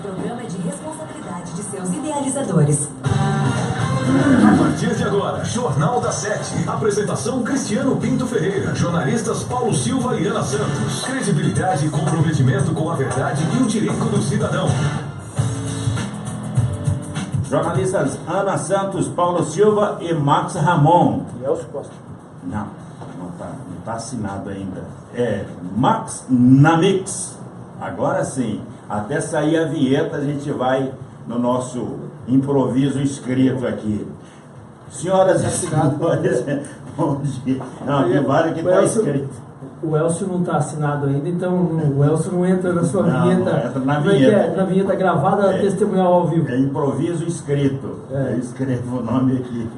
programa é de responsabilidade de seus idealizadores. A partir de agora, Jornal da 7. Apresentação Cristiano Pinto Ferreira. Jornalistas Paulo Silva e Ana Santos. Credibilidade e comprometimento com a verdade e o direito do cidadão. Jornalistas Ana Santos, Paulo Silva e Max Ramon. E Elcio Costa. Não tá assinado ainda. É Max Namix. Agora sim, até sair a vinheta a gente vai no nosso improviso escrito aqui. Senhoras e senhores, bom dia. Não, tem vários que está escrito. O Elcio não está assinado ainda, então o Elcio não entra na sua vinheta. Não entra na vinheta. É na vinheta gravada, testemunhal ao vivo. É improviso escrito. Eu escrevo o nome aqui.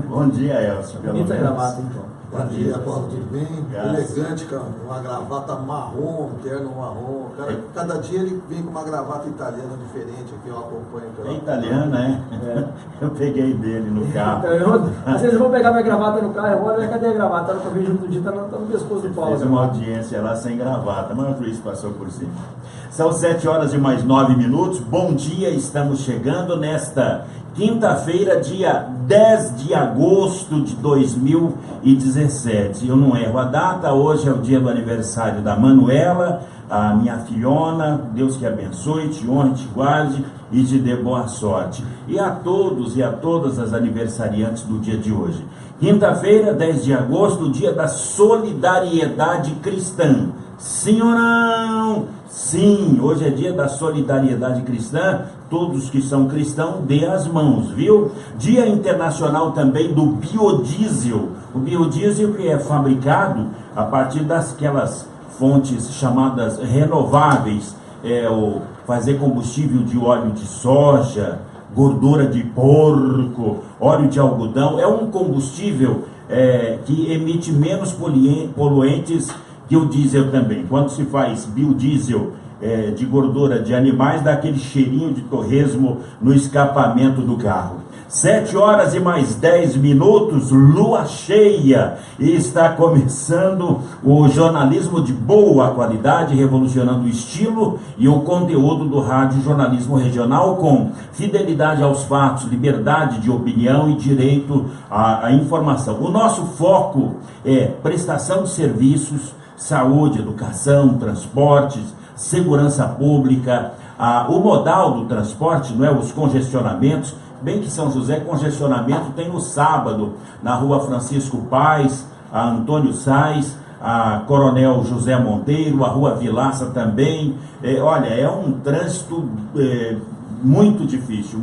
Bom dia, Elcio. Vinheta gravada, então. Bom dia, Paulo, tudo bem? Elegante, com uma gravata marrom, um terno marrom. Cada dia ele vem com uma gravata italiana diferente, aqui eu acompanho. É italiana, é? Eu peguei dele no carro. Às vezes eu vou pegar minha gravata no carro, eu olho, cadê a gravata? Eu vejo no dia, tá no pescoço do Paulo. Fez uma audiência lá sem gravata, mas o juiz passou por cima. São 7 horas e mais 9 minutos. Bom dia, estamos chegando nesta quinta-feira, dia 10 de agosto de 2017. Eu não erro a data, hoje é o dia do aniversário da Manuela, a minha filhona. Deus que abençoe, te honre, te guarde e te dê boa sorte. E a todos e a todas as aniversariantes do dia de hoje. Quinta-feira, 10 de agosto, dia da solidariedade cristã. Sim ou não? Sim, hoje é dia da solidariedade cristã. Todos que são cristãos, dê as mãos, viu? Dia internacional também do biodiesel. O biodiesel que é fabricado a partir daquelas fontes chamadas renováveis, o fazer combustível de óleo de soja, gordura de porco, óleo de algodão. É um combustível que emite menos poluentes que o diesel também. Quando se faz biodiesel de gordura de animais, dá aquele cheirinho de torresmo no escapamento do carro. 7 horas e mais 10 minutos, lua cheia, e está começando o jornalismo de boa qualidade, revolucionando o estilo e o conteúdo do rádio jornalismo regional, com fidelidade aos fatos, liberdade de opinião e direito à informação. O nosso foco é prestação de serviços, saúde, educação, transportes, segurança pública, o modal do transporte, não é? Os congestionamentos. Bem que São José, congestionamento tem no sábado, na rua Francisco Paes, a Antônio Sais, a Coronel José Monteiro, a rua Vilaça também. Olha, é um trânsito muito difícil,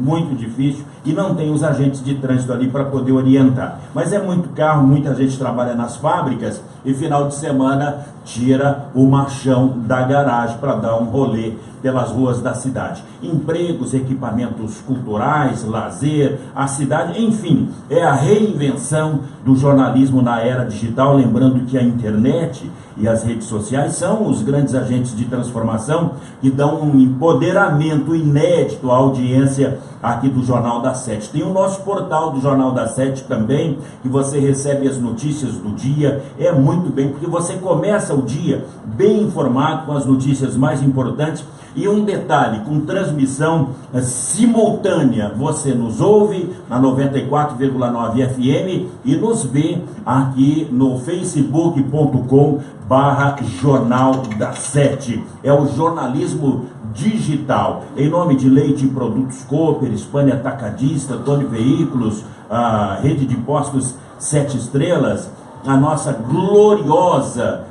e não tem os agentes de trânsito ali para poder orientar. Mas é muito carro, muita gente trabalha nas fábricas e final de semana tira o machão da garagem para dar um rolê pelas ruas da cidade. Empregos, equipamentos culturais, lazer, a cidade, enfim, é a reinvenção do jornalismo na era digital, lembrando que a internet e as redes sociais são os grandes agentes de transformação que dão um empoderamento inédito à audiência aqui do Jornal da 7. Tem o nosso portal do Jornal da 7 também, que você recebe as notícias do dia. É muito bem, porque você começa o dia bem informado com as notícias mais importantes. E um detalhe, com transmissão simultânea, você nos ouve na 94,9 FM e nos vê aqui no facebook.com/Jornal da 7. É o jornalismo digital. Em nome de Leite e Produtos Cooper, Hispânia Atacadista, Tony Veículos, a rede de postos 7 estrelas, a nossa gloriosa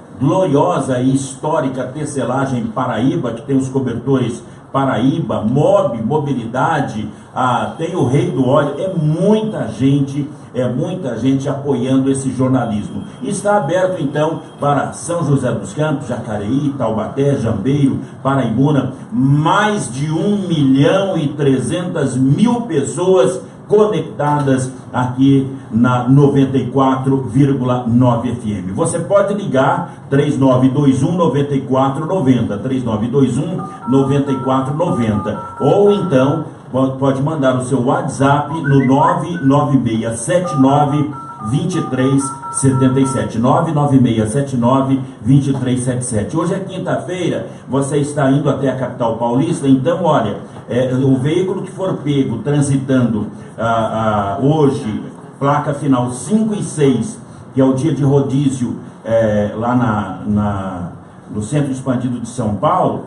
e histórica tecelagem Paraíba, que tem os cobertores Paraíba, Mobilidade, tem o Rei do Óleo. É muita gente apoiando esse jornalismo. Está aberto então para São José dos Campos, Jacareí, Taubaté, Jambeiro, Paraibuna, mais de 1.300.000 pessoas conectadas aqui na 94,9 FM. Você pode ligar 3921 9490, 3921 9490, ou então pode mandar o seu WhatsApp no 99679 2377, 99679 2377. Hoje é quinta-feira, você está indo até a capital paulista, então olha, o veículo que for pego transitando hoje, placa final 5 e 6, que é o dia de rodízio lá no Centro Expandido de São Paulo,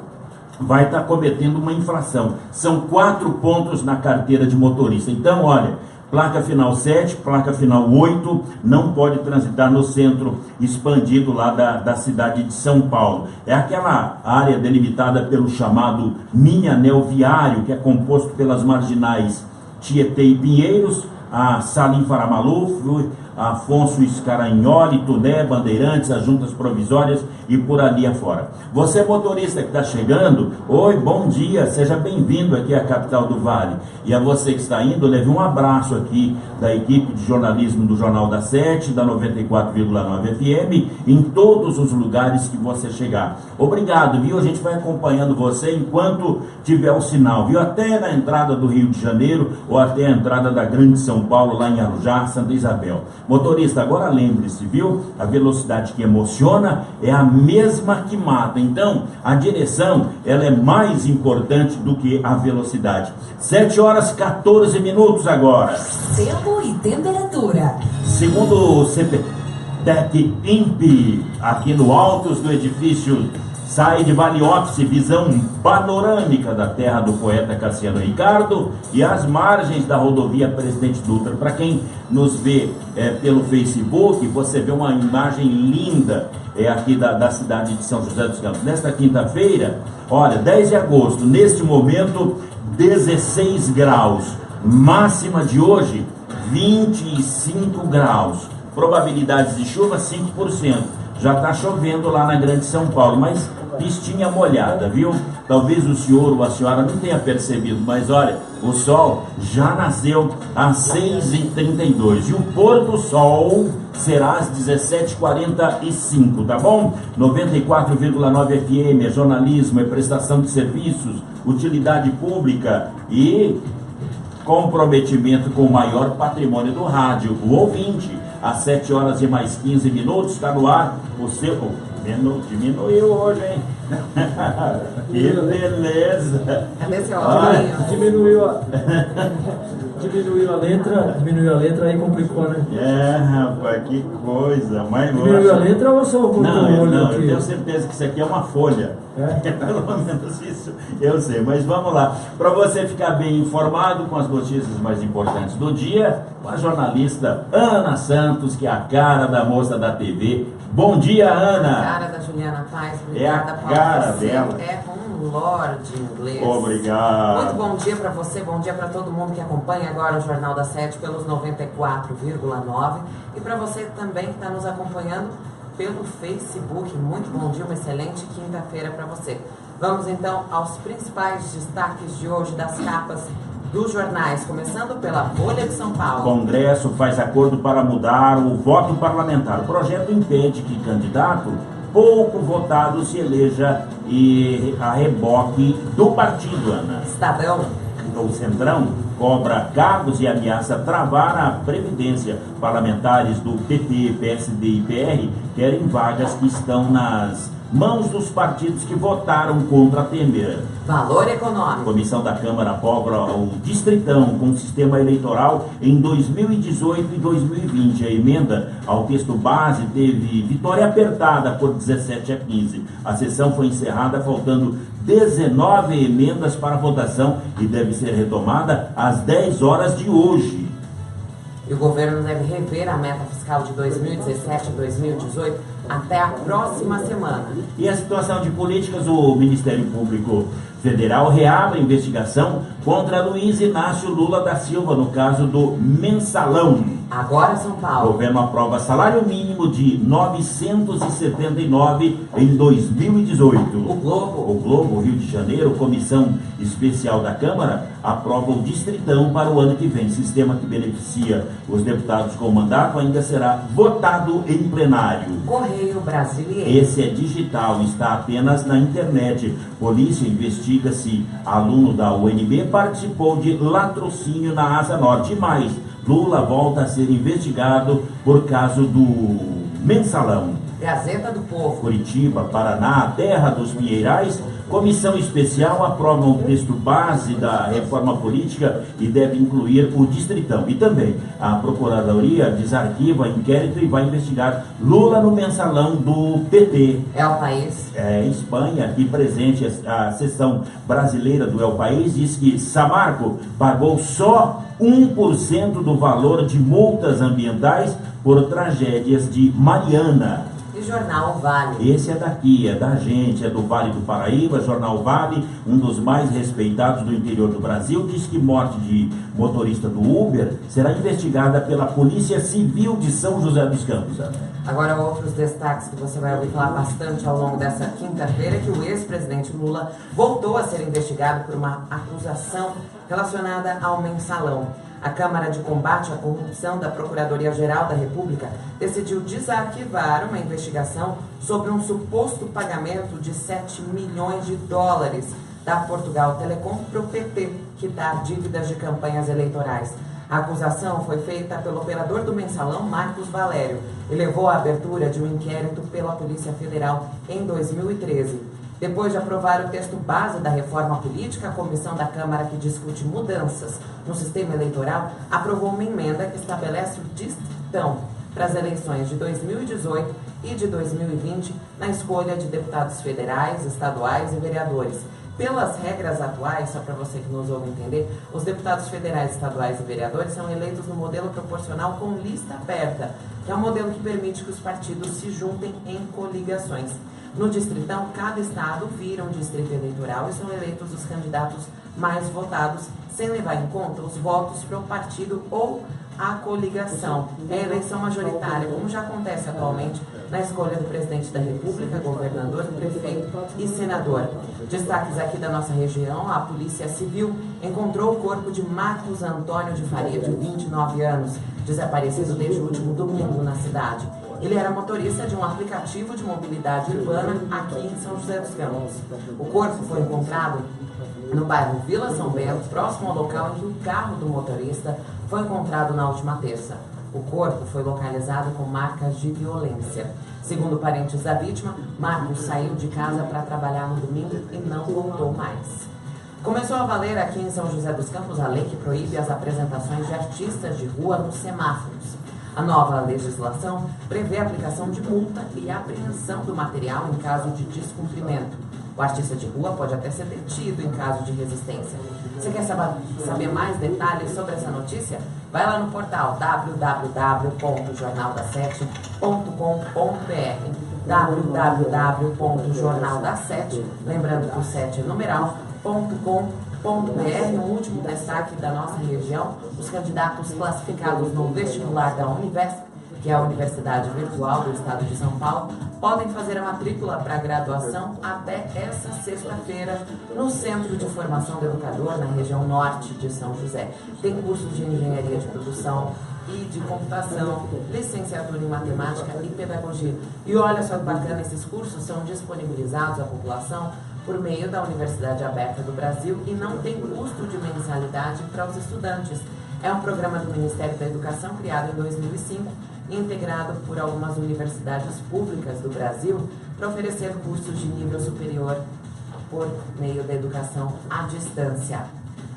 vai estar cometendo uma infração. São 4 pontos na carteira de motorista. Então, olha, placa final 7, placa final 8, não pode transitar no Centro Expandido lá da cidade de São Paulo. É aquela área delimitada pelo chamado mini anel viário, que é composto pelas marginais Tietê e Pinheiros, a Salim Faramaluf, Afonso Scaragnoli, Tuné, Bandeirantes, as juntas provisórias e por ali afora. Você motorista que está chegando, oi, bom dia, seja bem-vindo aqui à capital do Vale. E a você que está indo, leve um abraço aqui da equipe de jornalismo do Jornal da 7, da 94,9 FM, em todos os lugares que você chegar. Obrigado, viu? A gente vai acompanhando você enquanto tiver o sinal, viu? Até na entrada do Rio de Janeiro ou até a entrada da Grande São Paulo, lá em Arujá, Santa Isabel. Motorista, agora lembre-se, viu? A velocidade que emociona é a mesma que mata. Então, a direção, ela é mais importante do que a velocidade. 7 horas 14 minutos agora. Tempo e temperatura. Segundo o CPTEC INPE, aqui no altos do edifício Said Vale Office, visão panorâmica da terra do poeta Cassiano Ricardo e as margens da rodovia Presidente Dutra. Para quem nos vê pelo Facebook, você vê uma imagem linda aqui da cidade de São José dos Campos. Nesta quinta-feira, olha, 10 de agosto, neste momento, 16 graus. Máxima de hoje, 25 graus. Probabilidades de chuva, 5%. Já está chovendo lá na Grande São Paulo, mas pistinha molhada, viu? Talvez o senhor ou a senhora não tenha percebido, mas olha, o sol já nasceu às 6h32 e o pôr do sol será às 17h45, tá bom? 94,9 FM, é jornalismo, é prestação de serviços, utilidade pública e comprometimento com o maior patrimônio do rádio, o ouvinte. Às 7 horas e mais 15 minutos, está no ar o seu... Diminuiu hoje, hein? Que beleza! Cadê seu áudio? Diminuiu a letra, aí complicou, né? Rapaz, que coisa! Mas diminuiu a letra ou só o Não, eu tenho certeza que isso aqui é uma folha. Pelo menos isso eu sei, mas vamos lá. Para você ficar bem informado com as notícias mais importantes do dia, com a jornalista Ana Santos, que é a cara da moça da TV. Bom dia, Ana! A cara da Juliana Paz, obrigada, é a cara você dela. É um lord inglês. Obrigado. Muito bom dia para você, bom dia para todo mundo que acompanha agora o Jornal da 7 pelos 94,9 e para você também que está nos acompanhando pelo Facebook. Muito bom dia, uma excelente quinta-feira para você. Vamos então aos principais destaques de hoje das capas dos jornais, começando pela Folha de São Paulo. Congresso faz acordo para mudar o voto parlamentar. O projeto impede que candidato pouco votado se eleja a reboque do partido, Ana. Estadão. O Centrão cobra cargos e ameaça travar a Previdência. Parlamentares do PP, PSD e PR querem vagas que estão nas mãos dos partidos que votaram contra Temer. Valor Econômico. Comissão da Câmara aprova o Distritão com sistema eleitoral em 2018 e 2020. A emenda ao texto base teve vitória apertada por 17 a 15. A sessão foi encerrada faltando 19 emendas para votação e deve ser retomada às 10 horas de hoje. E o governo deve rever a meta fiscal de 2017 e 2018 até a próxima semana. E a situação de políticas, o Ministério Público Federal reabre a investigação contra Luiz Inácio Lula da Silva no caso do mensalão. Agora São O Paulo. governo aprova salário mínimo de 979 em 2018. O Globo, Rio de Janeiro, Comissão Especial da Câmara, aprova o Distritão para o ano que vem. Sistema que beneficia os deputados com mandato ainda será votado em plenário. Correio Brasiliense. Esse é digital, está apenas na internet. Polícia investiga se aluno da UNB participou de latrocínio na Asa Norte. E mais, Lula volta a ser investigado por caso do Mensalão. Gazeta do Povo. Curitiba, Paraná, terra dos Pinheirais, comissão especial aprova um texto base da reforma política e deve incluir o distritão. E também a Procuradoria desarquiva inquérito e vai investigar Lula no Mensalão do PT. É o País. Espanha, aqui presente a seção brasileira do El País, diz que Samarco pagou só 1% do valor de multas ambientais por tragédias de Mariana. E Jornal Vale. Esse é daqui, é da gente, é do Vale do Paraíba. Jornal Vale, um dos mais respeitados do interior do Brasil, diz que morte de motorista do Uber será investigada pela Polícia Civil de São José dos Campos. Agora, outros destaques que você vai ouvir falar bastante ao longo dessa quinta-feira é que o ex-presidente Lula voltou a ser investigado por uma acusação relacionada ao mensalão. A Câmara de Combate à Corrupção da Procuradoria-Geral da República decidiu desarquivar uma investigação sobre um suposto pagamento de 7 milhões de dólares da Portugal Telecom para o PT, quitar dívidas de campanhas eleitorais. A acusação foi feita pelo operador do mensalão, Marcos Valério, e levou à abertura de um inquérito pela Polícia Federal em 2013. Depois de aprovar o texto base da reforma política, a comissão da Câmara que discute mudanças no sistema eleitoral aprovou uma emenda que estabelece o distritão para as eleições de 2018 e de 2020 na escolha de deputados federais, estaduais e vereadores. Pelas regras atuais, só para você que nos ouve entender, os deputados federais, estaduais e vereadores são eleitos no modelo proporcional com lista aberta, que é um modelo que permite que os partidos se juntem em coligações. No distritão, cada estado vira um distrito eleitoral e são eleitos os candidatos mais votados, sem levar em conta os votos para o partido ou a coligação. É a eleição majoritária, como já acontece atualmente na escolha do presidente da República, governador, prefeito e senador. Destaques aqui da nossa região: a Polícia Civil encontrou o corpo de Marcos Antônio de Faria, de 29 anos, desaparecido desde o último domingo na cidade. Ele era motorista de um aplicativo de mobilidade urbana aqui em São José dos Campos. O corpo foi encontrado no bairro Vila São Bento, próximo ao local em que o carro do motorista foi encontrado na última terça. O corpo foi localizado com marcas de violência. Segundo parentes da vítima, Marcos saiu de casa para trabalhar no domingo e não voltou mais. Começou a valer aqui em São José dos Campos a lei que proíbe as apresentações de artistas de rua nos semáforos. A nova legislação prevê a aplicação de multa e apreensão do material em caso de descumprimento. O artista de rua pode até ser detido em caso de resistência. Você quer saber mais detalhes sobre essa notícia? Vai lá no portal www.jornalda7.com.br www.jornalda7, lembrando que o 7 é numeral.com.br. Um último destaque da nossa região: os candidatos classificados no vestibular da Univesp, que é a Universidade Virtual do Estado de São Paulo, podem fazer a matrícula para a graduação até essa sexta-feira no Centro de Formação do Educador, na região norte de São José. Tem cursos de engenharia de produção e de computação, licenciatura em matemática e pedagogia. E olha só que bacana, esses cursos são disponibilizados à população por meio da Universidade Aberta do Brasil e não tem custo de mensalidade para os estudantes. É um programa do Ministério da Educação criado em 2005 e integrado por algumas universidades públicas do Brasil para oferecer cursos de nível superior por meio da educação à distância.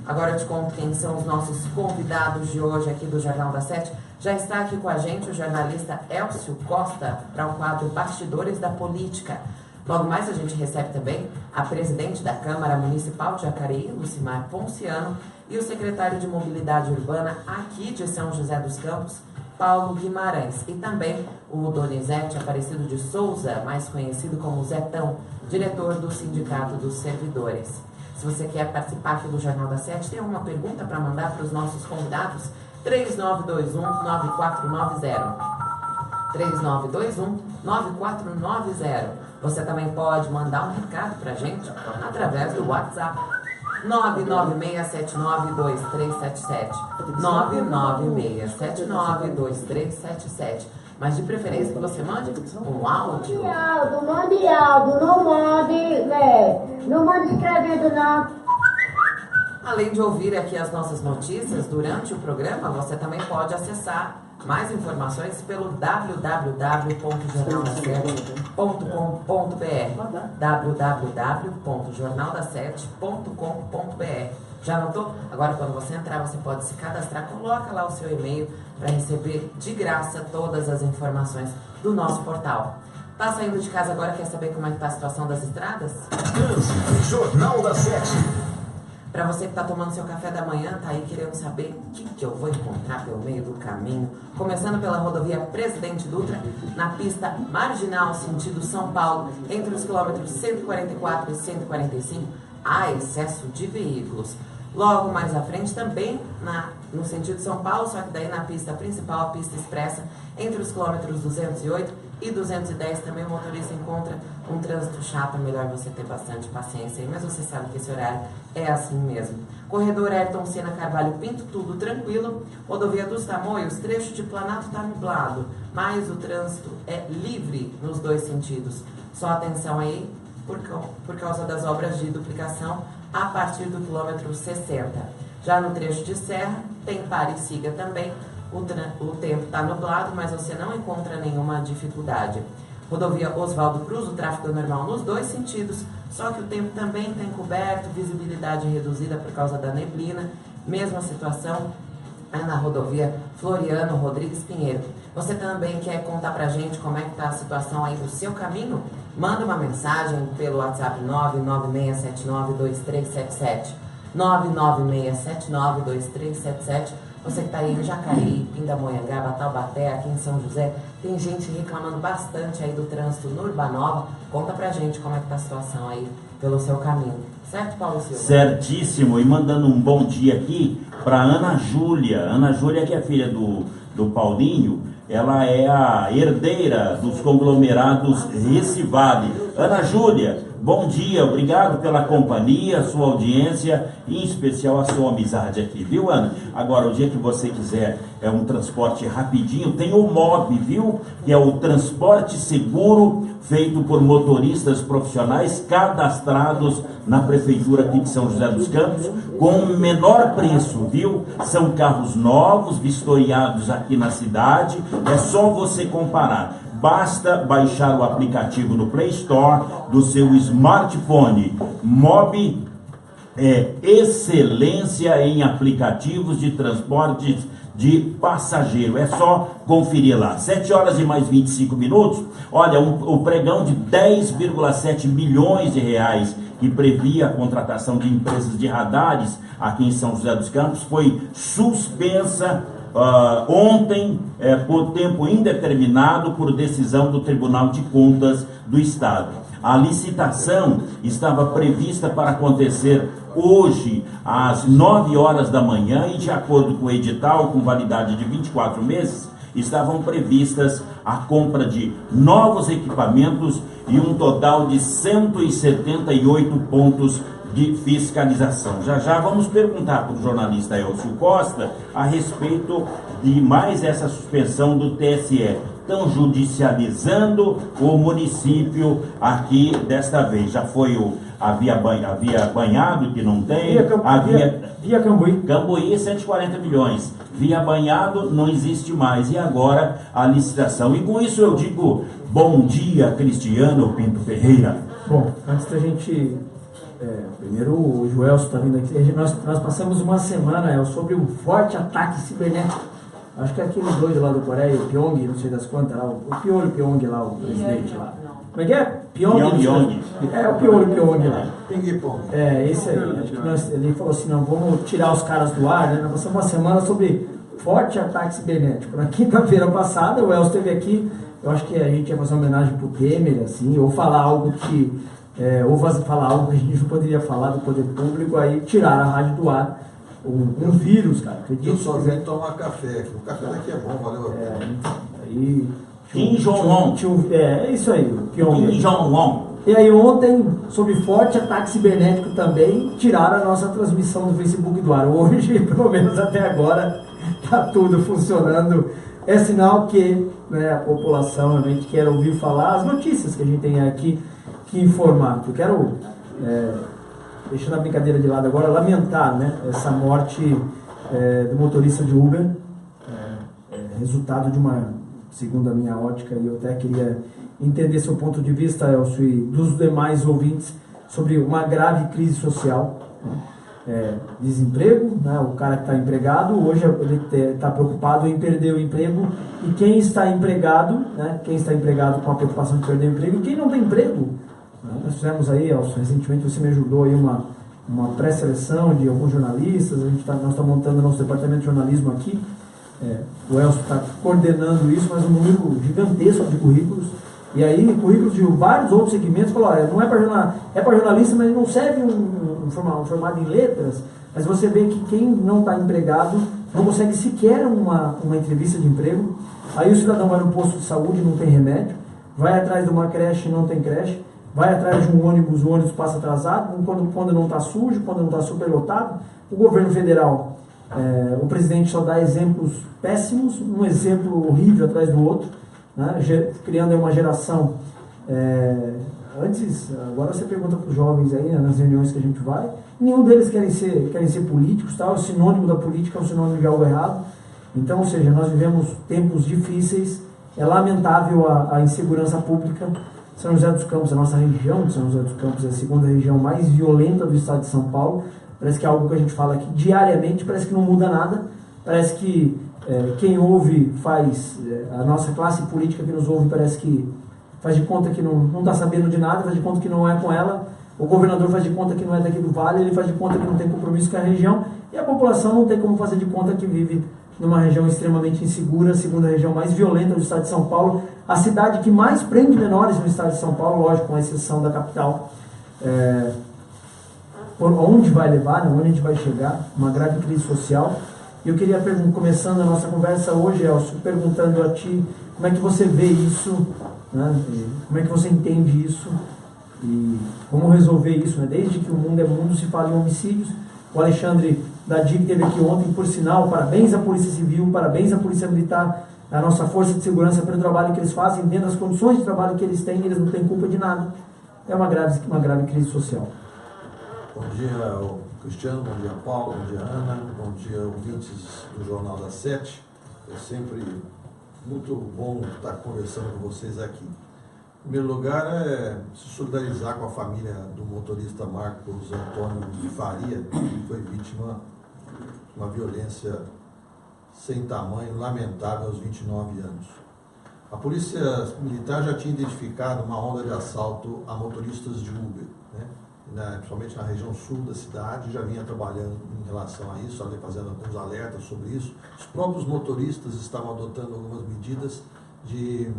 Agora eu te conto quem são os nossos convidados de hoje aqui do Jornal da Sete. Já está aqui com a gente o jornalista Elcio Costa para o quadro Bastidores da Política. Logo mais a gente recebe também a presidente da Câmara Municipal de Jacareí, Lucimar Ponciano, e o secretário de Mobilidade Urbana aqui de São José dos Campos, Paulo Guimarães. E também o Donizete Aparecido de Souza, mais conhecido como Zetão, diretor do Sindicato dos Servidores. Se você quer participar aqui do Jornal da Sete, tem alguma pergunta para mandar para os nossos convidados? 3921-9490. 3921-9490. Você também pode mandar um recado para a gente através do WhatsApp 996792377 996792377. Mas de preferência que você mande um áudio. Mande áudio, não mande escrevendo não. A além de ouvir aqui as nossas notícias durante o programa, você também pode acessar mais informações pelo www.jornaldasete.com.br www.jornaldasete.com.br. Já anotou? Agora, quando você entrar, você pode se cadastrar, coloca lá o seu e-mail para receber de graça todas as informações do nosso portal. Tá saindo de casa agora, quer saber como é que tá a situação das estradas? Trânsito, Jornal da 7. Para você que está tomando seu café da manhã, tá aí querendo saber o que eu vou encontrar pelo meio do caminho. Começando pela rodovia Presidente Dutra, na pista marginal sentido São Paulo, entre os quilômetros 144 e 145, há excesso de veículos. Logo mais à frente também no sentido São Paulo, só que daí na pista principal, a pista expressa, entre os quilômetros 208 e 210, também o motorista encontra um trânsito chato. É melhor você ter bastante paciência aí, mas você sabe que esse horário é assim mesmo. Corredor Ayrton Senna Carvalho Pinto, tudo tranquilo. Rodovia dos Tamoios, trecho de Planalto está nublado, mas o trânsito é livre nos dois sentidos. Só atenção aí por causa das obras de duplicação a partir do quilômetro 60. Já no trecho de Serra, tem pare e siga também. O tempo está nublado, mas você não encontra nenhuma dificuldade. Rodovia Oswaldo Cruz, o tráfego é normal nos dois sentidos, só que o tempo também está encoberto, visibilidade reduzida por causa da neblina. Mesma situação na rodovia Floriano Rodrigues Pinheiro. Você também quer contar pra gente como é que está a situação aí do seu caminho? Manda uma mensagem pelo WhatsApp 996792377. 996792377. Você que está aí em Jacareí, Pindamonhangaba, Taubaté, aqui em São José, tem gente reclamando bastante aí do trânsito no Urbanova. Conta pra gente como é que está a situação aí pelo seu caminho. Certo, Paulo Silva? Certíssimo. E mandando um bom dia aqui para Ana Júlia. Ana Júlia, que é filha do Paulinho, ela é a herdeira dos conglomerados Recivale. Ana Júlia, bom dia, obrigado pela companhia, sua audiência e em especial a sua amizade aqui, viu, Ana? Agora, o dia que você quiser um transporte rapidinho, tem o MOB, viu? Que é o transporte seguro feito por motoristas profissionais cadastrados na prefeitura aqui de São José dos Campos, com o menor preço, viu? São carros novos, vistoriados aqui na cidade, é só você comparar. Basta baixar o aplicativo no Play Store do seu smartphone. MOB é excelência em aplicativos de transportes de passageiro. É só conferir lá. 7 horas e mais 25 minutos. Olha, o pregão de 10,7 milhões de reais que previa a contratação de empresas de radares aqui em São José dos Campos foi suspensa ontem por tempo indeterminado por decisão do Tribunal de Contas do Estado. A licitação estava prevista para acontecer hoje às 9 horas da manhã e, de acordo com o edital, com validade de 24 meses, estavam previstas a compra de novos equipamentos e um total de 178 pontos de fiscalização. Já vamos perguntar para o jornalista Elcio Costa a respeito de mais essa suspensão do TSE. Estão judicializando o município aqui desta vez. Já foi havia Banhado, que não tem. Via Cambuí. Cambuí, 140 milhões. Via Banhado não existe mais. E agora a licitação. E com isso eu digo bom dia, Cristiano Pinto Ferreira. Bom, antes da gente... primeiro o Joelson está vindo aqui. Nós passamos uma semana sobre um forte ataque cibernético. Acho que é aqueles dois lá do Coreia, o Pyong, não sei das quantas lá, o Piolho Pyong lá, o presidente lá. Como é que é? Pyong. É o Piolho Pyong lá. Ping-pong. Esse aí. Acho que ele falou assim, não, vamos tirar os caras do ar, né? Nós passamos uma semana sobre forte ataque cibernético. Na quinta-feira passada, o Elcio esteve aqui, eu acho que a gente ia fazer uma homenagem pro Temer, assim, ou falar algo que... ou falar algo que a gente não poderia falar do poder público, aí tirar a rádio do ar. Um vírus, cara. Eu só venho tomar café. O café daqui é bom, valeu a pena. Kim Jong-un. É isso aí, Kim Jong-un. E aí ontem, sobre forte ataque cibernético também, tiraram a nossa transmissão do Facebook do ar. Hoje, pelo menos até agora, tá tudo funcionando. É sinal que, né, a população realmente quer ouvir falar as notícias que a gente tem aqui que informar. Eu quero deixando a brincadeira de lado agora, lamentar, né, essa morte do motorista de Uber, resultado de uma, segundo a minha ótica, e eu até queria entender seu ponto de vista, Elcio, e dos demais ouvintes, sobre uma grave crise social, né? Desemprego, né? O cara que está empregado, hoje ele está preocupado em perder o emprego, e quem está empregado, né? Quem está empregado com a preocupação de perder o emprego, e quem não tem emprego, né? Nós fizemos aí, Elcio, recentemente você me ajudou aí uma pré-seleção de alguns jornalistas, nós estamos montando nosso departamento de jornalismo aqui, o Elcio está coordenando isso, mas um número gigantesco de currículos, e aí currículos de vários outros segmentos, falou, não é para jornalista, mas não serve um formado em letras, mas você vê que quem não está empregado não consegue sequer uma entrevista de emprego, aí o cidadão vai no posto de saúde, não tem remédio, vai atrás de uma creche, não tem creche, vai atrás de um ônibus, o ônibus passa atrasado, quando não está sujo, quando não está superlotado. O governo federal, o presidente só dá exemplos péssimos, um exemplo horrível atrás do outro, né? Criando uma geração. Agora você pergunta para os jovens aí, né, nas reuniões que a gente vai, nenhum deles querem ser políticos, tá? O sinônimo da política é um sinônimo de algo errado. Então, ou seja, nós vivemos tempos difíceis, é lamentável a insegurança pública. São José dos Campos, a nossa região de São José dos Campos é a segunda região mais violenta do estado de São Paulo. Parece que é algo que a gente fala aqui diariamente, parece que não muda nada, parece que quem ouve a nossa classe política que nos ouve parece que faz de conta que não está sabendo de nada, faz de conta que não é com ela, o governador faz de conta que não é daqui do Vale, ele faz de conta que não tem compromisso com a região, e a população não tem como fazer de conta que vive numa região extremamente insegura, a segunda região mais violenta do estado de São Paulo, a cidade que mais prende menores no estado de São Paulo, lógico, com exceção da capital. Por onde vai levar, né? Onde a gente vai chegar, uma grave crise social. E eu queria, começando a nossa conversa hoje, Elcio, perguntando a ti, como é que você vê isso, né? Como é que você entende isso, e como resolver isso, né? Desde que o mundo é mundo se fala em homicídios. O Alexandre Dadi, que esteve aqui ontem, por sinal, parabéns à Polícia Civil, parabéns à Polícia Militar, à nossa Força de Segurança pelo trabalho que eles fazem, dentro das condições de trabalho que eles têm, eles não têm culpa de nada. É uma grave crise social. Bom dia, Cristiano, bom dia, Paulo, bom dia, Ana, bom dia, ouvintes do Jornal da Sete. É sempre muito bom estar conversando com vocês aqui. Em primeiro lugar, se solidarizar com a família do motorista Marcos Antônio de Faria, que foi vítima de uma violência sem tamanho, lamentável, aos 29 anos. A Polícia Militar já tinha identificado uma onda de assalto a motoristas de Uber, né? Principalmente na região sul da cidade, já vinha trabalhando em relação a isso, fazendo alguns alertas sobre isso. Os próprios motoristas estavam adotando algumas medidas de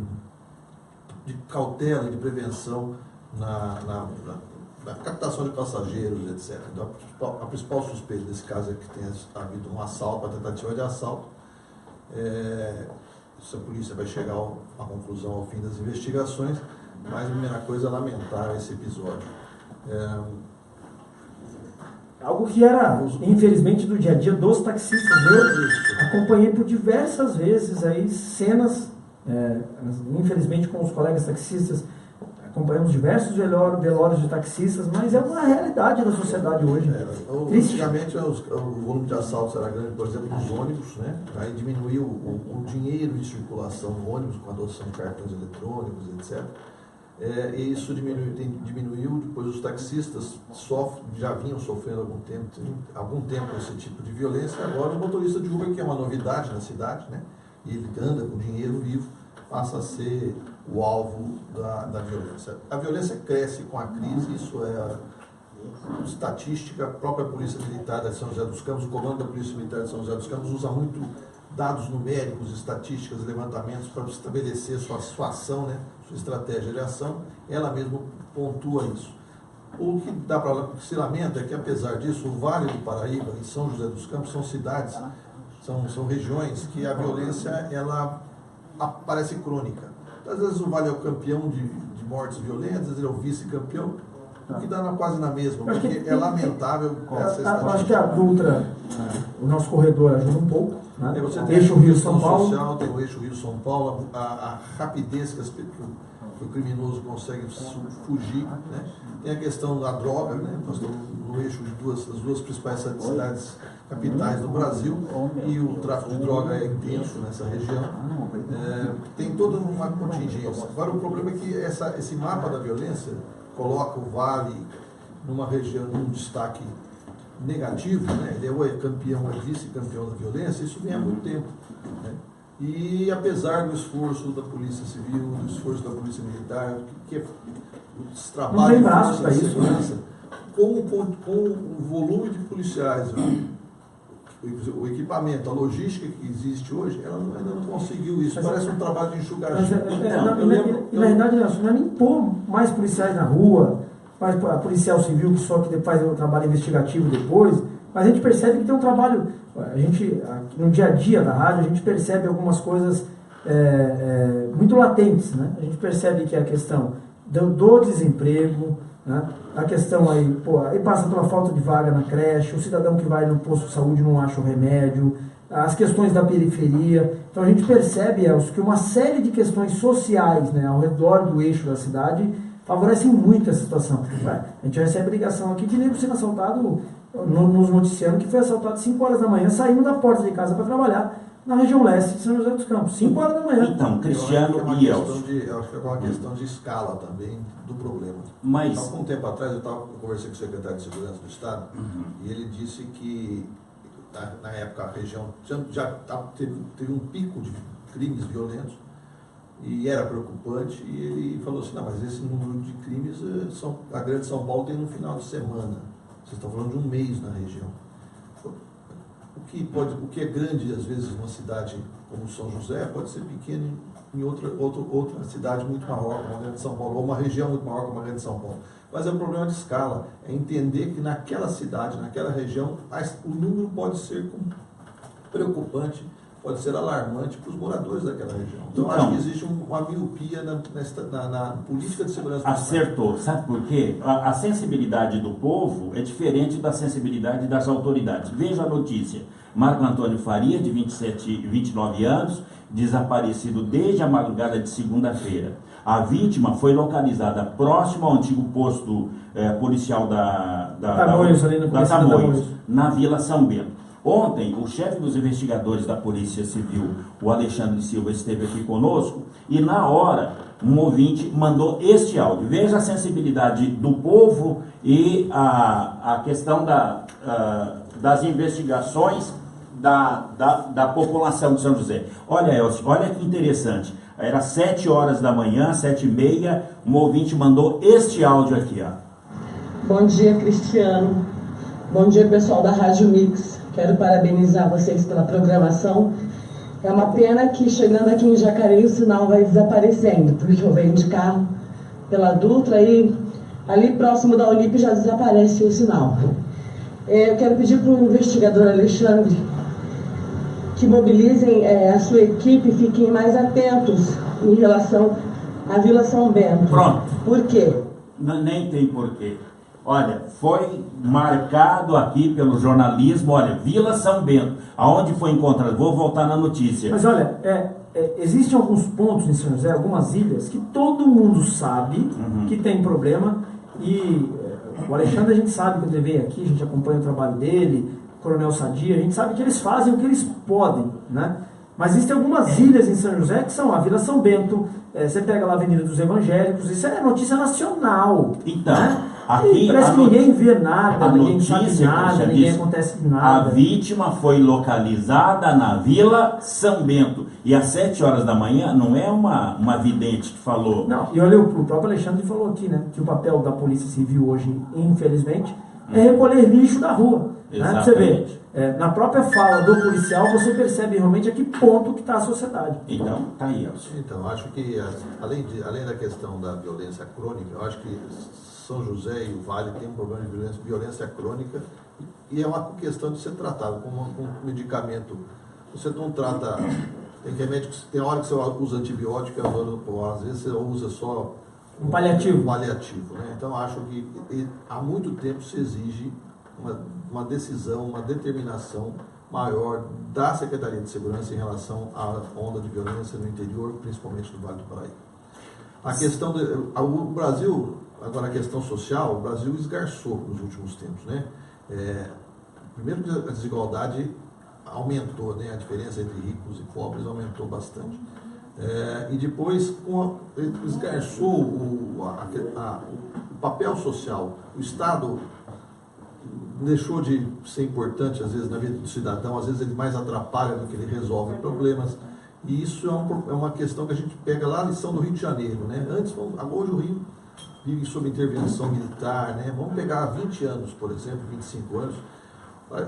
cautela e de prevenção na captação de passageiros, etc. Então, a principal suspeita desse caso é que tenha havido um assalto, uma tentativa de assalto. A polícia vai chegar à conclusão ao fim das investigações, mas a primeira coisa é lamentar esse episódio. Algo que era, infelizmente, do dia a dia dos taxistas. Eu acompanhei por diversas vezes aí cenas, infelizmente com os colegas taxistas, acompanhamos diversos velórios de taxistas, mas é uma realidade da sociedade hoje. Antigamente o volume de assaltos era grande, por exemplo, nos ônibus, né? Aí diminuiu o dinheiro em circulação no ônibus com a adoção de cartões eletrônicos, etc. E isso diminuiu, depois os taxistas já vinham sofrendo algum tempo esse tipo de violência. Agora o motorista de Uber, que é uma novidade na cidade, né? E ele anda com dinheiro vivo, passa a ser o alvo da violência. A violência cresce com a crise, isso é estatística. A própria Polícia Militar de São José dos Campos, o comando da Polícia Militar de São José dos Campos usa muito dados numéricos, estatísticas, levantamentos para estabelecer sua ação, né, sua estratégia de ação. Ela mesma pontua isso. O que dá para se lamenta é que, apesar disso, o Vale do Paraíba e São José dos Campos são cidades, são regiões que a violência ela parece crônica. Às vezes o Vale é o campeão de mortes violentas, às vezes ele é o vice-campeão, o que dá quase na mesma, porque é lamentável essa estatística. Acho que a Dutra, o nosso corredor, ajuda um pouco. Né? Você tem eixo Rio-São Paulo. Social, tem o eixo Rio-São Paulo, a rapidez que que o criminoso consegue fugir, né? Tem a questão da droga, né? Nós estamos no eixo de das duas principais cidades capitais do Brasil e o tráfico de droga é intenso nessa região. Tem toda uma contingência. Agora, o problema é que esse mapa da violência coloca o Vale numa região, num destaque negativo, né? Ele ou é campeão ou é vice-campeão da violência, isso vem há muito tempo, né? E apesar do esforço da Polícia Civil, do esforço da Polícia Militar, que é os trabalhos de para isso, segurança, com o volume de policiais, o equipamento, a logística que existe hoje, ela ainda não conseguiu isso. Parece um trabalho de enxugar gelo. Na verdade, não é nem pôr mais policiais na rua, mais policial civil que só que faz o trabalho investigativo depois, mas a gente percebe que tem um trabalho, no dia a dia da rádio, a gente percebe algumas coisas muito latentes, né? A gente percebe que a questão do desemprego, né? A questão aí passa pela falta de vaga na creche, o cidadão que vai no posto de saúde não acha o remédio, as questões da periferia. Então a gente percebe, Elcio, que uma série de questões sociais, né, ao redor do eixo da cidade favorecem muito essa situação. A gente recebe ligação aqui de nego sendo assaltado, nos noticiando que foi assaltado às 5 horas da manhã, saindo da porta de casa para trabalhar na região leste de São José dos Campos, 5 horas da manhã. Então, Cristiano e Elcio. Eu acho que é uma questão de escala também do problema. Mas... Há algum tempo atrás eu conversei com o secretário de Segurança do Estado e ele disse que na época a região já teve um pico de crimes violentos e era preocupante, e ele falou assim, não, mas esse número de crimes, a Grande São Paulo tem no final de semana. Vocês estão falando de um mês na região. O que é grande, às vezes, numa cidade como São José, pode ser pequeno em outra cidade muito maior, como a Grande São Paulo, ou uma região muito maior como a Grande São Paulo. Mas é um problema de escala, é entender que naquela cidade, naquela região, o número pode ser preocupante, pode ser alarmante para os moradores daquela região. Então, acho que existe uma miopia na política de segurança. Acertou. Sabe por quê? A sensibilidade do povo é diferente da sensibilidade das autoridades. Veja a notícia. Marco Antônio Faria, de 29 anos, desaparecido desde a madrugada de segunda-feira. A vítima foi localizada próximo ao antigo posto policial da Tamoios, na Vila São Bento. Ontem, o chefe dos investigadores da Polícia Civil, o Alexandre Silva, esteve aqui conosco e, na hora, um ouvinte mandou este áudio. Veja a sensibilidade do povo e a questão das investigações da população de São José. Olha, Elcio, olha que interessante. Era 7 horas da manhã, 7h30, um ouvinte mandou este áudio aqui. Ó. Bom dia, Cristiano. Bom dia, pessoal da Rádio Mix. Quero parabenizar vocês pela programação. É uma pena que chegando aqui em Jacareí o sinal vai desaparecendo, porque eu venho de carro pela Dutra e ali próximo da Unip já desaparece o sinal. Eu quero pedir para o investigador Alexandre que mobilizem a sua equipe e fiquem mais atentos em relação à Vila São Bento. Pronto. Por quê? Nem tem porquê. Olha, foi marcado aqui pelo jornalismo, olha, Vila São Bento, aonde foi encontrado, vou voltar na notícia. Mas olha, existem alguns pontos em São José, algumas ilhas, que todo mundo sabe que tem problema, e o Alexandre a gente sabe, quando ele vem aqui, a gente acompanha o trabalho dele, o Coronel Sadia, a gente sabe que eles fazem o que eles podem, né? Mas existem algumas ilhas em São José que são a Vila São Bento, você pega lá a Avenida dos Evangélicos, isso é notícia nacional. Então, né? aqui parece que ninguém vê nada, ninguém sabe nada, ninguém diz, acontece nada. A vítima foi localizada na Vila São Bento. E às 7 horas da manhã, não é uma vidente que falou. Não, e olha, o próprio Alexandre falou aqui, né, que o papel da Polícia Civil hoje, infelizmente, é recolher lixo da rua. Né? Você vê, na própria fala do policial, você percebe realmente a que ponto que está a sociedade. Então, tá aí, Elcio. Então, acho que, além da questão da violência crônica, eu acho que São José e o Vale tem um problema de violência crônica e é uma questão de ser tratado como um medicamento. Você não trata... Tem remédio, tem hora que você usa antibiótico, às vezes você usa só um paliativo. Né? Então, acho que há muito tempo se exige uma decisão, uma determinação maior da Secretaria de Segurança em relação à onda de violência no interior, principalmente do Vale do Paraíba. A questão o Brasil, agora a questão social, o Brasil esgarçou nos últimos tempos, né? Primeiro que a desigualdade aumentou, né? A diferença entre ricos e pobres aumentou bastante. E depois esgarçou o papel social. O Estado deixou de ser importante, às vezes, na vida do cidadão, às vezes ele mais atrapalha do que ele resolve problemas. E isso é uma questão que a gente pega lá na lição do Rio de Janeiro, né? Hoje o Rio vive sob intervenção militar, né? Vamos pegar 20 anos, por exemplo, 25 anos.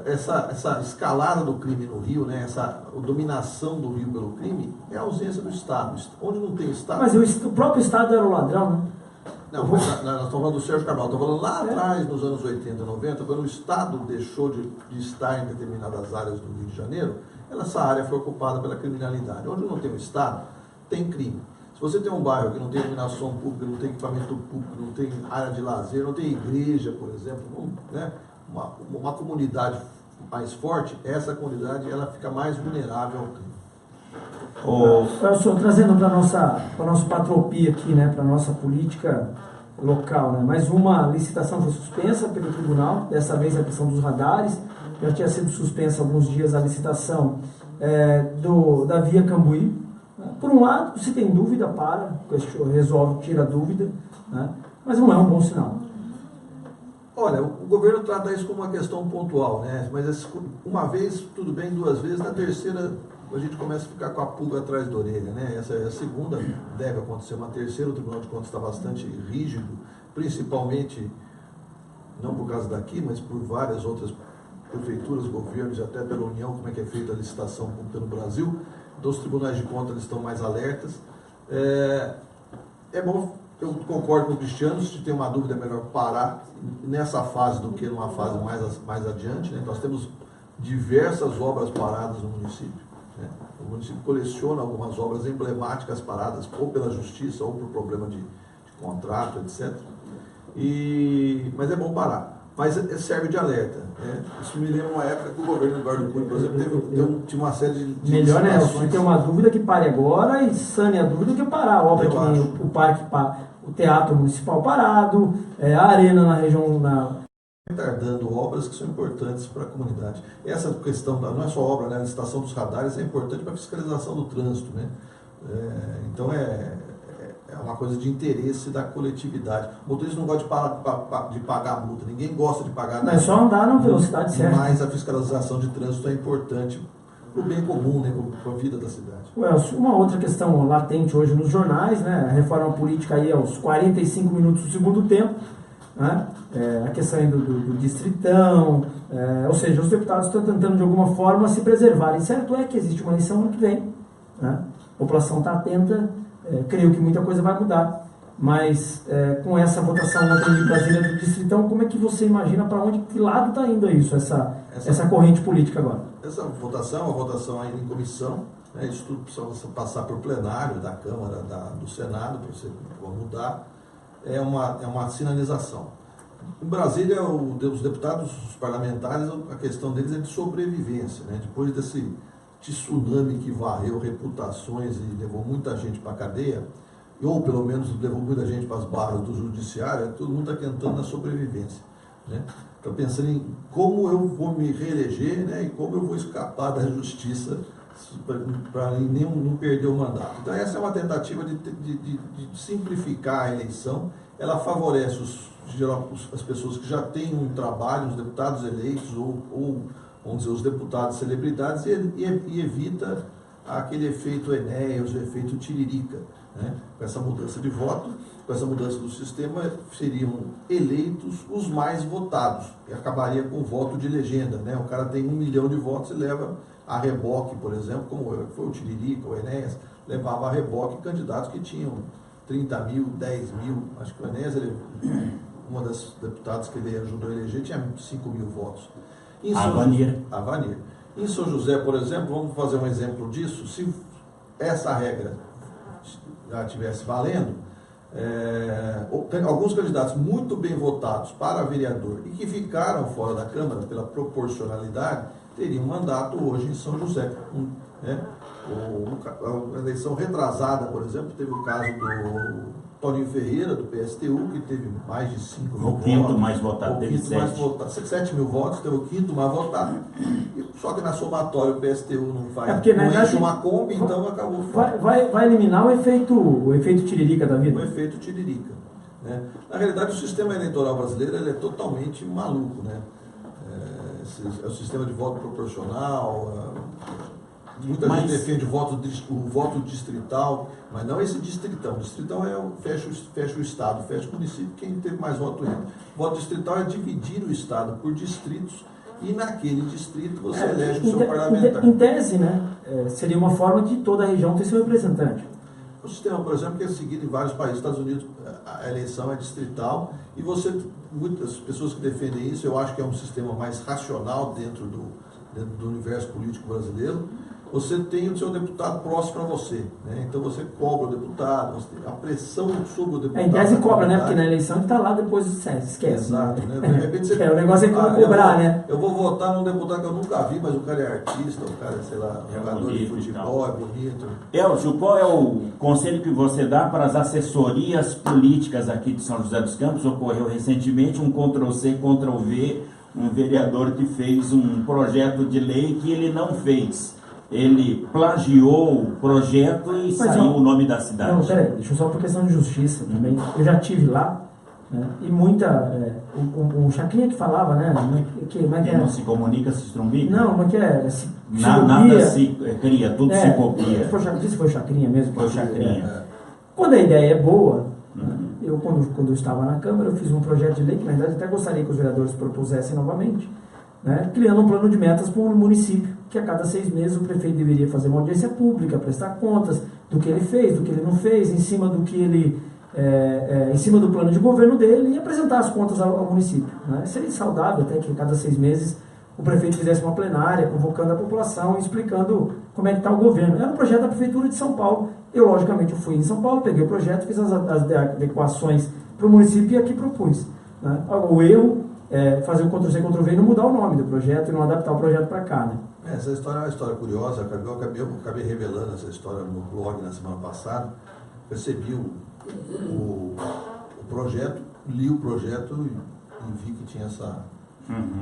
Essa escalada do crime no Rio, né? Essa dominação do Rio pelo crime é a ausência do Estado. Onde não tem Estado... Mas o próprio Estado era o ladrão, né? Não, nós estamos falando do Sérgio Cabral, estamos falando lá atrás, nos anos 80 e 90, quando o Estado deixou de estar em determinadas áreas do Rio de Janeiro, essa área foi ocupada pela criminalidade. Onde não tem o Estado, tem crime. Se você tem um bairro que não tem iluminação pública, não tem equipamento público, não tem área de lazer, não tem igreja, por exemplo, né? Uma comunidade mais forte, essa comunidade ela fica mais vulnerável ao crime. Professor, trazendo para a nossa patropia aqui, né, para a nossa política local, né, mais uma licitação foi suspensa pelo tribunal, dessa vez a questão dos radares, já tinha sido suspensa há alguns dias a licitação da Via Cambuí. Por um lado, se tem dúvida, resolve, tira a dúvida, né, mas não é um bom sinal. Olha, o governo trata isso como uma questão pontual, né? Mas uma vez, tudo bem, duas vezes, na terceira a gente começa a ficar com a pulga atrás da orelha, né? Essa é a segunda, deve acontecer uma terceira, o Tribunal de Contas está bastante rígido, principalmente, não por causa daqui, mas por várias outras prefeituras, governos e até pela União, como é que é feita a licitação pública no Brasil. Dos tribunais de contas eles estão mais alertas. É bom, eu concordo com o Cristiano, se tem uma dúvida é melhor parar nessa fase do que numa fase mais adiante, né? Nós temos diversas obras paradas no município, né? O município coleciona algumas obras emblemáticas paradas ou pela justiça ou por problema de contrato, etc. Mas é bom parar. Mas serve de alerta, né? Isso me lembra uma época que o governo do Eduardo Cunha, por exemplo, tinha uma série de melhor, né? Se tem uma dúvida que pare agora e sane a dúvida que parar. A obra que nem o parque, o teatro municipal parado, a arena na região... retardando obras que são importantes para a comunidade. Essa questão, não é só obra, né? A licitação dos radares é importante para a fiscalização do trânsito, né? Então é uma coisa de interesse da coletividade. O motorista não gosta de pagar a multa, ninguém gosta de pagar. Não é só andar na velocidade certa. Mas a fiscalização de trânsito é importante para o bem comum, né? Para a vida da cidade. Elcio, uma outra questão latente hoje nos jornais, né? A reforma política aí aos 45 minutos do segundo tempo, né? A questão aí do distritão, ou seja, os deputados estão tentando de alguma forma se preservarem. Certo é que existe uma eleição ano que vem, né? A população está atenta, creio que muita coisa vai mudar, mas com essa votação ontem em Brasília do distritão, como é que você imagina para onde, que lado está indo isso, essa corrente política agora? Essa votação, a votação ainda em comissão, né? Isso tudo precisa passar por plenário da Câmara, do Senado, para você mudar. É uma sinalização. Em Brasília, os deputados, os parlamentares, a questão deles é de sobrevivência, né? Depois desse tsunami que varreu reputações e levou muita gente para a cadeia, ou pelo menos levou muita gente para as barras do judiciário, todo mundo está tentando a sobrevivência, né? Está pensando em como eu vou me reeleger, né? E como eu vou escapar da justiça para não perder o mandato. Então essa é uma tentativa de simplificar a eleição. Ela favorece as pessoas que já têm um trabalho, os deputados eleitos ou vamos dizer, os deputados celebridades e evita aquele efeito Enéas, o efeito Tiririca, né? Com essa mudança de voto, com essa mudança do sistema, seriam eleitos os mais votados, e acabaria com o voto de legenda, né? O cara tem 1 milhão de votos e leva a reboque, por exemplo, como foi o Tiririca, o Enéas, levava a reboque candidatos que tinham 30 mil, 10 mil, acho que o Enéas, uma das deputadas que ele ajudou a eleger, tinha 5 mil votos. A Vanir. Em São José, por exemplo, vamos fazer um exemplo disso, se essa regra já estivesse valendo, Tem alguns candidatos muito bem votados para vereador e que ficaram fora da Câmara pela proporcionalidade, teriam mandato hoje em São José. Né? A eleição retrasada, por exemplo, teve o caso do Toninho Ferreira, do PSTU, que teve mais de 5 mil votos. O quinto mais votado, teve 7 mil votos, teve o quinto mais votado. Só que na somatória o PSTU não faz não enche uma Kombi, então acabou. Vai eliminar o efeito tiririca da vida? O efeito tiririca. Né? Na realidade, o sistema eleitoral brasileiro ele é totalmente maluco. Né? É o sistema de voto proporcional. Muita gente defende o voto distrital, mas não esse distritão. O distritão fecha o Estado, fecha o município, quem teve mais voto entra. O voto distrital é dividir o Estado por distritos e naquele distrito você elege o seu parlamentar. Em tese, né, seria uma forma de toda a região ter seu representante. O sistema, por exemplo, que é seguido em vários países. Estados Unidos, a eleição é distrital e muitas pessoas que defendem isso, eu acho que é um sistema mais racional dentro do universo político brasileiro. Você tem o seu deputado próximo a você, né? Então você cobra o deputado, você tem a pressão sobre o deputado. Em tese cobra, né? Porque na eleição ele está lá depois do SES, esquece. Exato, né? De repente você... o negócio é como cobrar, né? Eu vou votar num deputado que eu nunca vi, mas o cara é artista, o cara é, sei lá, jogador de futebol, é bonito. Elcio, qual é o conselho que você dá para as assessorias políticas aqui de São José dos Campos? Ocorreu recentemente um Ctrl-C, Ctrl-V, um vereador que fez um projeto de lei que ele não fez. Ele plagiou o projeto e saiu o nome da cidade. Não, peraí, deixa eu só por questão de justiça também. Eu já estive lá, né, e muita... o Chacrinha que falava, né? Não se comunica, se estrumbica? Não, mas que é... Nada se cria, tudo se copia. Foi o Chacrinha mesmo? Foi o Chacrinha. Quando a ideia é boa, eu quando eu estava na Câmara, eu fiz um projeto de lei, que na verdade até gostaria que os vereadores propusessem novamente, né, criando um plano de metas para o município, que a cada 6 meses o prefeito deveria fazer uma audiência pública, prestar contas do que ele fez, do que ele não fez, em cima do que ele, em cima do plano de governo dele, e apresentar as contas ao município. Né? Seria saudável até que a cada 6 meses o prefeito fizesse uma plenária, convocando a população e explicando como é que está o governo. Era um projeto da Prefeitura de São Paulo. Eu, logicamente, fui em São Paulo, peguei o projeto, fiz as adequações para o município e aqui propus. Né? O erro é fazer o Ctrl-C, Ctrl-V e não mudar o nome do projeto e não adaptar o projeto para cá. Né? Essa história é uma história curiosa. Eu acabei revelando essa história no blog na semana passada. Recebi o projeto, li o projeto e vi que tinha essa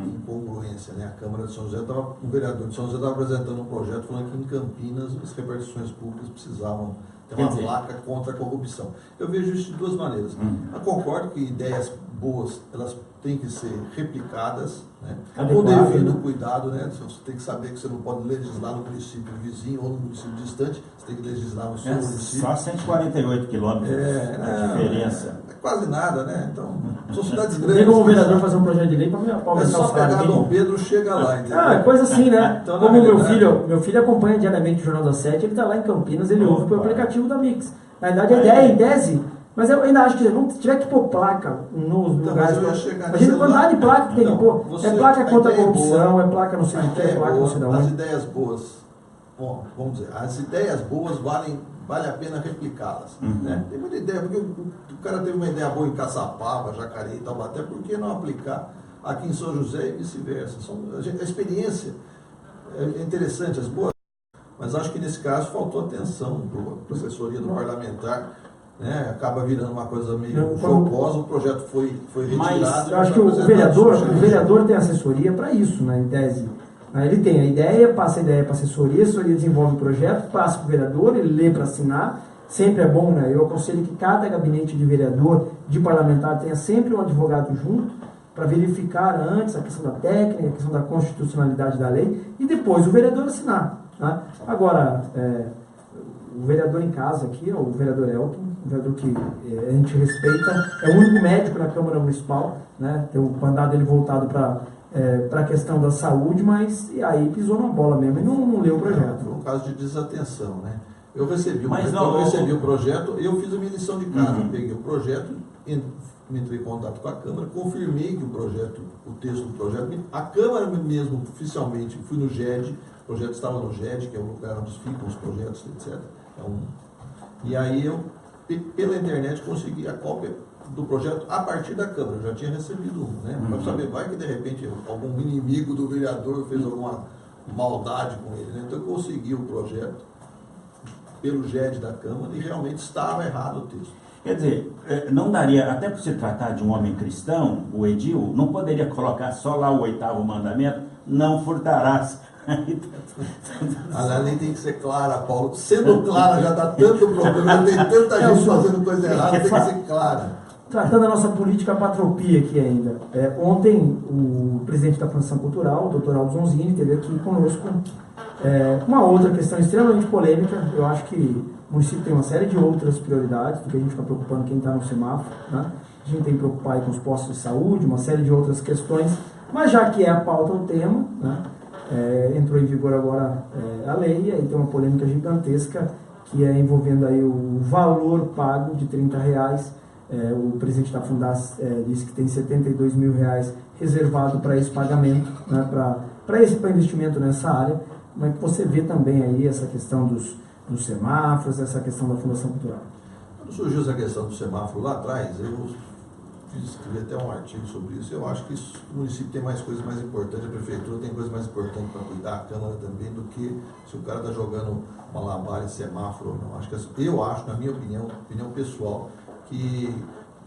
incongruência. Né? A Câmara de São José o vereador de São José estava apresentando um projeto falando que em Campinas as repartições públicas precisavam ter uma placa contra a corrupção. Eu vejo isso de duas maneiras. Eu concordo que ideias boas, elas têm que ser replicadas, né? Com devido cuidado, né? Você tem que saber que você não pode legislar no município vizinho ou no município distante, você tem que legislar no seu município. Só 148 quilômetros a diferença. É quase nada, né? Então, são cidades grandes. Tem como o vereador fazer um projeto de lei para aumentar o salário. É só pegar Dom Pedro, chega lá, entendeu? Coisa assim, né? Então, como meu filho acompanha diariamente o Jornal da Sete, ele está lá em Campinas, ele ouve pelo aplicativo da Mix. Na verdade, a ideia é em tese, mas eu ainda acho que não tiver que pôr placa nos lugares. A gente não andar de placa que tem que pôr. É placa contra a corrupção, é placa não sei o que, é placa não sei de onde. As ideias boas, bom, vamos dizer, as ideias boas vale a pena replicá-las. Né? Tem muita ideia, porque o cara teve uma ideia boa em Caçapava, Jacareí e Taubaté, por que não aplicar aqui em São José e vice-versa? A experiência é interessante, as boas, mas acho que nesse caso faltou atenção para a assessoria do parlamentar. Né? Acaba virando uma coisa meio jocosa, o projeto foi retirado. Mas eu acho que o vereador tem assessoria para isso, né, em tese. Ele tem a ideia, passa a ideia para a assessoria desenvolve o projeto, passa para o vereador, ele lê para assinar. Sempre é bom, né? Eu aconselho que cada gabinete de vereador, de parlamentar, tenha sempre um advogado junto, para verificar antes a questão da técnica, a questão da constitucionalidade da lei, e depois o vereador assinar. Né? Agora, o vereador em casa aqui, o vereador Elton, um vereador que a gente respeita, é o único médico na Câmara Municipal, né? Tem o mandado dele voltado para a questão da saúde, mas aí pisou na bola mesmo e não leu o projeto. Foi um caso de desatenção, né? Eu recebi o projeto, eu fiz a minha lição de casa, peguei o projeto, entrei em contato com a Câmara, confirmei que o texto do projeto, a Câmara mesmo, oficialmente, fui no GED, o projeto estava no GED, que é o lugar onde ficam os projetos, etc. E aí eu pela internet, consegui a cópia do projeto a partir da Câmara. Eu já tinha recebido um, né? Para saber, vai que de repente algum inimigo do vereador fez alguma maldade com ele, né? Então eu consegui o projeto pelo GED da Câmara e realmente estava errado o texto. Quer dizer, não daria, até por se tratar de um homem cristão, o edil, não poderia colocar só lá o 8º mandamento, não furtarás. A lei tem que ser clara, Paulo. Sendo clara já dá tanto problema, tem tanta gente fazendo coisa errada, tem que ser clara. Tratando a nossa política patropia aqui ainda. Ontem, o presidente da Fundação Cultural, o Dr. Aldo Zonzini, esteve aqui conosco. Uma outra questão extremamente polêmica. Eu acho que o município tem uma série de outras prioridades do que a gente está preocupando quem está no semáforo, né? A gente tem que preocupar aí com os postos de saúde, uma série de outras questões, mas já que é a pauta o tema, né? Entrou em vigor agora a lei, e aí tem uma polêmica gigantesca que é envolvendo aí o valor pago de R$30. O presidente da Fundas disse que tem R$72 mil reservado para esse pagamento, né? para investimento nessa área. Como é que você vê também aí essa questão dos semáforos, essa questão da Fundação Cultural? Quando surgiu essa questão do semáforo lá atrás, eu escrevi até um artigo sobre isso. Eu acho que o município tem mais coisas mais importantes, a prefeitura tem coisas mais importantes para cuidar, a Câmara também, do que se o cara está jogando malabar em semáforo ou não. Eu acho, na minha opinião pessoal, que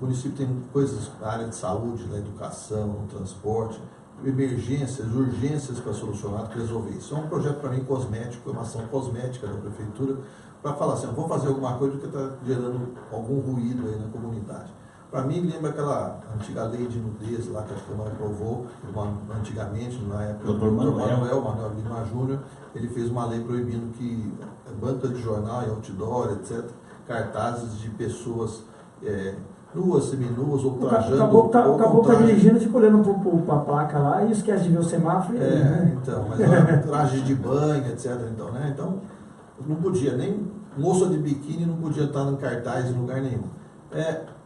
o município tem coisas na área de saúde, na educação, no transporte, emergências, urgências para solucionar, para resolver. Isso é um projeto, para mim, cosmético, é uma ação cosmética da prefeitura, para falar assim, vou fazer alguma coisa que está gerando algum ruído aí na comunidade. Para mim, lembra aquela antiga lei de nudez lá que a Câmara aprovou, antigamente, na época do Manuel Lima Júnior, ele fez uma lei proibindo que banca de jornal e outdoor, etc., cartazes de pessoas nuas, seminuas, ou trajando... Acabou tá dirigindo, fica olhando para a placa lá e esquece de ver o semáforo. Então, mas trajes de banho, etc. Então, né? Então, não podia, nem moça de biquíni não podia estar em cartaz em lugar nenhum.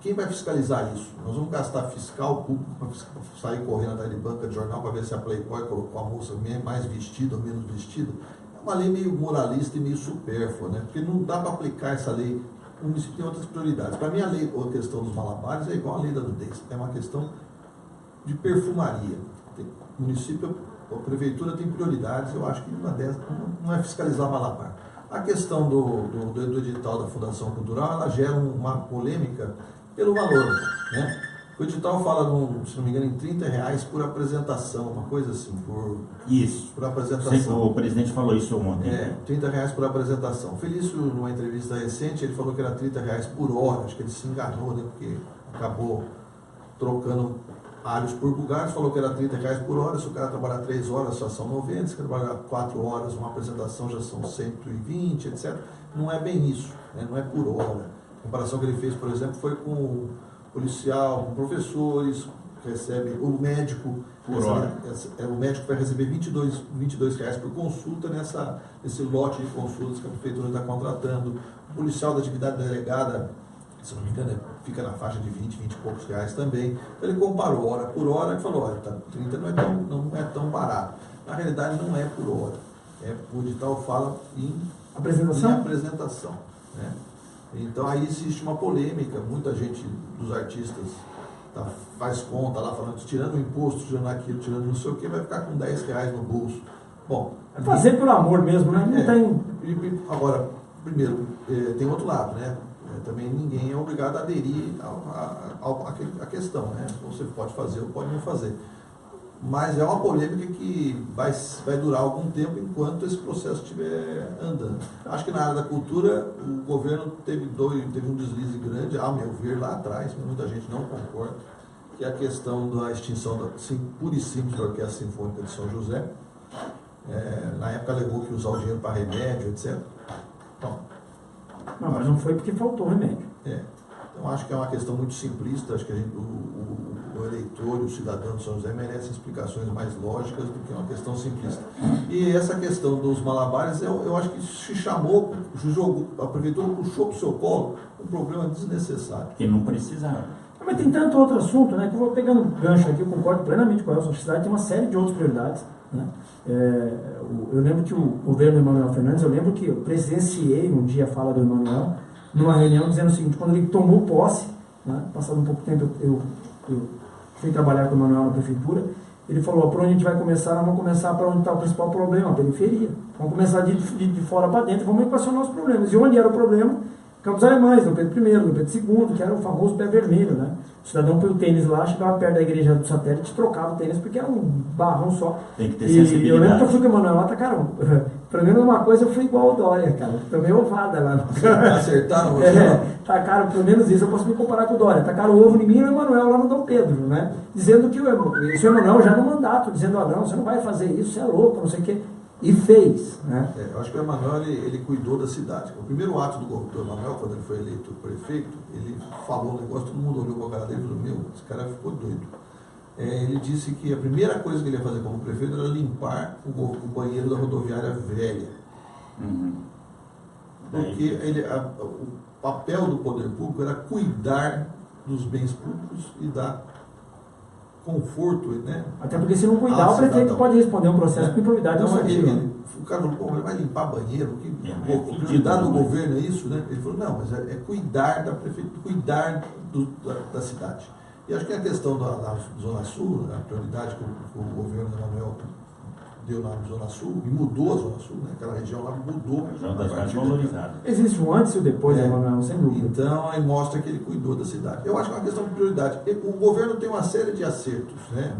Quem vai fiscalizar isso? Nós vamos gastar fiscal público para sair correndo atrás de banca de jornal para ver se a Playboy colocou a moça mais vestida ou menos vestida. É uma lei meio moralista e meio supérflua, né? Porque não dá para aplicar essa lei. O município tem outras prioridades. Para mim, a questão dos malabares é igual a lei da nudez. É uma questão de perfumaria. O município, a prefeitura tem prioridades. Eu acho que uma dessas não é fiscalizar malabar. A questão do edital da Fundação Cultural, ela gera uma polêmica pelo valor, né? O edital fala, se não me engano, em R$30 por apresentação, uma coisa assim, por apresentação. O presidente falou isso ontem. R$30 por apresentação. O Felício, numa entrevista recente, ele falou que era R$30 por hora, acho que ele se enganou, né? Porque acabou trocando alhos por bugalhos, falou que era R$30 por hora. Se o cara trabalhar 3 horas, só são 90, se o cara trabalhar 4 horas, uma apresentação já são 120, etc. Não é bem isso, né? Não é por hora. A comparação que ele fez, por exemplo, foi com o policial, com professores, recebe o médico, o médico vai receber R$22 por consulta nesse lote de consultas que a prefeitura está contratando. O policial da atividade delegada, se não me engano, fica na faixa de 20 e poucos reais também. Então ele comparou hora por hora e falou, olha, 30 não é tão barato. Na realidade não é por hora. O edital fala em apresentação, né? Então aí existe uma polêmica, muita gente dos artistas faz conta lá, falando, tirando o imposto, tirando aquilo, tirando não sei o que, vai ficar com R$10 no bolso. Bom, fazer pelo amor mesmo, né? Não tem... Agora, primeiro, tem outro lado, né? Também ninguém é obrigado a aderir à questão, né? Você pode fazer ou pode não fazer. Mas é uma polêmica que vai durar algum tempo enquanto esse processo estiver andando. Acho que na área da cultura o governo teve um deslize grande, a meu ver, lá atrás, muita gente não concorda, que é a questão da extinção pura e simples da Orquestra Sinfônica de São José. Na época alegou que usar o dinheiro para remédio, etc. Então, não, mas não foi porque faltou remédio. Então acho que é uma questão muito simplista, acho que o eleitor e o cidadão de São José merecem explicações mais lógicas do que uma questão simplista. E essa questão dos malabares, eu acho que se chamou, a prefeitura puxou para o seu colo um problema desnecessário. Que não precisava. Mas tem tanto outro assunto, né, que eu vou pegando gancho aqui, eu concordo plenamente com a Elson, a cidade tem uma série de outras prioridades, né? Eu lembro que o governo do Emanuel Fernandes, eu lembro que eu presenciei um dia a fala do Emanuel, numa reunião dizendo o seguinte: quando ele tomou posse, né, passado um pouco de tempo eu fui trabalhar com o Manuel na prefeitura, ele falou: por onde a gente vai começar? Nós vamos começar para onde está o principal problema, a periferia. Vamos começar de fora para dentro, vamos equacionar os problemas. E onde era o problema? Campos Alemães, no Pedro I, no Pedro II, que era o famoso pé vermelho, né? O cidadão põe o tênis lá, chegava perto da igreja do satélite, trocava o tênis, porque era um barrão só. Tem que ter sensibilidade. E eu lembro que eu fui com o Manuel lá, tacaram. Pelo menos uma coisa, eu fui igual ao Dória, cara. Tomei ovada lá. Acertaram você? Tacaram, pelo menos isso, eu posso me comparar com o Dória. Tacaram o ovo em mim e o Emanuel lá no Dom Pedro, né? Dizendo que o senhor Emanuel já no mandato, dizendo: não, você não vai fazer isso, você é louco, não sei o quê. E fez, né? Eu acho que o Emanuel, ele cuidou da cidade. O primeiro ato do Emanuel, quando ele foi eleito prefeito, ele falou um negócio, todo mundo olhou para a cara dele e falou: meu, esse cara ficou doido. Ele disse que a primeira coisa que ele ia fazer como prefeito era limpar o banheiro da rodoviária velha. Porque o papel do poder público era cuidar dos bens públicos e dar conforto, né? Até porque se não cuidar, o prefeito pode responder um processo com improbidade administrativa. O cara falou: pô, ele vai limpar banheiro, cuidar do governo é isso, né? Ele falou: não, mas é cuidar da prefeitura, cuidar da cidade. E acho que a questão da Zona Sul, a prioridade que o governo do Emanuel deu na Zona Sul, e mudou a Zona Sul, né? Aquela região lá mudou. Existe um antes e o depois, Emanuel, sem dúvida. Então, aí mostra que ele cuidou da cidade. Eu acho que é uma questão de prioridade. O governo tem uma série de acertos, né?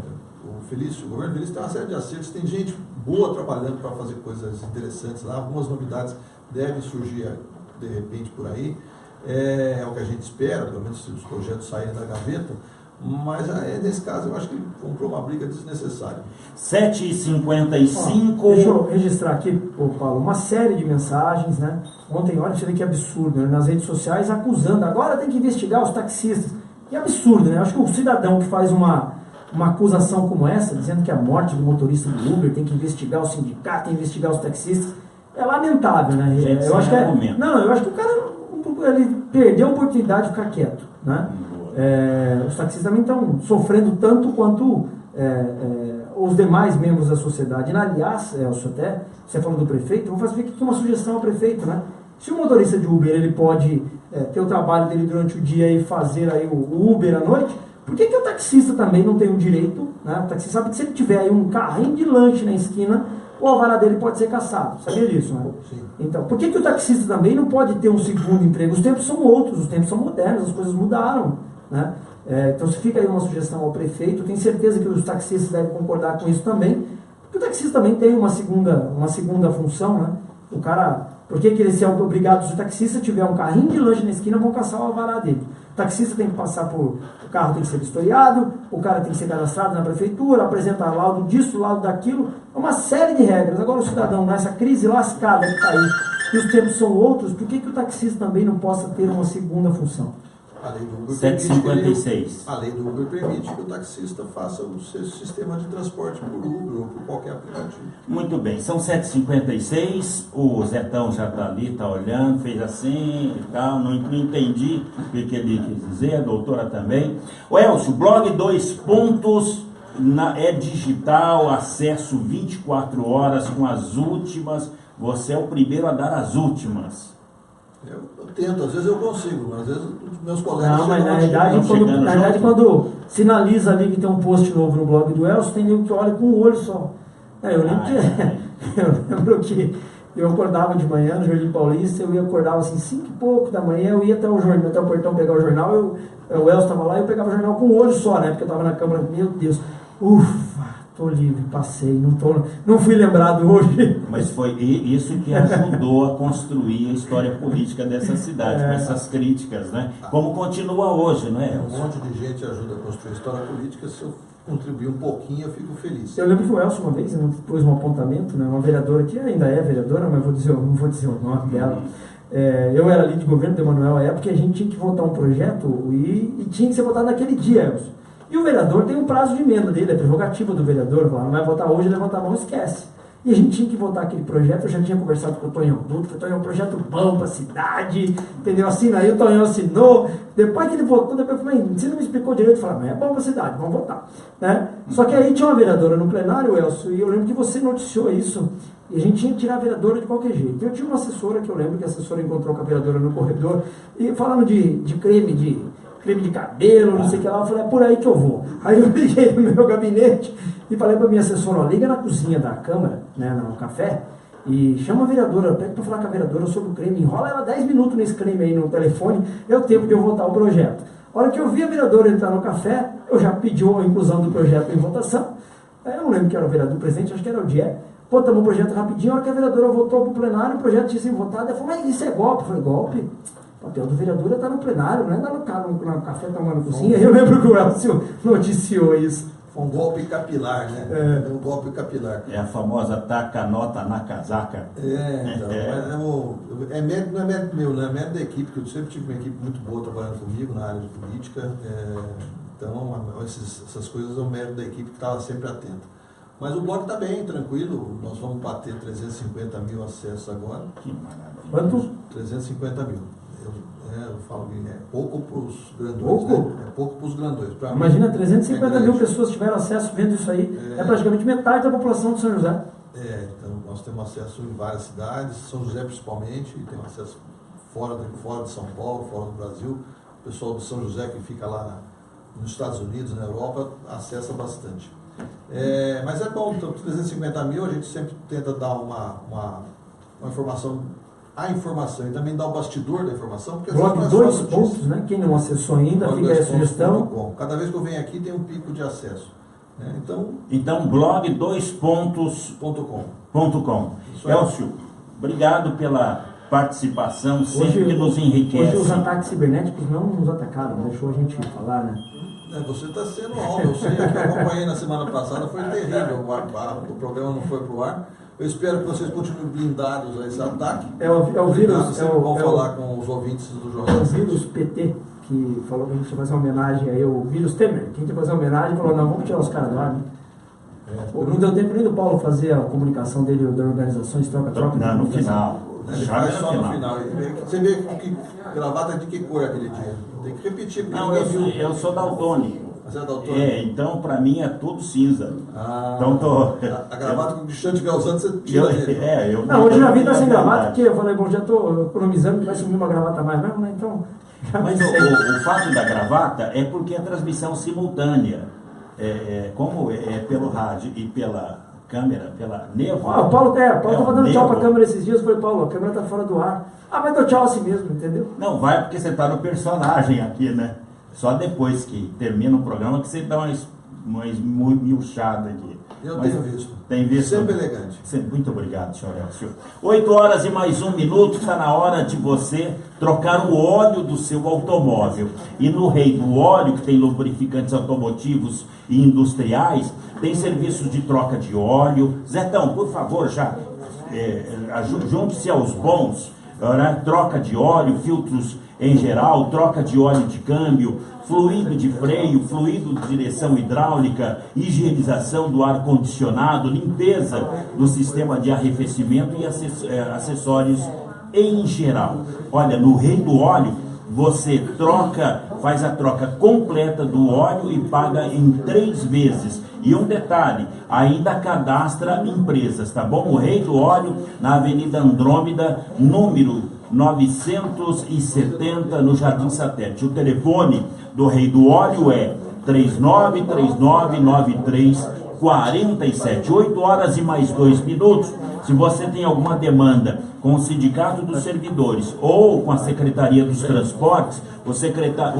O governo Felício tem uma série de acertos, tem gente boa trabalhando para fazer coisas interessantes lá, algumas novidades devem surgir de repente por aí. É o que a gente espera, pelo menos se os projetos saírem da gaveta. Mas nesse caso eu acho que ele comprou uma briga desnecessária. 7h55. Deixa eu registrar aqui, Paulo, uma série de mensagens, né? Ontem, olha, você vê que absurdo, né? Nas redes sociais acusando, agora tem que investigar os taxistas. Que absurdo, né? Eu acho que o cidadão que faz uma acusação como essa, dizendo que a morte do motorista do Uber tem que investigar o sindicato, tem que investigar os taxistas, é lamentável, né? Eu acho que eu acho que o cara ele perdeu a oportunidade de ficar quieto, né? Os taxistas também estão sofrendo tanto quanto os demais membros da sociedade. E, aliás, até você falou do prefeito, vou fazer aqui uma sugestão ao prefeito, né? Se o motorista de Uber ele pode ter o trabalho dele durante o dia e fazer aí o Uber à noite, por que o taxista também não tem o direito, né? O taxista sabe que se ele tiver aí um carrinho de lanche na esquina, o alvará dele pode ser cassado. Sabia disso, né? Sim. Então, por que o taxista também não pode ter um segundo emprego? Os tempos são outros, os tempos são modernos, as coisas mudaram, né? Então, se fica aí uma sugestão ao prefeito, tenho certeza que os taxistas devem concordar com isso também, porque o taxista também tem uma segunda função, né? O cara, por que ele ser obrigado, se o taxista tiver um carrinho de lanche na esquina, vão caçar o alvará dele. O taxista tem que passar por, o carro tem que ser vistoriado, o cara tem que ser cadastrado na prefeitura, apresentar laudo disso, laudo daquilo, é uma série de regras. Agora o cidadão, nessa crise lascada que está aí, e os tempos são outros, por que o taxista também não possa ter uma segunda função? A lei do Uber 756. A lei do Uber permite que o taxista faça o seu sistema de transporte por Uber ou por qualquer aplicativo. Muito bem, são 7h56, o Zetão já está ali, está olhando, fez assim e tal, não entendi o que ele quis dizer, a doutora também. O Elcio, blog 2 pontos, é digital, acesso 24 horas com as últimas, você é o primeiro a dar as últimas. Eu tento, às vezes eu consigo, mas às vezes os meus colegas... Não, mas na verdade, quando sinaliza ali que tem um post novo no blog do Elcio, tem nego que olha com o olho só. Eu lembro que eu acordava de manhã no Jardim Paulista, eu acordava assim 5 e pouco da manhã, eu ia até o portão pegar o jornal, o Elcio estava lá e eu pegava o jornal com o olho só, né? Porque eu estava na câmara, meu Deus, ufa! Tô livre, passei, não fui lembrado hoje. Mas foi isso que ajudou a construir a história política dessa cidade, com essas críticas, né? Como continua hoje, né? Um monte de gente ajuda a construir a história política, se eu contribuir um pouquinho, eu fico feliz. Eu lembro que o Elcio uma vez pôs um apontamento, né? Uma vereadora que ainda é vereadora, mas não vou dizer o nome dela. Eu era líder de governo do Emanuel à época e a gente tinha que votar um projeto e tinha que ser votado naquele dia, Elcio. E o vereador tem um prazo de emenda dele, é prerrogativa do vereador, não vai votar hoje, levanta a mão, esquece. E a gente tinha que votar aquele projeto. Eu já tinha conversado com o Tonhão Dutra, o Tonhão é um projeto bom para a cidade, entendeu? Assina aí, o Tonhão assinou. Depois que ele votou, depois eu falei, você não me explicou direito. Eu falei, mas é bom para a cidade, vamos votar. Né? Só que aí tinha uma vereadora no plenário, Elcio, e eu lembro que você noticiou isso, e a gente tinha que tirar a vereadora de qualquer jeito. Eu tinha uma assessora, que eu lembro que a assessora encontrou com a vereadora no corredor, e falando de creme de cabelo, não sei o que lá, eu falei, é por aí que eu vou. Aí eu liguei no meu gabinete e falei para minha assessora, ó, liga na cozinha da Câmara, né, no café, e chama a vereadora, pede para falar com a vereadora sobre o creme, enrola ela 10 minutos nesse creme aí no telefone, é o tempo de eu votar o projeto. A hora que eu vi a vereadora entrar no café, eu já pedi a inclusão do projeto em votação. Eu não lembro que era o vereador presente, acho que era o Dié. Botamos o projeto rapidinho, a hora que a vereadora votou para o plenário, o projeto tinha sido votado, ela falou, mas isso é golpe? Eu falei, golpe? O papel do vereador está no plenário, não é no café tomando cozinha. Eu lembro que o Elcio noticiou isso. Foi um golpe capilar, né? É um golpe capilar. É a famosa taca a nota na casaca. Então, mérito, não é mérito meu, né? É mérito da equipe, que eu sempre tive uma equipe muito boa trabalhando comigo na área de política. Então, essas coisas é o mérito da equipe que estava sempre atenta. Mas o bloco está bem, tranquilo. Nós vamos bater 350 mil acessos agora. Que maravilha. Quanto? 350 mil. Eu falo que é pouco para os grandões. Pouco? Né? É pouco para os grandões. Imagina, 350 mil pessoas tiveram acesso vendo isso aí. É praticamente metade da população de São José. Então nós temos acesso em várias cidades, São José principalmente, e tem acesso fora de São Paulo, fora do Brasil. O pessoal de São José que fica lá nos Estados Unidos, na Europa, acessa bastante. Mas é bom, então 350 mil a gente sempre tenta dar uma informação, a informação, e também dar o bastidor da informação, porque Blog 2 pontos, né? Quem não acessou ainda, fica aí a sugestão. Cada vez que eu venho aqui tem um pico de acesso. Né? Então blog 2pontos.com. Elcio, obrigado pela participação, sempre que nos enriquece. Hoje os ataques cibernéticos não nos atacaram, deixou a gente falar, né? Você está sendo alvo, eu sei, que eu acompanhei na semana passada, foi terrível, o programa não foi para o ar. Eu espero que vocês continuem blindados a esse ataque. É o vírus. Vamos falar com os ouvintes do jornal. É o vírus PT, que falou que a gente ia fazer uma homenagem aí, o vírus Temer, que a gente ia fazer uma homenagem e falou, não, vamos tirar os caras do ar, né? Não deu tempo nem do Paulo fazer a comunicação dele, da organizações troca-troca. Não, no final. Ele faz só no final. Você vê que gravata de que cor é aquele dia? Tem que repetir, porque não, eu sou daltônico. Você é daltônico? Então pra mim é tudo cinza. Então a gravata que o Cristiano estiver usando, você tira ele. Não, hoje na vida tá sem gravata, porque eu falei, bom, já estou economizando, que vai sumir uma gravata a mais mesmo, né? Então. Mas o fato da gravata é porque é transmissão simultânea. Como é pelo rádio e pela câmera, pela Nevo. O Paulo estava dando tchau para a câmera esses dias. Eu falei, Paulo, a câmera está fora do ar. Mas deu tchau assim mesmo, entendeu? Não, vai porque você está no personagem aqui, né? Só depois que termina o programa que você dá uma esmiuchada aqui. Eu tenho visto. Tem visto? Sempre elegante. Muito obrigado, senhor Elcio. 8 horas e mais 1 minuto, está na hora de você trocar o óleo do seu automóvel. E no Rei do Óleo, que tem lubrificantes automotivos e industriais, tem serviços de troca de óleo. Zetão, por favor, junte-se aos bons, né? Troca de óleo, filtros em geral, troca de óleo de câmbio, fluido de freio, fluido de direção hidráulica, higienização do ar-condicionado, limpeza do sistema de arrefecimento e acessórios em geral. Olha, no Rei do Óleo, você faz a troca completa do óleo e paga em 3 vezes. E um detalhe, ainda cadastra empresas, tá bom? O Rei do Óleo, na Avenida Andrômeda, número 970, no Jardim Satélite. O telefone do Rei do Óleo é 39399347. 8 horas e mais 2 minutos. Se você tem alguma demanda com o Sindicato dos Servidores ou com a Secretaria dos Transportes, o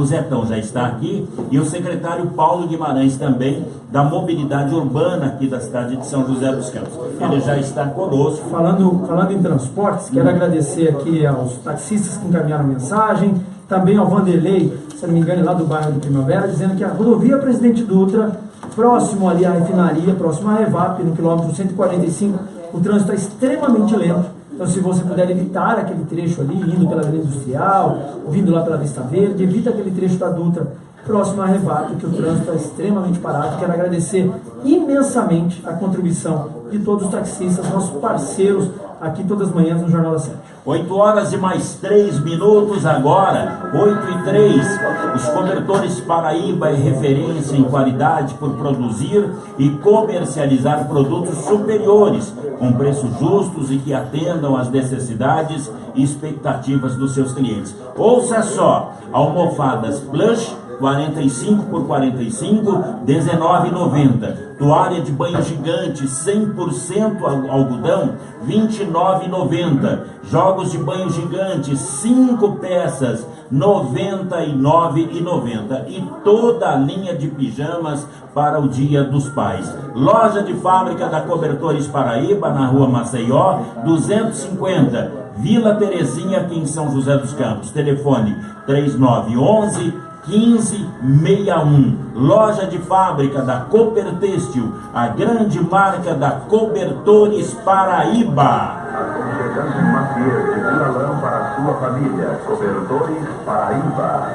Zetão já está aqui, e o secretário Paulo Guimarães também, da mobilidade urbana aqui da cidade de São José dos Campos. Ele já está conosco. Falando em transportes, quero agradecer aqui aos taxistas que encaminharam mensagem, também ao Vanderlei, se não me engano, lá do bairro do Primavera, dizendo que a rodovia Presidente Dutra, próximo ali à refinaria, próximo à Revap, no quilômetro 145, o trânsito está extremamente lento. Então, se você puder evitar aquele trecho ali, indo pela Avenida Industrial, vindo lá pela Vista Verde, evita aquele trecho da Dutra, próximo à Revap, que o trânsito está extremamente parado. Quero agradecer imensamente a contribuição de todos os taxistas, nossos parceiros aqui todas as manhãs no Jornal da 7. 8 horas e mais 3 minutos agora, 8 e 3. Os Cobertores Paraíba é referência em qualidade por produzir e comercializar produtos superiores, com preços justos e que atendam às necessidades e expectativas dos seus clientes. Ouça só, almofadas plush, 45 por 45, R$19,90. Toalha de banho gigante, 100% algodão, R$29,90. Jogos de banho gigante, 5 peças, R$99,90. E toda a linha de pijamas para o Dia dos Pais. Loja de fábrica da Cobertores Paraíba, na Rua Maceió, 250, Vila Terezinha, aqui em São José dos Campos. Telefone 3911-1561. Loja de fábrica da Cooper Têxtil, a grande marca da Cobertores Paraíba. Aconchegante maciez de Vila-Lã para a sua família. Cobertores Paraíba.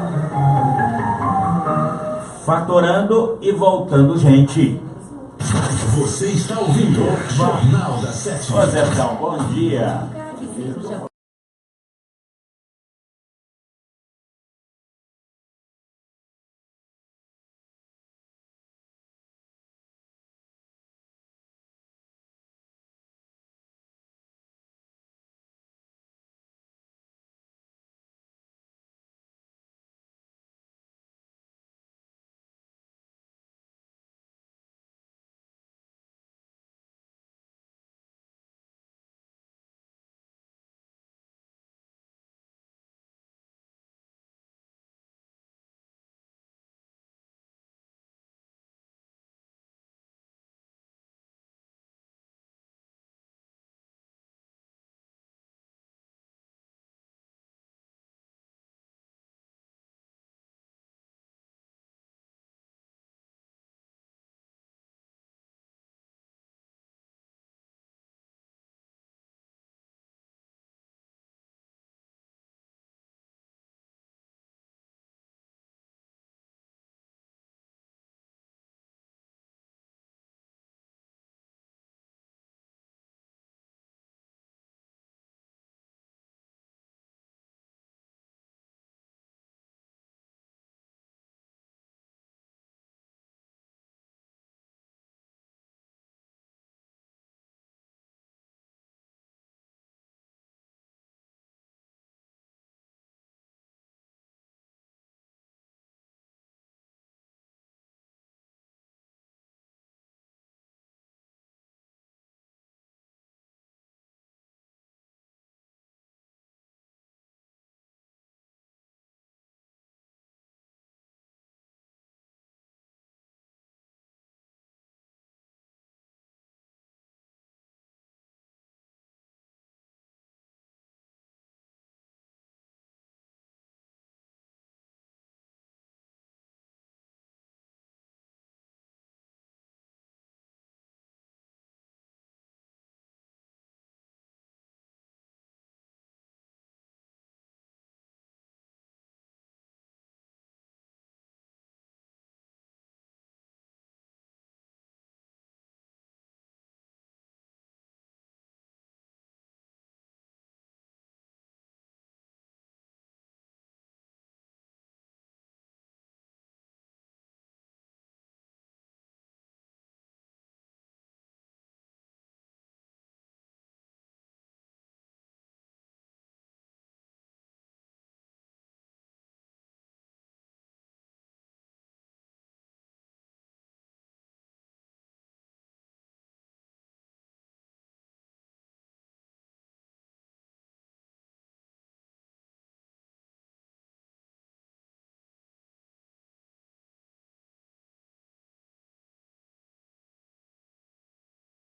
Fatorando e voltando, gente. Você está ouvindo Jornal da 7. Ô Zezão, bom dia.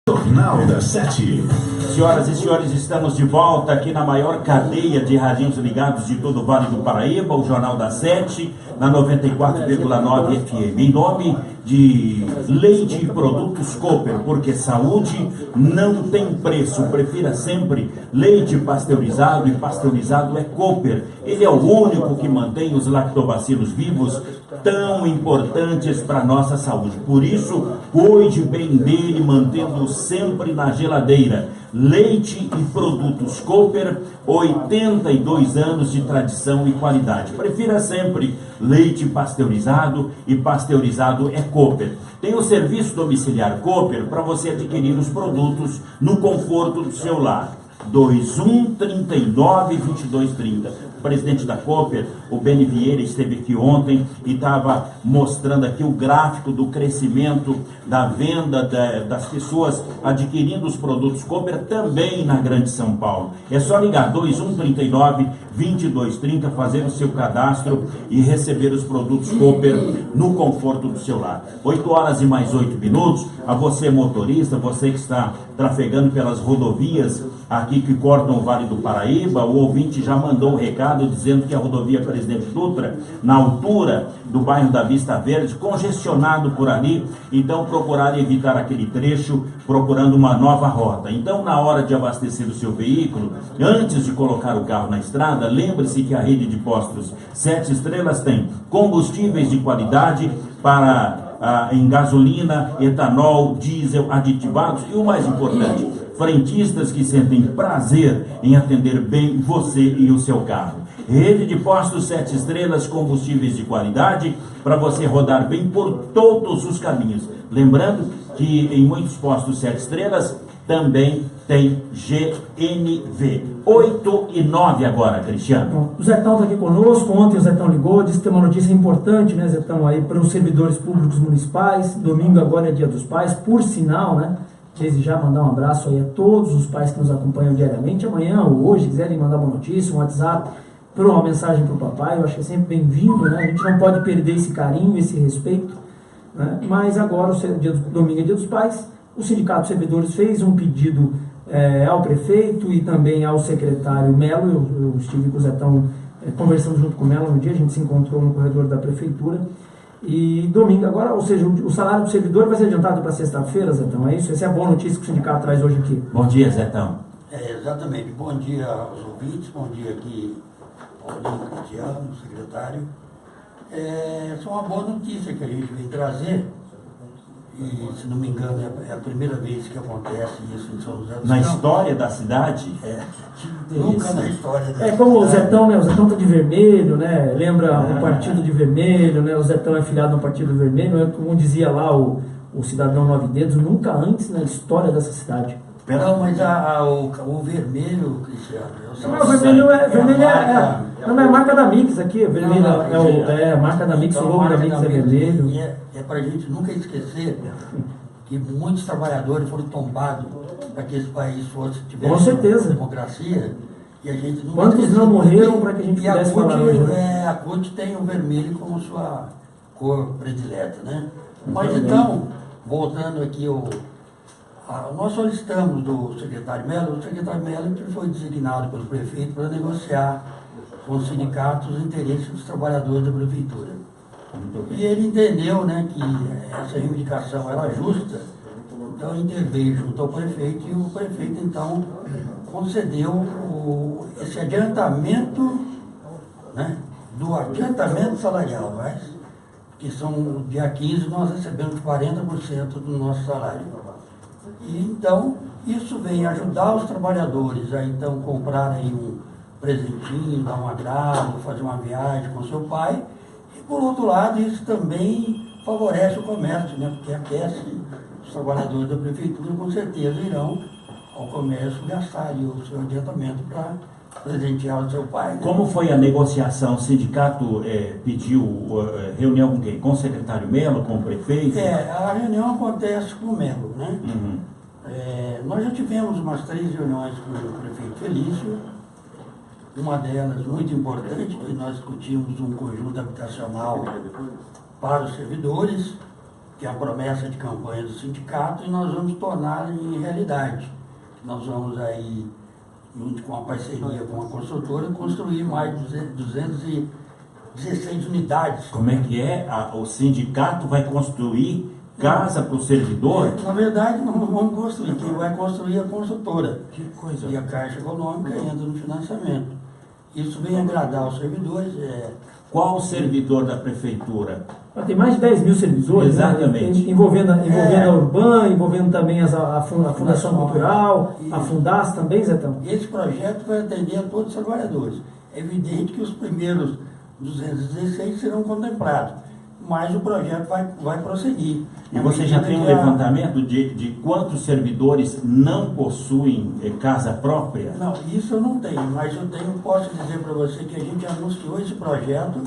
Jornal da 7. Senhoras e senhores, estamos de volta aqui na maior cadeia de radinhos ligados de todo o Vale do Paraíba, o Jornal da 7, na 94,9 FM. Em nome de leite e produtos Cooper, porque saúde não tem preço. Prefira sempre leite pasteurizado, e pasteurizado é Cooper. Ele é o único que mantém os lactobacilos vivos, tão importantes para a nossa saúde. Por isso, cuide bem dele, mantendo-o sempre na geladeira. Leite e produtos Cooper, 82 anos de tradição e qualidade. Prefira sempre leite pasteurizado, e pasteurizado é Cooper. Tem o serviço domiciliar Cooper para você adquirir os produtos no conforto do seu lar. 2139-2230. O presidente da Cooper, o Beni Vieira, esteve aqui ontem e estava mostrando aqui o gráfico do crescimento da venda das pessoas adquirindo os produtos Cooper também na Grande São Paulo. É só ligar 2139-2230, fazer o seu cadastro e receber os produtos Cooper no conforto do seu lar. 8 horas e mais 8 minutos. A você, motorista, você que está trafegando pelas rodovias aqui que cortam o Vale do Paraíba, o ouvinte já mandou um recado dizendo que a rodovia Presidente Dutra, na altura do bairro da Vista Verde, congestionado por ali, então procurar evitar aquele trecho, procurando uma nova rota. Então, na hora de abastecer o seu veículo, antes de colocar o carro na estrada, lembre-se que a rede de postos 7 Estrelas tem combustíveis de qualidade em gasolina, etanol, diesel, aditivados e o mais importante, frentistas que sentem prazer em atender bem você e o seu carro. Rede de postos 7 Estrelas, combustíveis de qualidade para você rodar bem por todos os caminhos. Lembrando que em muitos postos 7 Estrelas também tem GNV. 8 e 9 agora, Cristiano. Bom, o Zetão está aqui conosco. Ontem o Zetão ligou, disse que tem uma notícia importante, né, Zetão, aí para os servidores públicos municipais. Domingo agora é Dia dos Pais, por sinal, né? Desde já mandar um abraço aí a todos os pais que nos acompanham diariamente. Amanhã ou hoje, quiserem mandar uma notícia, um WhatsApp, uma mensagem para o papai, eu acho que é sempre bem-vindo, né? A gente não pode perder esse carinho, esse respeito, né? Mas agora, domingo é Dia dos Pais, o Sindicato de Servidores fez um pedido ao prefeito e também ao secretário Melo. Eu estive com o Zetão conversando junto com o Melo no dia, a gente se encontrou no corredor da prefeitura. E domingo agora, ou seja, o salário do servidor vai ser adiantado para sexta-feira, Zetão, é isso? Essa é a boa notícia que o sindicato traz hoje aqui. Bom dia, Zetão. Exatamente. Bom dia aos ouvintes, bom dia aqui Paulinho, Cristiano, secretário. Essa é uma boa notícia que a gente vem trazer. E, se não me engano, é a primeira vez que acontece isso em São José dos Campos. Na história da cidade? Nunca na história da cidade. Como o Zetão, né? O Zetão tá de vermelho, né? Lembra o partido de vermelho, né? O Zetão é filiado no partido vermelho, né? Como dizia lá o cidadão Nove Dedos, nunca antes na história dessa cidade. Não, mas o vermelho, Cristiano... Não, o vermelho é a marca da Mix aqui, vermelho é a marca da Mix, o logo da Mix é vermelho. E é para a gente nunca esquecer que muitos trabalhadores foram tombados para que esse país tivesse com certeza democracia. E a gente nunca Quantos esqueceu, não morreram para que a gente pudesse falar hoje, né? A CUT tem o vermelho como sua cor predileta, né? Mas então, voltando aqui nós solicitamos do secretário Melo, o secretário Melo que foi designado pelo prefeito para negociar com os sindicatos os interesses dos trabalhadores da prefeitura. E ele entendeu, né, que essa reivindicação era justa, então interveio junto ao prefeito e o prefeito então concedeu esse adiantamento, né, do adiantamento salarial, que são no dia 15 nós recebemos 40% do nosso salário. E então, isso vem ajudar os trabalhadores a então comprarem um presentinho, dar um agrado, fazer uma viagem com seu pai. E por outro lado, isso também favorece o comércio, né? Porque aquece os trabalhadores da prefeitura, com certeza irão ao comércio gastar o seu adiantamento para presentear o seu pai. Né? Como foi a negociação? O sindicato pediu reunião com quem? Com o secretário Melo, com o prefeito? A reunião acontece com o Melo, né? Uhum. Nós já tivemos umas 3 reuniões com o prefeito Felício, uma delas muito importante, que nós discutimos um conjunto habitacional para os servidores, que é a promessa de campanha do sindicato, e nós vamos tornar em realidade. Nós vamos aí, junto com a parceria com a construtora, construir mais de 250 16 unidades. Como é que é? O sindicato vai construir casa para o servidor? Na verdade, não vamos construir. Quem vai construir é a construtora. Que coisa. E a Caixa Econômica entra no financiamento. Isso vem agradar os servidores. Qual servidor da prefeitura? Tem mais de 10 mil servidores, exatamente, né? Envolvendo a Urban, envolvendo também a Fundação Cultural, a Fundas também, Zetão? Esse projeto vai atender a todos os trabalhadores. É evidente que os primeiros 216 serão contemplados, mas o projeto vai prosseguir. E você já tem um levantamento de quantos servidores não possuem casa própria? Não, isso eu não tenho, mas posso dizer para você que a gente anunciou esse projeto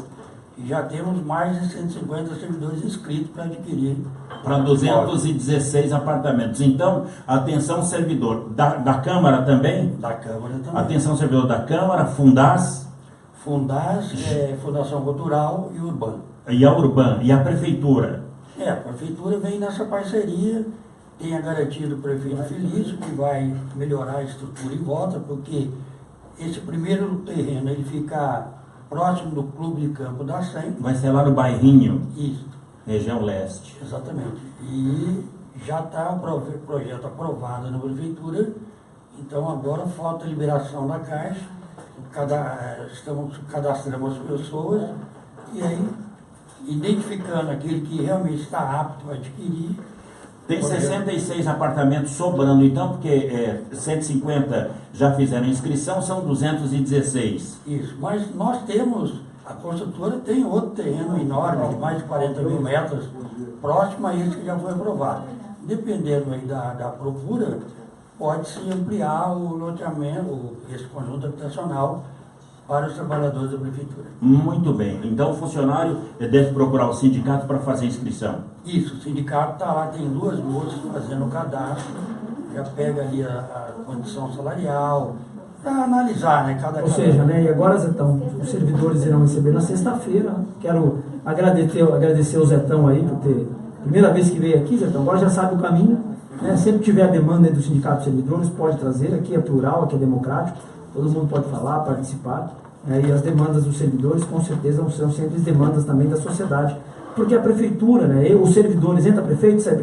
e já temos mais de 150 servidores inscritos para adquirir. Para 216 apartamentos. Então, atenção servidor da Câmara também? Da Câmara também. Atenção servidor da Câmara, Fundas, Fundação Cultural e Urban. E a Urban, e a Prefeitura? A Prefeitura vem nessa parceria, tem a garantia do prefeito Felício, que vai melhorar a estrutura em volta, porque esse primeiro terreno ele fica próximo do Clube de Campo da SEM. Vai ser lá no bairrinho? Isso. Região Leste. Exatamente. E já está o projeto aprovado na Prefeitura, então agora falta a liberação da Caixa, cadastrando as pessoas, e aí, identificando aquele que realmente está apto a adquirir. Tem 66 apartamentos sobrando, então, porque 150 já fizeram inscrição, são 216. Isso, mas nós temos, a construtora tem outro terreno enorme, de mais de 40 mil metros, próximo a esse que já foi aprovado. Dependendo aí da procura, pode-se ampliar o loteamento, esse conjunto habitacional, para os trabalhadores da Prefeitura. Muito bem. Então o funcionário deve procurar o sindicato para fazer inscrição? Isso, o sindicato está lá, tem 2 moças fazendo o cadastro, já pega ali a condição salarial, para analisar, né? Ou seja, né, e agora, Zetão, os servidores irão receber na sexta-feira. Quero agradecer ao Zetão aí por ter... Primeira vez que veio aqui, Zetão, agora já sabe o caminho. Né? Sempre tiver a demanda aí do Sindicato dos Servidores, pode trazer. Aqui é plural, aqui é democrático. Todo mundo pode falar, participar. E as demandas dos servidores, com certeza, serão sempre as demandas também da sociedade. Porque a prefeitura, né, os servidores, entra prefeito, sai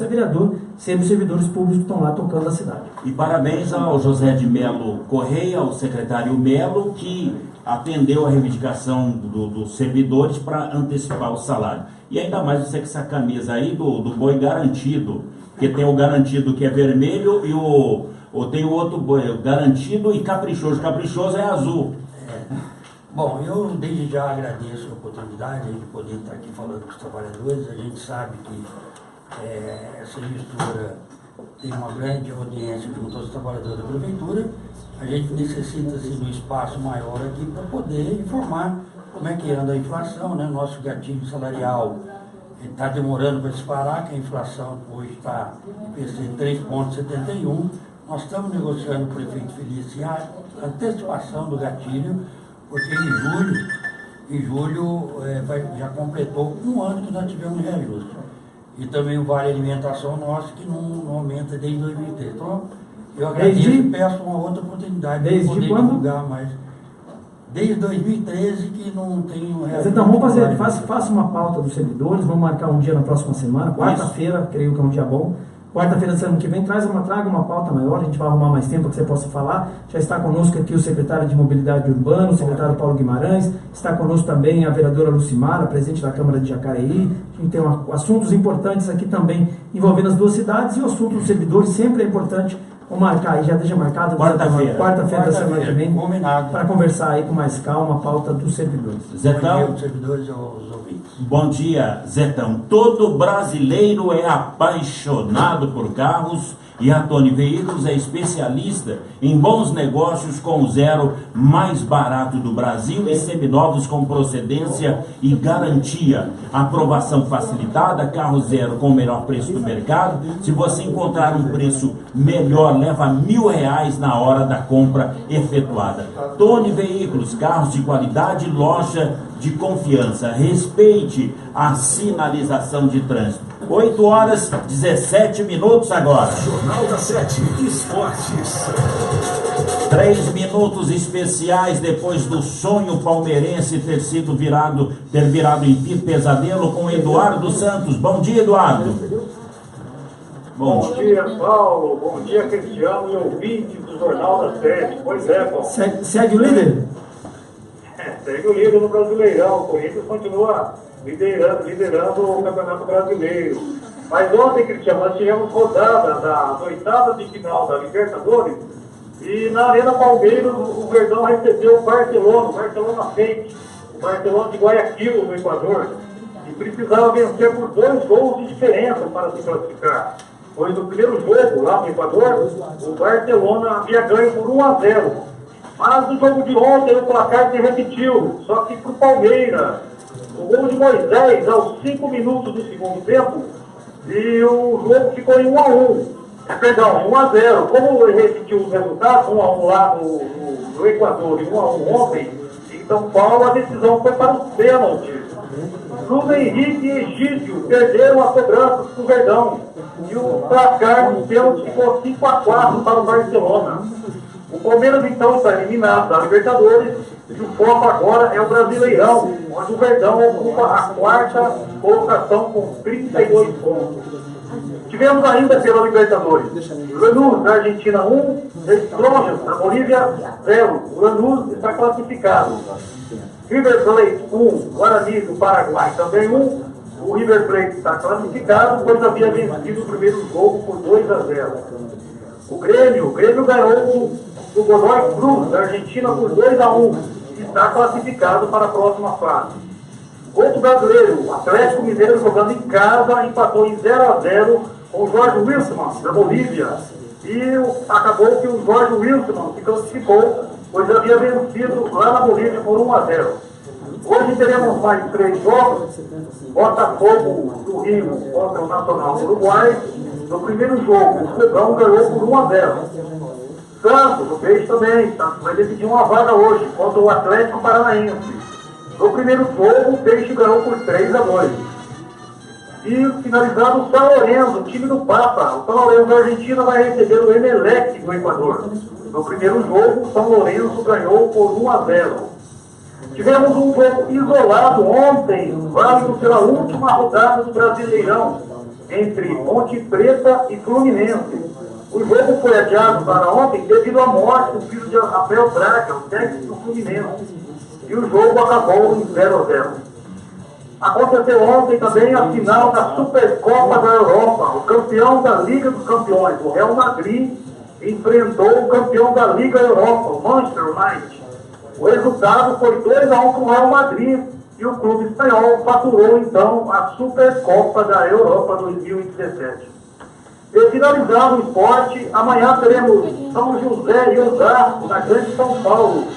vereador, sempre os servidores públicos estão lá tocando a cidade. E parabéns ao José de Melo Correia, ao secretário Melo, que atendeu a reivindicação dos servidores para antecipar o salário. E ainda mais você com essa camisa aí do boi garantido, porque tem o garantido que é vermelho e tem o outro boi, garantido e caprichoso. Caprichoso é azul. Bom, eu desde já agradeço a oportunidade de poder estar aqui falando com os trabalhadores. A gente sabe que essa mistura tem uma grande audiência junto aos trabalhadores da Prefeitura. A gente necessita de um espaço maior aqui para poder informar como é que anda a inflação, né? Nosso gatilho salarial está demorando para disparar, que a inflação hoje está em 3,71. Nós estamos negociando com o prefeito Felício a antecipação do gatilho, porque em julho já completou 1 ano que nós tivemos reajuste. E também o Vale Alimentação nosso, que não aumenta desde 2013. Então, eu agradeço e peço uma outra oportunidade de poder divulgar mais. Desde 2013 que não tem um reajuste. Então vamos faça uma pauta dos servidores, vamos marcar um dia na próxima semana, quarta-feira, creio que é um dia bom. Quarta-feira da semana que vem, traga uma pauta maior, a gente vai arrumar mais tempo para que você possa falar. Já está conosco aqui o secretário de Mobilidade Urbana, o secretário Paulo Guimarães, está conosco também a vereadora Lucimara, presidente da Câmara de Jacareí. A gente tem assuntos importantes aqui também envolvendo as duas cidades, e o assunto dos servidores sempre é importante. Vamos marcar aí, já deixa marcado quarta-feira da semana que vem, para conversar aí com mais calma a pauta dos servidores. Zetão, bom dia, Zetão. Todo brasileiro é apaixonado por carros e a Tony Veículos é especialista em bons negócios com o zero mais barato do Brasil e seminovos com procedência e garantia. Aprovação facilitada, carro zero com o melhor preço do mercado. Se você encontrar um preço melhor, leva R$1.000 na hora da compra efetuada. Tony Veículos, carros de qualidade, loja de confiança. Respeite a sinalização de trânsito. 8h17 agora. Jornal da 7, Esportes. 3 minutos especiais depois do sonho palmeirense ter virado em pesadelo com Eduardo Santos. Bom dia, Eduardo. Bom dia, Paulo. Bom dia, Cristiano e ouvintes do Jornal da Sete. Pois é, Paulo. Segue o líder? Segue o líder no Brasileirão. O Corinthians continua liderando o Campeonato Brasileiro. Mas ontem, Cristiano, nós tivemos rodada das oitavas de final da Libertadores e na Arena Palmeiras o Verdão recebeu o Barcelona Fake, o Barcelona de Guayaquil, no Equador, e precisava vencer por 2 gols de diferença para se classificar. Pois no primeiro jogo, lá no Equador, o Barcelona havia ganho por 1-0. Mas no jogo de ontem o placar se repetiu, só que para o Palmeiras. O gol de Moisés aos 5 minutos do segundo tempo e o jogo ficou em 1-1. Perdão, 1-0. Como ele repetiu os resultados, 1-1 lá no Equador e 1-1 ontem, em São Paulo, a decisão foi para os pênaltis. Luiz Henrique e Egídio perderam as cobranças para o Verdão. E o placar dos pênaltis ficou 5-4 para o Barcelona. O Palmeiras então está eliminado da Libertadores e o foco agora é o Brasileirão, onde o Verdão ocupa a 4ª colocação com 32 pontos. Tivemos ainda pela Libertadores Lanús da Argentina 1, Strongest da Bolívia 0. O Lanús está classificado. River Plate 1, Guarani do Paraguai também 1. O River Plate está classificado, pois havia vencido o primeiro jogo por 2-0. O Grêmio ganhou do Godoy Cruz da Argentina por 2-1 e está classificado para a próxima fase. Outro brasileiro, o Atlético Mineiro, jogando em casa, empatou em 0-0 com o Jorge Wilstermann da Bolívia. E acabou que o Jorge Wilstermann se classificou, pois havia vencido lá na Bolívia por 1-0. Hoje teremos mais 3 jogos. Botafogo do Rio contra o Nacional do Uruguai. No primeiro jogo, o Fogão ganhou por 1-0. Santos, o Peixe também, vai decidir uma vaga hoje contra o Atlético Paranaense. No primeiro jogo, o Peixe ganhou por 3-2. E finalizando o São Lourenço, o time do Papa. O São Lourenço da Argentina vai receber o Emelec do Equador. No primeiro jogo, o São Lourenço ganhou por 1-0. Tivemos um jogo isolado ontem, válido pela última rodada do Brasileirão, entre Ponte Preta e Fluminense. O jogo foi adiado para ontem devido à morte do filho de Abel Braga, o técnico do Fluminense. E o jogo acabou em 0-0. Aconteceu ontem também a final da Supercopa da Europa. O campeão da Liga dos Campeões, o Real Madrid, enfrentou o campeão da Liga Europa, o Manchester United. O resultado foi 2-1 para o Real Madrid e o clube espanhol faturou então a Supercopa da Europa 2017. E finalizando o esporte, amanhã teremos São José e Osasco na Grande São Paulo.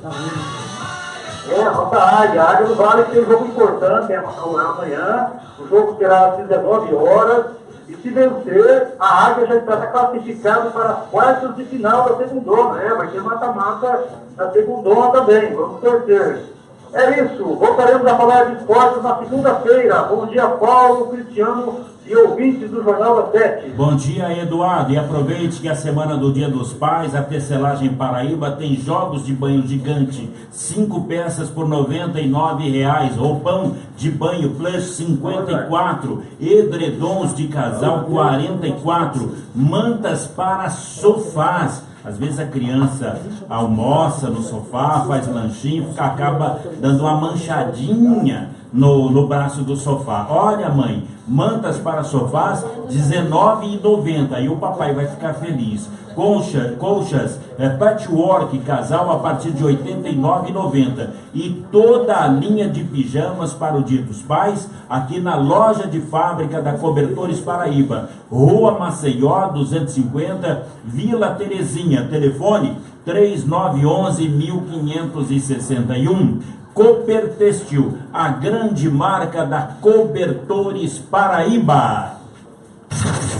Nossa Águia. A Águia do Vale tem um jogo importante amanhã. O jogo será às 19 horas. E se vencer, a Águia já estará classificada para as quartas de final da segundona. Vai ter mata-mata da segundona também. Vamos torcer. É isso. Voltaremos a falar de esportes na segunda-feira. Bom dia, Paulo, Cristiano e ouvintes do Jornal da Sete. Bom dia, Eduardo. E aproveite que a semana do Dia dos Pais, a Tecelagem Paraíba tem jogos de banho gigante, 5 peças por R$ 99,00, roupão de banho plush 54, edredons de casal 44, mantas para sofás. Às vezes a criança almoça no sofá, faz lanchinho, acaba dando uma manchadinha no braço do sofá. Olha, mãe, mantas para sofás, R$ 19,90. E o papai vai ficar feliz. Colchas, patchwork, casal a partir de R$ 89,90. E toda a linha de pijamas para o Dia dos Pais, aqui na loja de fábrica da Cobertores Paraíba. Rua Maceió, 250, Vila Terezinha. Telefone 3911-1561. Cooper Textil, a grande marca da Cobertores Paraíba.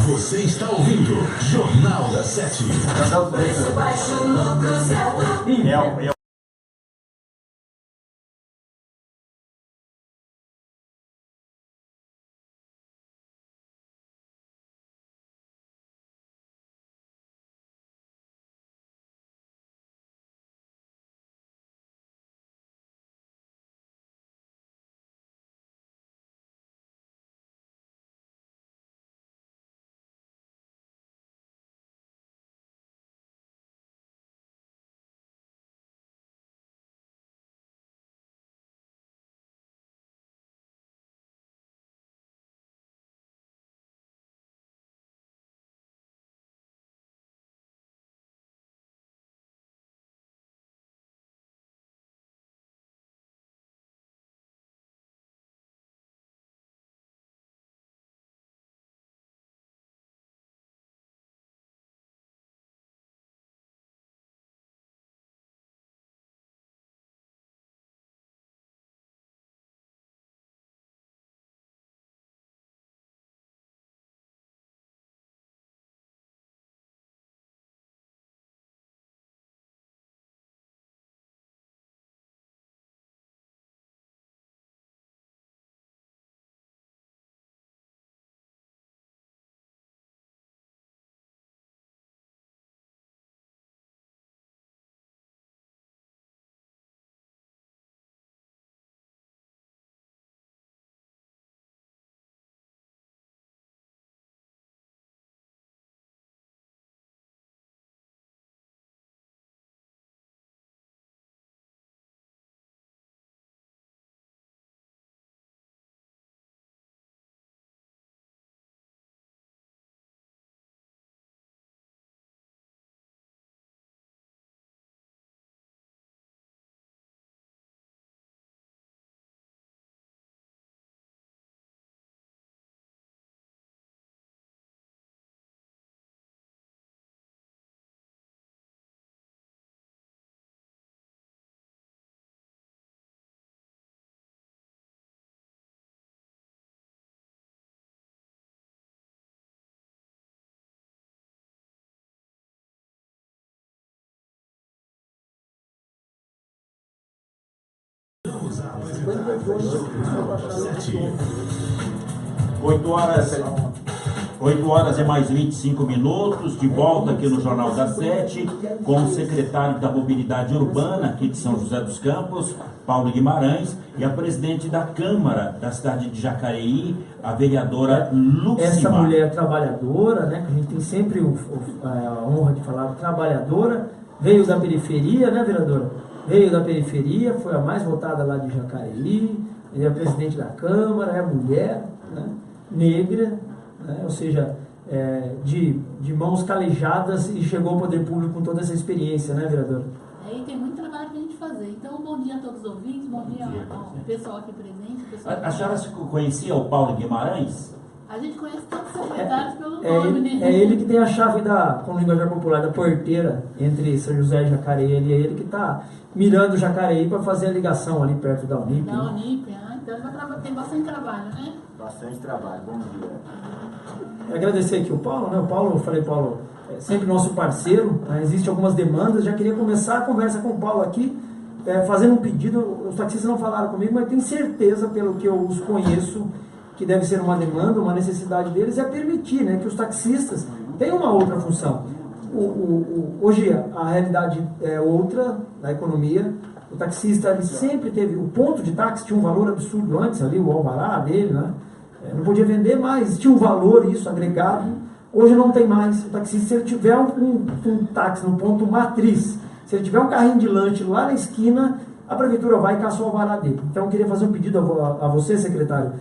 Você está ouvindo Jornal da Sete. 8 horas e mais 25 minutos, de volta aqui no Jornal da 7, com o secretário da Mobilidade Urbana aqui de São José dos Campos, Paulo Guimarães, e a presidente da Câmara da cidade de Jacareí, a vereadora Lucimar. Essa mulher trabalhadora, né, que a gente tem sempre a honra de falar, trabalhadora, veio da periferia, né, vereadora? Veio da periferia, foi a mais votada lá de Jacareí, é a presidente da Câmara, é mulher, né, negra, né, ou seja, de mãos calejadas, e chegou ao poder público com toda essa experiência, né, vereadora? E tem muito trabalho para a gente fazer. Então, bom dia a todos os ouvintes, bom dia ao pessoal aqui presente. Pessoal A senhora conhecia o Paulo Guimarães? A gente conhece todos os secretários pelo nome, né? É ele que tem a chave com linguajar popular, da porteira entre São José e Jacareí. É ele que está mirando Jacareí para fazer a ligação ali perto da Unip. Da Unip, então tem bastante trabalho, né? Bastante trabalho, bom dia. Agradecer aqui o Paulo, né? O Paulo, eu falei, Paulo, é sempre nosso parceiro, né? Existem algumas demandas, já queria começar a conversa com o Paulo aqui, fazendo um pedido. Os taxistas não falaram comigo, mas tenho certeza, pelo que eu os conheço, que deve ser uma demanda, uma necessidade deles, é permitir, né, que os taxistas tenham uma outra função. Hoje a realidade é outra na economia. O taxista ele sempre teve, o ponto de táxi tinha um valor absurdo antes, ali o alvará dele, né? Não podia vender mais, tinha um valor isso agregado. Hoje não tem mais. O taxista, se ele tiver um táxi no ponto matriz, se ele tiver um carrinho de lanche lá na esquina, a prefeitura vai e caça o alvará dele. Então eu queria fazer um pedido a você, secretário.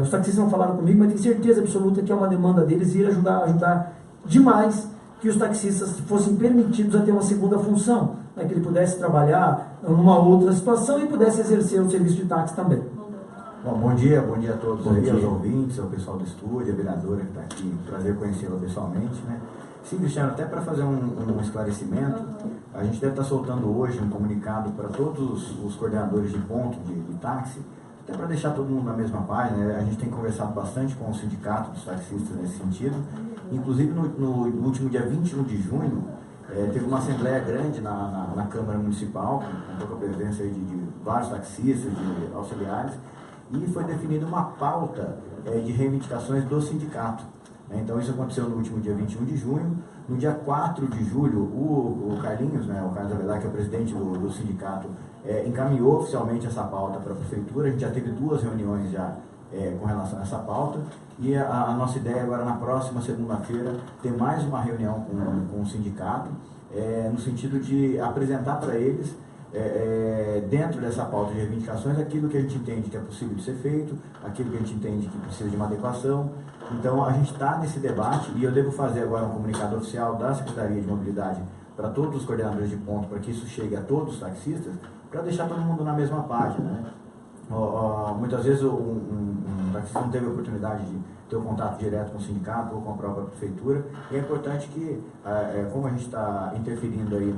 Os taxistas não falaram comigo, mas tenho certeza absoluta que é uma demanda deles ir ajudar demais que os taxistas fossem permitidos a ter uma segunda função, né, que ele pudesse trabalhar numa outra situação e pudesse exercer o serviço de táxi também. Bom dia a todos aí, aos ouvintes, ao pessoal do estúdio, a vereadora que está aqui, prazer conhecê-la pessoalmente, né? Sim, Cristiano, até para fazer um esclarecimento, a gente deve estar soltando hoje um comunicado para todos os coordenadores de ponto de táxi, até para deixar todo mundo na mesma página, né? A gente tem conversado bastante com o sindicato dos taxistas nesse sentido. Inclusive no último dia 21 de junho, teve uma assembleia grande na Câmara Municipal, com a presença aí de vários taxistas, de auxiliares, e foi definida uma pauta de reivindicações do sindicato. Então isso aconteceu no último dia 21 de junho. No dia 4 de julho, o Carlinhos, né, o Carlos Avelar, que é o presidente do sindicato, encaminhou oficialmente essa pauta para a prefeitura. A gente já teve 2 reuniões já com relação a essa pauta, e a nossa ideia agora, na próxima segunda-feira, ter mais uma reunião com o sindicato, no sentido de apresentar para eles, dentro dessa pauta de reivindicações, aquilo que a gente entende que é possível de ser feito, aquilo que a gente entende que precisa de uma adequação. Então a gente está nesse debate, e eu devo fazer agora um comunicado oficial da Secretaria de Mobilidade para todos os coordenadores de ponto, para que isso chegue a todos os taxistas, para deixar todo mundo na mesma página, né? Muitas vezes um taxista não teve a oportunidade de ter um contato direto com o sindicato ou com a própria prefeitura, e é importante que, como a gente está interferindo aí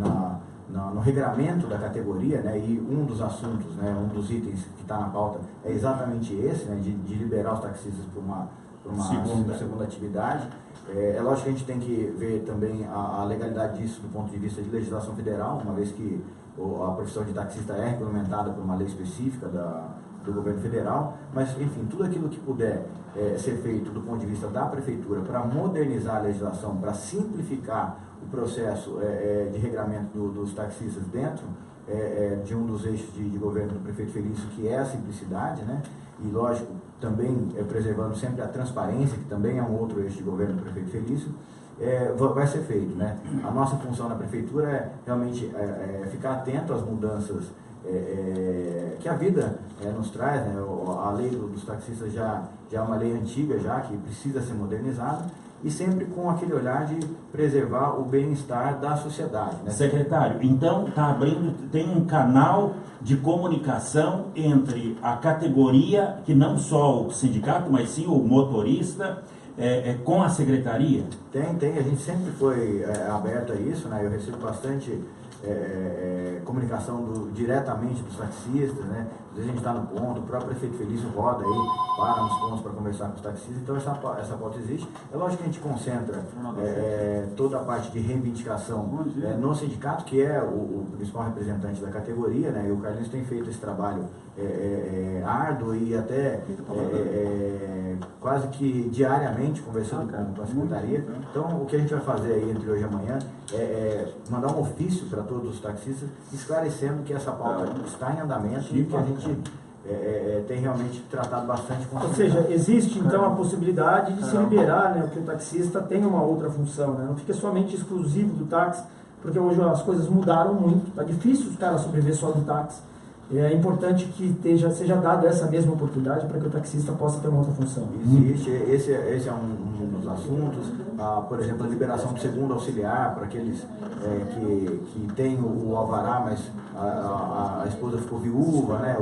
no regramento da categoria, né, e um dos assuntos, né, um dos itens que está na pauta é exatamente esse, né, de liberar os taxistas para uma segunda atividade. É lógico que a gente tem que ver também a legalidade disso do ponto de vista de legislação federal, uma vez que a profissão de taxista é regulamentada por uma lei específica do governo federal, mas enfim, tudo aquilo que puder ser feito do ponto de vista da prefeitura para modernizar a legislação, para simplificar o processo de regramento dos taxistas dentro de um dos eixos de governo do prefeito Felício, que é a simplicidade, né? E lógico, também preservando sempre a transparência, que também é um outro eixo de governo do prefeito Felício, vai ser feito, né? A nossa função na prefeitura é realmente ficar atento às mudanças que a vida nos traz, né? A lei dos taxistas já é uma lei antiga, já que precisa ser modernizada, e sempre com aquele olhar de preservar o bem-estar da sociedade, né? Secretário, então tem um canal de comunicação entre a categoria, que não só o sindicato, mas sim o motorista, com a secretaria? Tem, a gente sempre foi aberto a isso, né? Eu recebo bastante comunicação diretamente dos taxistas, né? vezes a gente está no ponto, o próprio prefeito Felício roda aí, para nos pontos para conversar com os taxistas, então essa pauta existe. É lógico que a gente concentra toda a parte de reivindicação no sindicato, que é o principal representante da categoria, né? E o Carlinhos tem feito esse trabalho árduo e até quase que diariamente conversando com a secretaria. Então, o que a gente vai fazer aí entre hoje e amanhã é mandar um ofício para todos os taxistas esclarecendo que essa pauta está em andamento e que a gente tem realmente tratado bastante com Ou seja, existe então a possibilidade de se liberar, né, que o taxista tenha uma outra função, né, não fica somente exclusivo do táxi, porque hoje as coisas mudaram muito, está difícil os caras sobreviver só do táxi. É importante que seja dada essa mesma oportunidade para que o taxista possa ter uma outra função. Existe, esse é um dos assuntos, por exemplo, a liberação do segundo auxiliar para aqueles que têm o alvará, mas a esposa ficou viúva, né?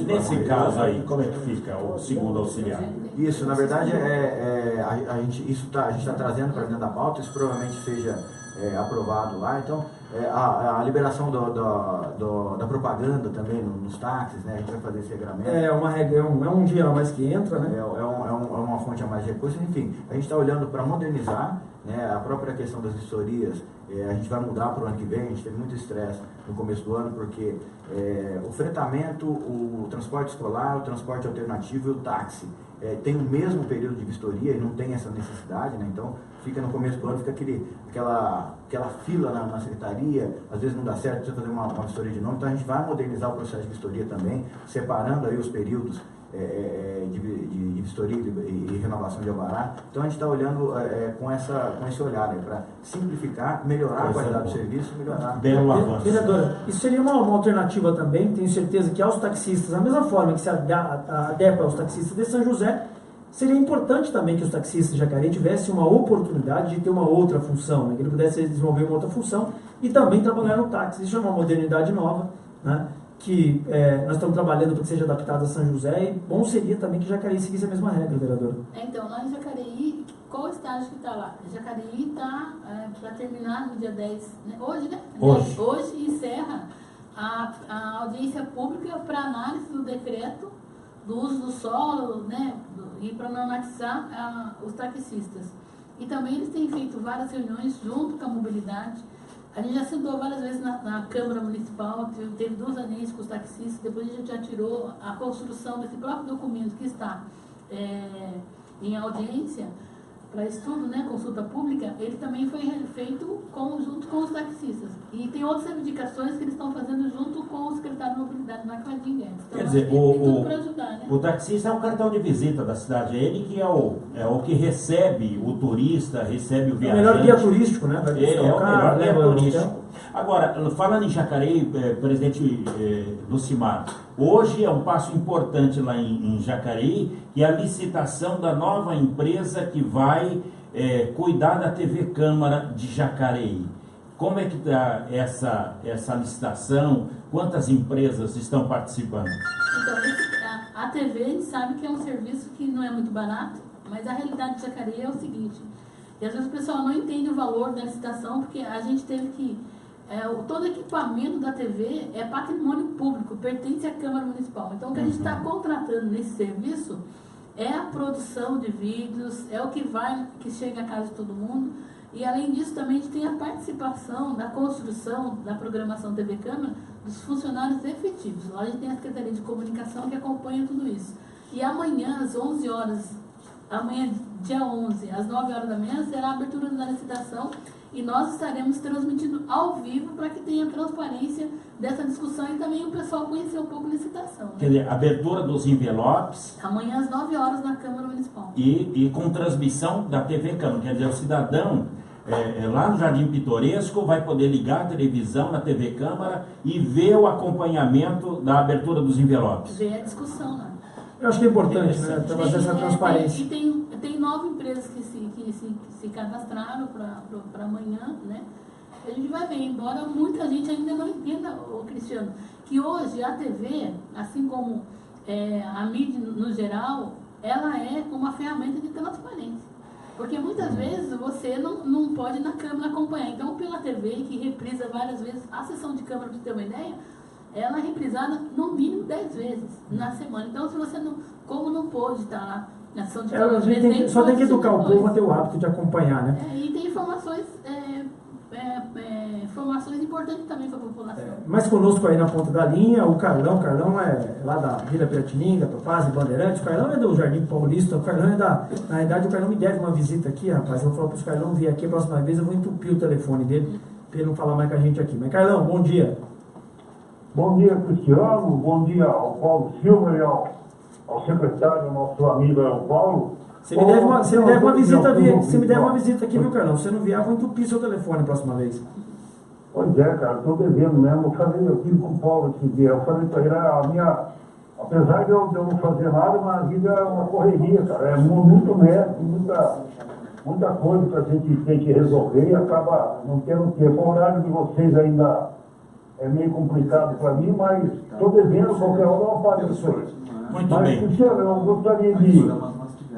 Nesse caso aí, como é que fica o segundo auxiliar? Isso, na verdade, a gente está trazendo para dentro da pauta, isso provavelmente seja aprovado lá, então a liberação da propaganda também nos táxis, né? A gente vai fazer esse regramento. É um dinheiro a mais que entra, né? É uma fonte a mais de recursos, enfim, a gente está olhando para modernizar, né? A própria questão das vistorias, a gente vai mudar para o ano que vem, a gente teve muito estresse no começo do ano, porque o fretamento, o transporte escolar, o transporte alternativo e o táxi tem o mesmo período de vistoria e não tem essa necessidade, né? Então fica no começo do ano, fica aquela fila na secretaria, às vezes não dá certo, precisa fazer uma vistoria de nome, então a gente vai modernizar o processo de vistoria também, separando aí os períodos de vistoria e renovação de alvará. Então a gente está olhando com esse olhar para simplificar, melhorar a qualidade do serviço, melhorar. Vereadora, isso seria uma alternativa também, tenho certeza que aos taxistas, da mesma forma que se adequa aos taxistas de São José, seria importante também que os taxistas de Jacareí tivessem uma oportunidade de ter uma outra função, né? Que ele pudesse desenvolver uma outra função e também trabalhar no táxi. Isso é uma modernidade nova, né? Que nós estamos trabalhando para que seja adaptado a São José, e bom seria também que Jacareí seguisse a mesma regra, vereador. Então, lá em Jacareí, qual o estágio que está lá? Jacareí está para terminar no dia 10, né? Hoje, né? Hoje encerra a audiência pública para análise do decreto do uso do solo, né? E para normatizar os taxistas. E também eles têm feito várias reuniões junto com a mobilidade. A gente já sentou várias vezes na Câmara Municipal, teve 2 anéis com os taxistas, depois a gente já tirou a construção desse próprio documento que está em audiência para estudo, né, consulta pública, ele também foi feito junto com os taxistas. E tem outras reivindicações que eles estão fazendo junto com o secretário de Mobilidade, Marco Jardim Guedes. Então, quer dizer, tem tudo para ajudar, né? O taxista é um cartão de visita da cidade, é ele que é o que recebe o turista, recebe o viajante. É o melhor guia turístico, né? É o melhor guia turístico. Agora, falando em Jacareí, presidente Lucimar, hoje é um passo importante lá em Jacareí, que é a licitação da nova empresa que vai cuidar da TV Câmara de Jacareí. Como é que está essa licitação? Quantas empresas estão participando? Então, a TV, a gente sabe que é um serviço que não é muito barato, mas a realidade de Jacareí é o seguinte, e às vezes o pessoal não entende o valor da licitação, porque a gente teve que... todo equipamento da TV é patrimônio público, pertence à Câmara Municipal. Então, o que a gente está contratando nesse serviço é a produção de vídeos, é o que chega à casa de todo mundo. E, além disso, também a gente tem a participação da construção da programação TV Câmara dos funcionários efetivos. Lá a gente tem a Secretaria de Comunicação que acompanha tudo isso. E amanhã, às 11 horas, amanhã, dia 11, às 9 horas da manhã, será a abertura da licitação. E nós estaremos transmitindo ao vivo para que tenha transparência dessa discussão e também o pessoal conhecer um pouco a licitação. Né? Quer dizer, abertura dos envelopes. Amanhã às 9 horas na Câmara Municipal. E com transmissão da TV Câmara. Quer dizer, o cidadão lá no Jardim Pitoresco vai poder ligar a televisão na TV Câmara e ver o acompanhamento da abertura dos envelopes. Ver a discussão, né? Eu acho que é importante, né? Trazer essa transparência. Tem 9 empresas que se cadastraram para amanhã, né? A gente vai ver, embora muita gente ainda não entenda, Cristiano, que hoje a TV, assim como a mídia no geral, ela é uma ferramenta de transparência. Porque muitas vezes você não pode ir na Câmara acompanhar. Então, pela TV, que reprisa várias vezes a sessão de Câmara, para você ter uma ideia, ela é reprisada no mínimo 10 vezes na semana. Então, se você não, como não pôde estar lá na sessão de A gente só tem que educar o povo a ter o hábito de acompanhar, né? E tem informações importantes também para a população. Mas conosco aí na ponta da linha, o Carlão é lá da Vila Piratininga, Topaz, Bandeirantes. O Carlão é do Jardim Paulista, o Carlão é da... Na verdade, o Carlão me deve uma visita aqui, rapaz. Eu vou falar para os Carlão vir aqui a próxima vez, eu vou entupir o telefone dele, para ele não falar mais com a gente aqui. Mas Carlão, bom dia. Bom dia, Cristiano. Bom dia ao Paulo Silva e ao secretário, nosso amigo Paulo. Você me deve uma visita aqui, viu, Carlão? Se você não vier, eu vou entupir seu telefone a próxima vez. Pois é, cara, estou devendo mesmo. Eu falei aqui com o Paulo esse dia. Eu falei para ele, apesar de eu não fazer nada, mas a vida é uma correria, cara. É muito médico, muita coisa que a gente tem que resolver e acaba não tendo tempo. O horário de vocês ainda é meio complicado para mim, mas estou devendo, qualquer hora eu apareço aí. Muito bem. Cristiano, eu gostaria de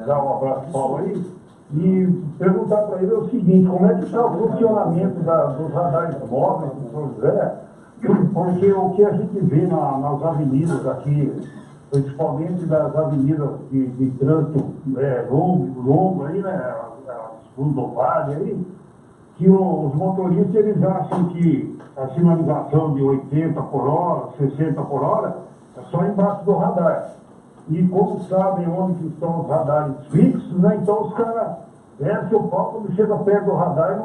dar um abraço para o Paulo aí e perguntar para ele o seguinte: como é que está o funcionamento dos radares móveis do São José? Porque o que a gente vê nas avenidas aqui, principalmente das avenidas de trânsito longo aí, né, as rodoviárias aí, que os motoristas eles acham que a sinalização de 80 por hora, 60 por hora, é só embaixo do radar. E como sabem onde que estão os radares fixos, né? Então os caras descem o pau, quando chega perto do radar,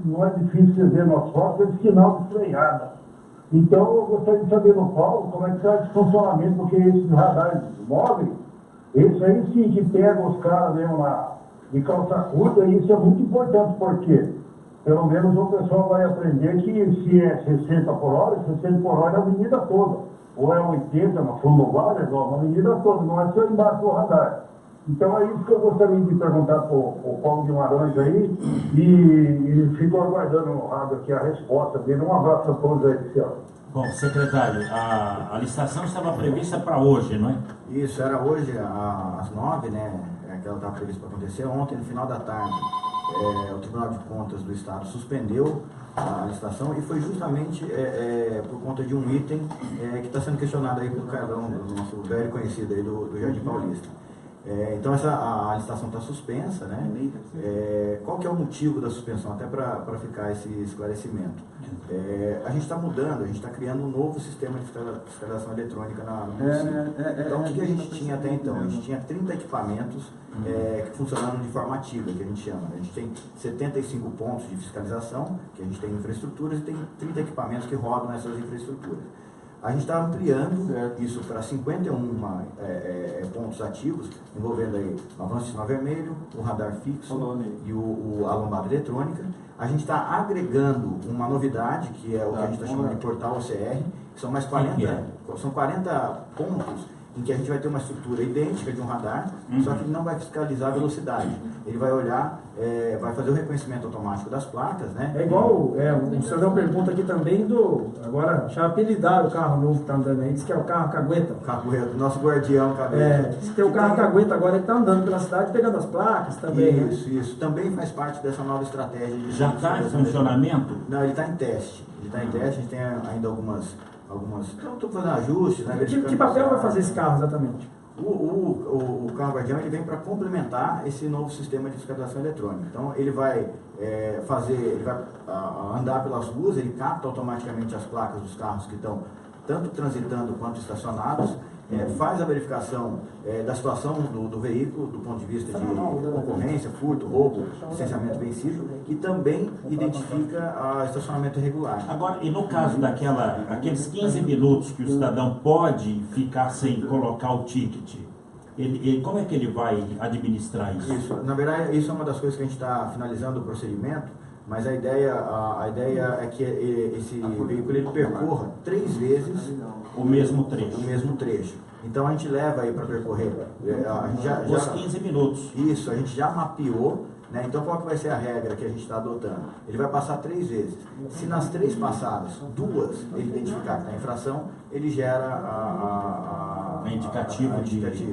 não é difícil você ver no asfalto, é sinal de freada. Então eu gostaria de saber no Paulo como é que está esse funcionamento, porque esses radares móveis, esses aí sim que pegam os caras mesmo de calça curta, e isso é muito importante, porque pelo menos o pessoal vai aprender que se é 60 por hora, 60 por hora é a avenida toda. Ou é 80 na rodoviária, na avenida toda, não é só embaixo do radar. Então é isso que eu gostaria de perguntar para o Paulo Guimarães aí, e fico aguardando no rádio aqui a resposta dele. Um abraço a todos aí, Cristiano. Bom, secretário, a licitação estava prevista para hoje, não é? Isso, era hoje às 9, né? Que ela estava prevista para acontecer. Ontem, no final da tarde, o Tribunal de Contas do Estado suspendeu a licitação e foi justamente por conta de um item que está sendo questionado aí pelo Carlão, do nosso velho conhecido aí do Jardim Paulista. Então a licitação está suspensa, né? Qual que é o motivo da suspensão? Até para ficar esse esclarecimento. A gente está mudando, a gente está criando um novo sistema de fiscalização eletrônica no município. Então o que a gente tinha até então? A gente tinha 30 equipamentos funcionando de forma ativa, que a gente chama. A gente tem 75 pontos de fiscalização, que a gente tem infraestruturas, e tem 30 equipamentos que rodam nessas infraestruturas. A gente está ampliando isso para 51 pontos ativos, envolvendo aí o avanço de sinal vermelho, o radar fixo e a lombada eletrônica. A gente está agregando uma novidade, que é o que a gente está chamando de portal OCR, que são mais 40 pontos em que a gente vai ter uma estrutura idêntica de um radar, só que ele não vai fiscalizar a velocidade. Ele vai olhar, vai fazer o reconhecimento automático das placas, né? É igual, o senhor pergunta aqui também agora já apelidaram o carro novo que está andando aí, diz que é o carro Cagueta. Cagueta, nosso guardião Cagueta. Diz que é o carro Cagueta agora, ele está andando pela cidade pegando as placas também. Isso também faz parte dessa nova estratégia. Já está em funcionamento? Não, ele está em teste. A gente tem ainda algumas então estou fazendo ajustes, né? Que papel vai fazer esse carro exatamente? O carro guardião ele vem para complementar esse novo sistema de fiscalização eletrônica. Então ele vai andar pelas ruas, ele capta automaticamente as placas dos carros que estão tanto transitando quanto estacionados, faz a verificação da situação do veículo, do ponto de vista de ocorrência, furto, roubo, licenciamento vencido, e também identifica estacionamento irregular. Agora, e no caso aqueles 15 minutos que o cidadão pode ficar sem colocar o ticket, como é que ele vai administrar isso? Na verdade, isso é uma das coisas que a gente está finalizando o procedimento, mas a ideia é que esse veículo ele percorra 3 vezes o mesmo trecho. Então a gente leva aí para percorrer os 15 minutos. Isso, a gente já mapeou, né? Então qual que vai ser a regra que a gente está adotando? Ele vai passar 3 vezes. Se nas 3 passadas, 2 ele identificar que está em infração, ele gera indicativo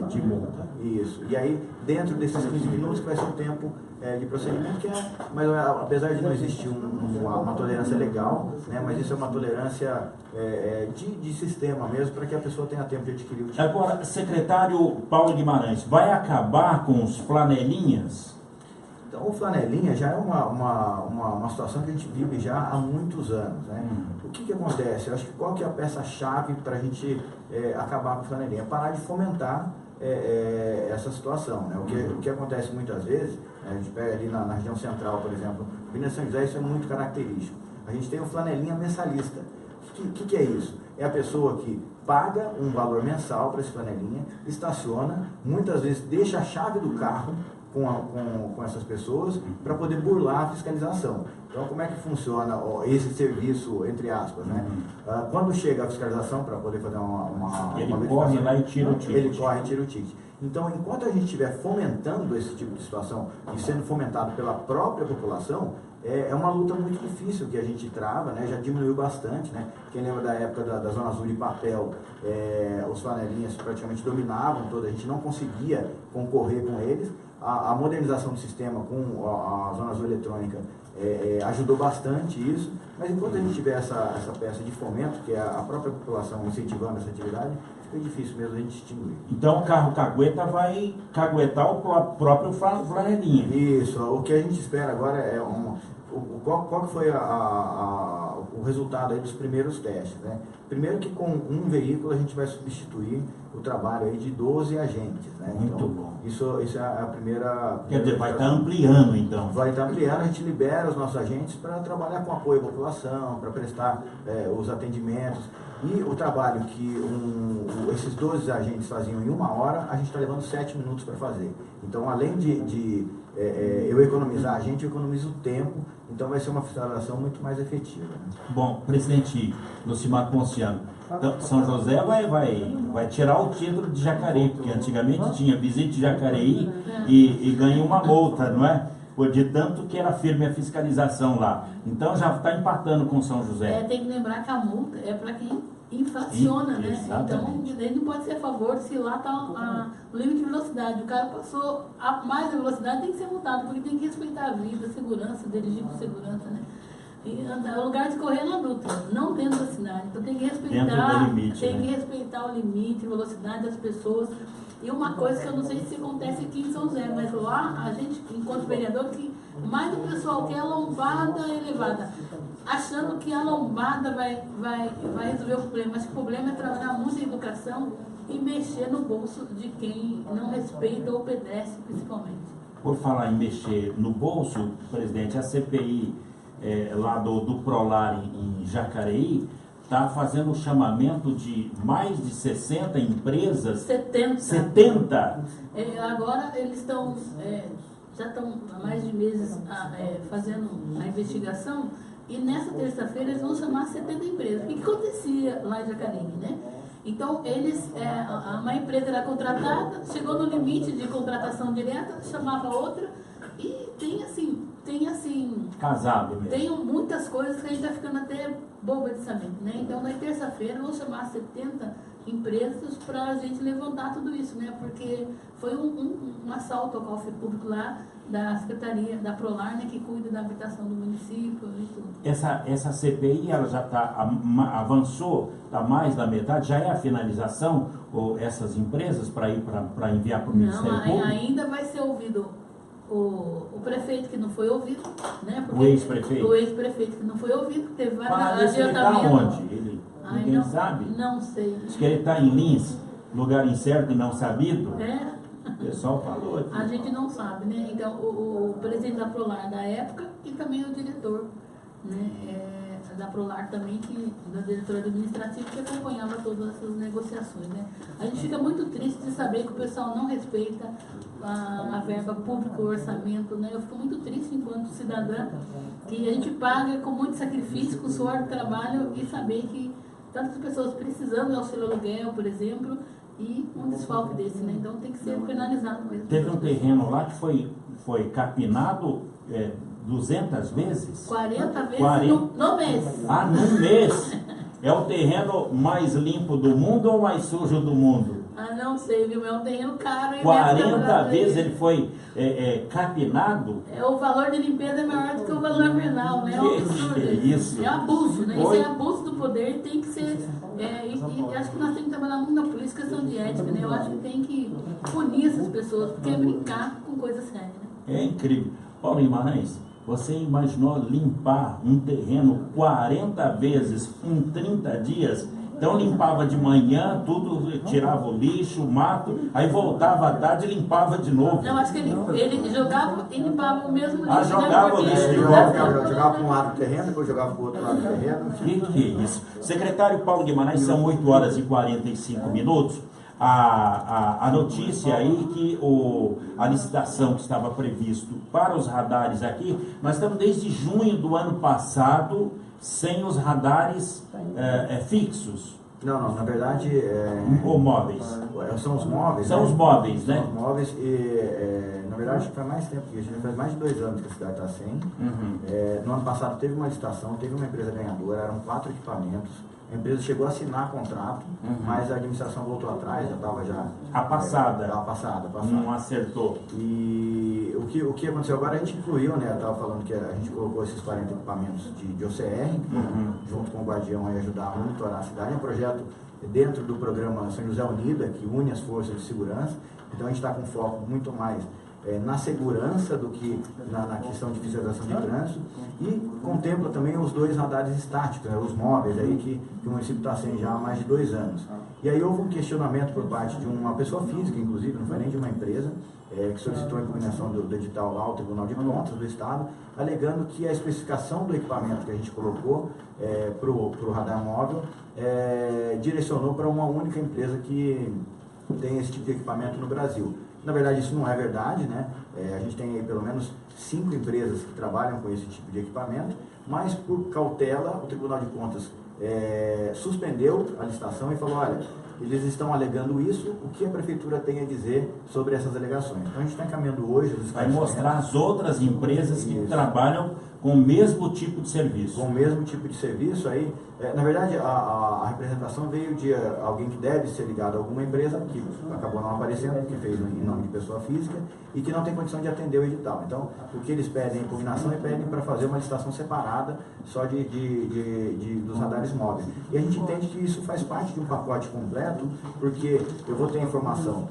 de multa. Isso. E aí, dentro desses 15 minutos, que vai ser um tempo de procedimento, mas apesar de não existir uma tolerância legal, né, mas isso é uma tolerância de sistema mesmo, para que a pessoa tenha tempo de adquirir o título. Agora, secretário Paulo Guimarães, vai acabar com os flanelinhas? Então, o flanelinha já é uma situação que a gente vive já há muitos anos, né? O que acontece? Eu acho que qual que é a peça-chave para a gente acabar com o flanelinha? É parar de fomentar essa situação, né? O que acontece muitas vezes, a gente pega ali na região central, por exemplo, Minas São José, isso é muito característico. A gente tem o flanelinha mensalista. O que é isso? É a pessoa que paga um valor mensal para esse flanelinha, estaciona, muitas vezes deixa a chave do carro com essas pessoas para poder burlar a fiscalização. Então, como é que funciona esse serviço, entre aspas, né? Quando chega a fiscalização para poder fazer ele corre lá e tira o ticket. Ele corre e tira o ticket. Então, enquanto a gente estiver fomentando esse tipo de situação e sendo fomentado pela própria população, é uma luta muito difícil que a gente trava, né? Já diminuiu bastante, né? Quem lembra da época da Zona Azul de papel, os flanelinhas praticamente dominavam toda, a gente não conseguia concorrer com eles. A modernização do sistema com a Zona Azul eletrônica ajudou bastante isso, mas enquanto a gente tiver essa peça de fomento, que é a própria população incentivando essa atividade, fica difícil mesmo a gente extinguir. Então o carro cagueta vai caguetar o próprio flanelinha. Isso, o que a gente espera agora é qual que foi o resultado aí dos primeiros testes, né? Primeiro que com um veículo a gente vai substituir o trabalho aí de 12 agentes, né? Muito então, bom. Isso é a primeira... Quer dizer, vai estar ampliando então. Vai estar ampliando, a gente libera os nossos agentes para trabalhar com apoio à população, para prestar os atendimentos. E o trabalho que esses 12 agentes faziam em 1 hora, a gente está levando 7 minutos para fazer. Então, além de eu economizar a gente, eu economizo o tempo, então vai ser uma fiscalização muito mais efetiva. Né? Bom, presidente Lucimar Ponciano, então, São José vai tirar o título de Jacareí, porque antigamente tinha visite Jacareí e ganhou uma multa, não é? De tanto que era firme a fiscalização lá. Então já está empatando com São José. Tem que lembrar que a multa é para quem infraciona, né? Exatamente. Então ele não pode ser a favor se lá está o limite de velocidade. O cara passou a mais da velocidade, tem que ser multado, porque tem que respeitar a vida, a segurança, dirigir com segurança, né? E é o lugar de correr na luta, não dentro da cidade. Então tem que respeitar, respeitar o limite, a velocidade das pessoas. E uma coisa que eu não sei se acontece aqui em São José, mas lá a gente, enquanto vereador, que mais do pessoal quer a lombada elevada, achando que a lombada vai resolver o problema. Mas o problema é trabalhar muito em educação e mexer no bolso de quem não respeita o pedestre, principalmente. Por falar em mexer no bolso, presidente, a CPI lá do Prolar em Jacareí está fazendo um chamamento de mais de 60 empresas. 70? Agora eles já estão há mais de meses fazendo a investigação, e nessa terça-feira eles vão chamar 70 empresas. O que acontecia lá em Jacareí, né? Então uma empresa era contratada, chegou no limite de contratação direta, chamava outra, e tem assim casado mesmo. Tem muitas coisas que a gente está ficando até boba de saber, né? Então na terça-feira vou chamar 70 empresas para a gente levantar tudo isso, né? Porque foi um assalto ao cofre público lá da Secretaria da Prolar, né? Que cuida da habitação do município e tudo. Essa CPI ela já avançou, está mais da metade, já é a finalização, ou essas empresas para enviar para o Ministério Público? Não, ainda vai ser ouvido o prefeito que não foi ouvido, né? O ex-prefeito? O ex-prefeito que não foi ouvido, teve vários adiantamentos. Ele está onde? Ninguém sabe? Não sei. Diz que ele está em Lins, lugar incerto e não sabido. O pessoal falou aqui. A gente não sabe, né? Então, o presidente da Prolar da época e também o diretor, né? Da Prolar também, da diretora administrativa, que acompanhava todas essas negociações, né? A gente fica muito triste de saber que o pessoal não respeita a verba pública, o orçamento, né? Eu fico muito triste enquanto cidadã, que a gente paga com muito sacrifício, com suor do trabalho, e saber que tantas pessoas precisando do auxílio aluguel, por exemplo, e um desfalque desse, né? Então tem que ser penalizado mesmo. Teve um terreno lá que foi capinado 200 vezes? 40 vezes no mês. No mês? É o terreno mais limpo do mundo ou mais sujo do mundo? Ah, não sei, viu? É um terreno caro. 40 vezes ele foi capinado? O valor de limpeza é maior do que o valor venal, né? É um absurdo. Isso. É abuso, né? Isso Oi? é abuso do poder e tem que ser. E acho que nós temos que trabalhar muito na polícia, questão de ética, né? Eu acho que tem que punir essas pessoas, porque é brincar com coisa séria, né? É incrível. Paulo Guimarães, você imaginou limpar um terreno 40 vezes em 30 dias? Então limpava de manhã, tudo, tirava o lixo, o mato, aí voltava à tarde e limpava de novo. Não, acho que ele jogava e limpava o mesmo lixo. Jogava o lixo de Eu jogava para um lado do terreno, depois jogava para o outro lado do terreno. Que é isso? Secretário Paulo Guimarães, são 8 horas e 45 minutos. A notícia aí que a licitação que estava previsto para os radares aqui, nós estamos desde junho do ano passado sem os radares fixos. Não, na verdade... Ou móveis. São os móveis. São, né? Os móveis, né? São os móveis e, na verdade, faz mais tempo, porque já faz mais de 2 anos que a cidade está sem. No ano passado teve uma licitação, teve uma empresa ganhadora, eram 4 equipamentos. A empresa chegou a assinar contrato, mas a administração voltou atrás, já estava já... A passada. A passada. Não acertou. E o que aconteceu agora, a gente incluiu, né? Eu estava falando que a gente colocou esses 40 equipamentos de OCR, junto com o Guardião, a ajudar a monitorar a cidade. É um projeto dentro do programa São José Unida, que une as forças de segurança. Então a gente está com foco muito mais na segurança do que na questão de fiscalização de trânsito, e contempla também os 2 radares estáticos, né, os móveis aí que o município está sem já há mais de 2 anos. E aí houve um questionamento por parte de uma pessoa física, inclusive, não foi nem de uma empresa, que solicitou a impugnação do edital lá ao Tribunal de Contas do Estado, alegando que a especificação do equipamento que a gente colocou para o radar móvel direcionou para uma única empresa que tem esse tipo de equipamento no Brasil. Na verdade, isso não é verdade, né? A gente tem aí pelo menos 5 empresas que trabalham com esse tipo de equipamento, mas por cautela, o Tribunal de Contas suspendeu a licitação e falou, olha, eles estão alegando isso, o que a Prefeitura tem a dizer sobre essas alegações. Então a gente está encaminhando hoje os vai mostrar as outras empresas que trabalham com o mesmo tipo de serviço. Com o mesmo tipo de serviço aí. Na verdade, a representação veio de alguém que deve ser ligado a alguma empresa, que acabou não aparecendo, que fez em nome de pessoa física, e que não tem condição de atender o edital. Então, o que eles pedem é impugnação e pedem para fazer uma licitação separada só dos radares móveis. E a gente entende que isso faz parte de um pacote completo, porque eu vou ter a informação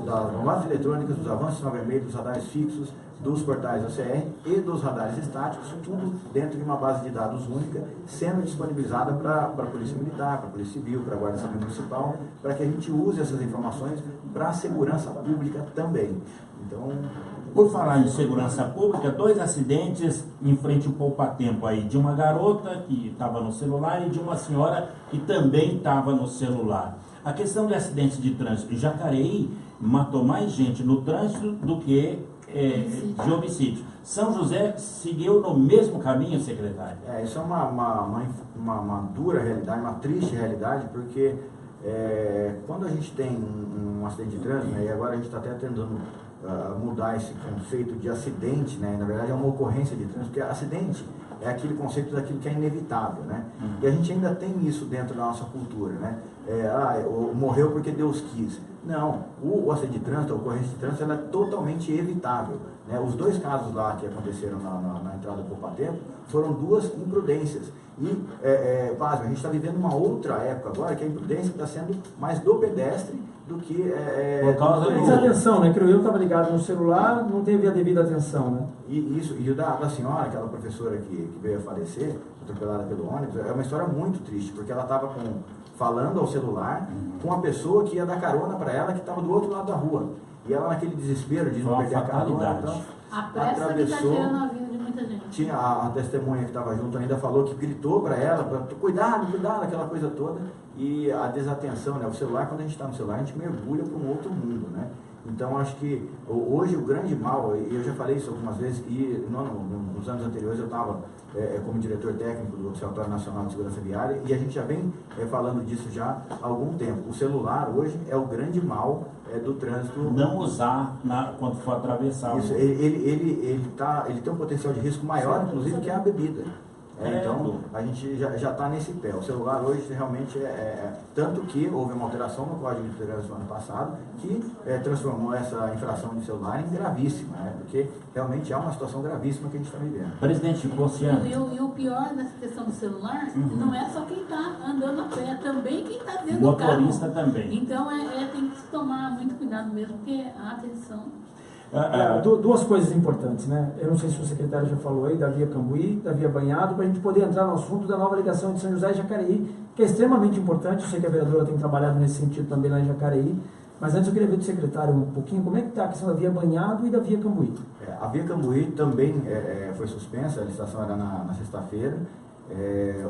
das bombadas eletrônicas, dos avanços de sinal vermelho, dos radares fixos, dos portais OCR e dos radares estáticos, tudo dentro de uma base de dados única, sendo disponibilizada para a Polícia Militar, para a Polícia Civil, para a Guarda Civil Municipal, para que a gente use essas informações para a segurança pública também. Então, por falar em segurança pública, 2 acidentes em frente ao poupa-tempo aí, de uma garota que estava no celular e de uma senhora que também estava no celular. A questão de acidentes de trânsito, Jacareí matou mais gente no trânsito do que de homicídio. São José seguiu no mesmo caminho, secretário? Isso é uma dura realidade, uma triste realidade, porque quando a gente tem um acidente de trânsito, e agora a gente está até tentando mudar esse conceito de acidente, né? Na verdade é uma ocorrência de trânsito, porque acidente é aquele conceito daquilo que é inevitável, né? E a gente ainda tem isso dentro da nossa cultura, né? Morreu porque Deus quis. Não, o acidente de trânsito, a ocorrência de trânsito, ela é totalmente evitável, né? Os 2 casos lá que aconteceram na entrada do poupa-tempo foram 2 imprudências. E, pasme, a gente está vivendo uma outra época agora, que a imprudência está sendo mais do pedestre do que... Por causa da desatenção, né? Que eu estava ligado no celular, não teve a devida atenção, né? E o da senhora, aquela professora que veio a falecer, atropelada pelo ônibus, é uma história muito triste, porque ela estava falando ao celular com uma pessoa que ia dar carona para ela, que estava do outro lado da rua. E ela, naquele desespero de não perder a carona, então, a pressa que está tirando a vida de muita gente. Tinha a testemunha que estava junto ainda falou que gritou para ela, cuidado, aquela coisa toda. E a desatenção, né? O celular, quando a gente está no celular, a gente mergulha para um outro mundo, né? Então, acho que hoje o grande mal, e eu já falei isso algumas vezes, e nos anos anteriores eu estava como diretor técnico do Observatório Nacional de Segurança Viária, e a gente já vem falando disso já há algum tempo. O celular hoje é o grande mal do trânsito. Não usar quando for atravessar. Isso, ele tem um potencial de risco maior, inclusive, que a bebida. Então, a gente já está nesse pé. O celular hoje realmente tanto que houve uma alteração no Código de Trânsito no ano passado que transformou essa infração de celular em gravíssima, né? Porque realmente é uma situação gravíssima que a gente está vivendo. Presidente Ponciano. E o pior dessa questão do celular não é só quem está andando a pé, é também quem está dentro do carro. Motorista também. Então tem que se tomar muito cuidado mesmo, porque a atenção... Duas coisas importantes, né? Eu não sei se o secretário já falou aí da Via Cambuí, da Via Banhado, para a gente poder entrar no assunto da nova ligação de São José e Jacareí, que é extremamente importante. Eu sei que a vereadora tem trabalhado nesse sentido também lá em Jacareí, mas antes eu queria ver do secretário um pouquinho como é que está a questão da Via Banhado e da Via Cambuí. A Via Cambuí também foi suspensa, a licitação era na sexta-feira.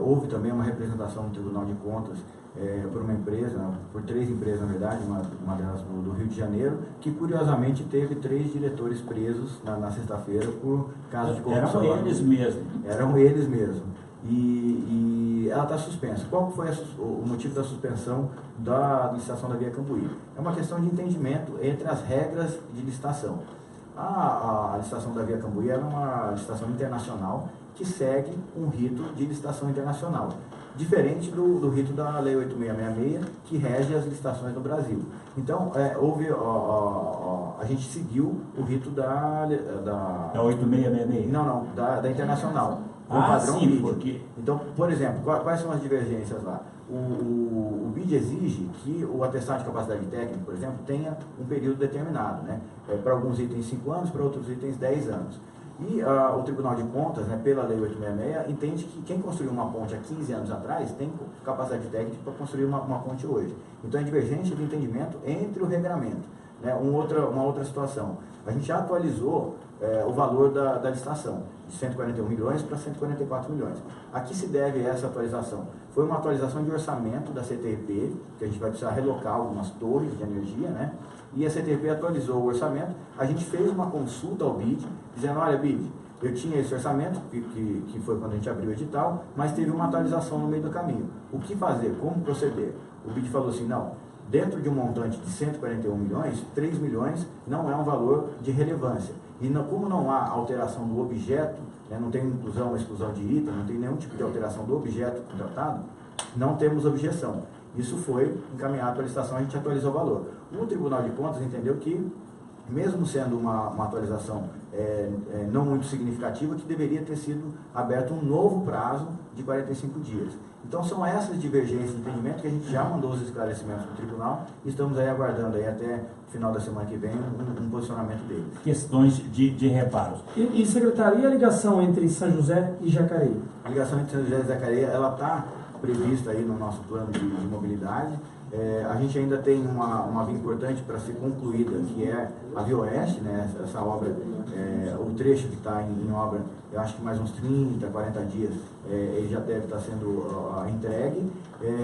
Houve também uma representação no Tribunal de Contas por uma empresa, por 3 empresas na verdade, uma delas do Rio de Janeiro, que curiosamente teve 3 diretores presos na sexta-feira por casos de corrupção. Eram eles mesmos. Eram eles mesmos. E ela está suspensa. Qual foi o motivo da suspensão da licitação da Via Cambuí? É uma questão de entendimento entre as regras de licitação. A licitação da Via Cambuí era uma licitação internacional que segue um rito de licitação internacional, diferente do rito da Lei 8666, que rege as licitações no Brasil. Então, a gente seguiu o rito da 8666? Não, da internacional. O padrão BID. Então, por exemplo, quais são as divergências lá? O BID exige que o atestado de capacidade técnica, por exemplo, tenha um período determinado, né? Para alguns itens 5 anos, para outros itens 10 anos. E o Tribunal de Contas, né, pela Lei 866, entende que quem construiu uma ponte há 15 anos atrás tem capacidade técnica para construir uma ponte hoje. Então é divergência de entendimento entre o regramento. Né? Uma outra situação. A gente já atualizou o valor da licitação, de 141 milhões para 144 milhões. A que se deve essa atualização? Foi uma atualização de orçamento da CTRP, que a gente vai precisar relocar algumas torres de energia, né? E a CTRP atualizou o orçamento. A gente fez uma consulta ao BID, dizendo, olha BID, eu tinha esse orçamento, que foi quando a gente abriu o edital, mas teve uma atualização no meio do caminho. O que fazer? Como proceder? O BID falou assim, não, dentro de um montante de 141 milhões, 3 milhões não é um valor de relevância. E como não há alteração do objeto, né, não tem inclusão ou exclusão de item, não tem nenhum tipo de alteração do objeto contratado, não temos objeção. Isso foi encaminhado para a licitação, a gente atualizou o valor. O Tribunal de Contas entendeu que, mesmo sendo uma atualização não muito significativa, que deveria ter sido aberto um novo prazo de 45 dias. Então são essas divergências de entendimento que a gente já mandou os esclarecimentos para o tribunal e estamos aí aguardando aí até o final da semana que vem um posicionamento deles. Questões de reparos. E secretário, e a ligação entre São José e Jacareí? A ligação entre São José e Jacareí, ela está prevista aí no nosso plano de mobilidade. A gente ainda tem uma via importante para ser concluída, que é a Via Oeste, né? Essa obra, o trecho que está em obra, eu acho que mais uns 30, 40 dias, ele já deve estar sendo entregue.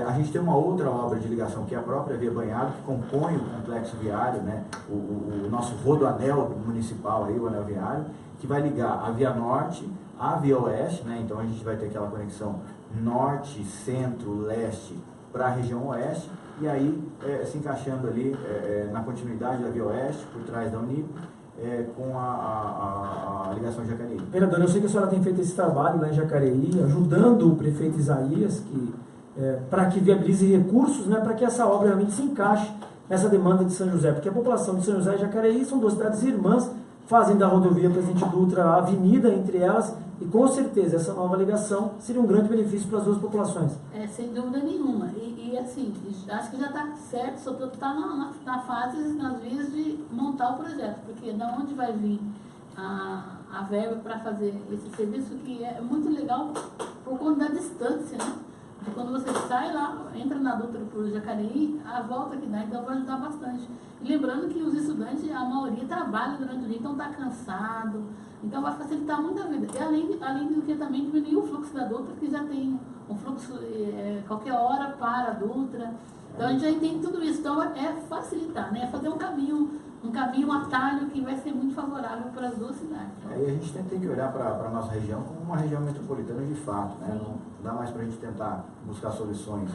A gente tem uma outra obra de ligação, que é a própria Via Banhado, que compõe o complexo viário, né? O nosso rodoanel municipal, aí, o anel viário, que vai ligar a Via Norte à Via Oeste, né? Então a gente vai ter aquela conexão norte, centro, leste para a região oeste, e aí se encaixando ali na continuidade da Via Oeste, por trás da Unip, com a ligação de Jacareí. Vereador, eu sei que a senhora tem feito esse trabalho lá em Jacareí, ajudando o prefeito Isaías, para que viabilize recursos, né, para que essa obra realmente se encaixe nessa demanda de São José, porque a população de São José e Jacareí são 2 cidades irmãs, fazem da rodovia Presidente Dutra a avenida entre elas, e com certeza essa nova ligação seria um grande benefício para as 2 populações. Sem dúvida nenhuma. E assim, acho que já está certo, só está na fase, nas vias de montar o projeto, porque da onde vai vir a verba para fazer esse serviço, que é muito legal por conta da distância, né? De quando você sai lá, entra na Dutra por Jacareí, a volta que dá, então vai ajudar bastante. E lembrando que os estudantes, a maioria trabalha durante o dia, então está cansado, então vai facilitar muito a vida. E além do que também diminuir o fluxo da Dutra, que já tem um fluxo qualquer hora para a Dutra. Então a gente já entende tudo isso. Então é facilitar, né? É fazer um caminho, um atalho que vai ser muito favorável para as 2 cidades. E a gente tem que olhar para a nossa região como uma região metropolitana de fato, né? Não dá mais para a gente tentar buscar soluções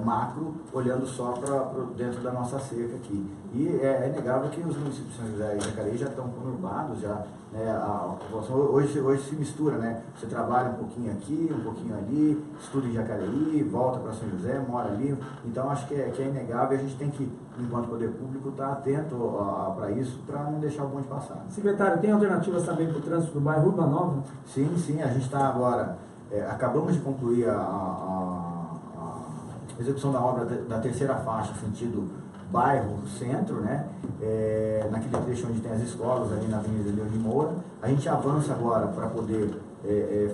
macro, olhando só para dentro da nossa cerca aqui. E é inegável que os municípios de São José e Jacareí já estão conurbados, já, né, a população hoje se mistura, né? Você trabalha um pouquinho aqui, um pouquinho ali, estuda em Jacareí, volta para São José, mora ali. Então acho que é inegável e a gente tem que, enquanto poder público, estar atento para isso, para não deixar o bonde passar. Secretário, tem alternativas também para o trânsito do bairro Urbanova? Sim, a gente está agora, acabamos de concluir a execução da obra da terceira faixa, sentido bairro, centro, né? Naquele trecho onde tem as escolas, ali na Avenida Leão de Moura. A gente avança agora para poder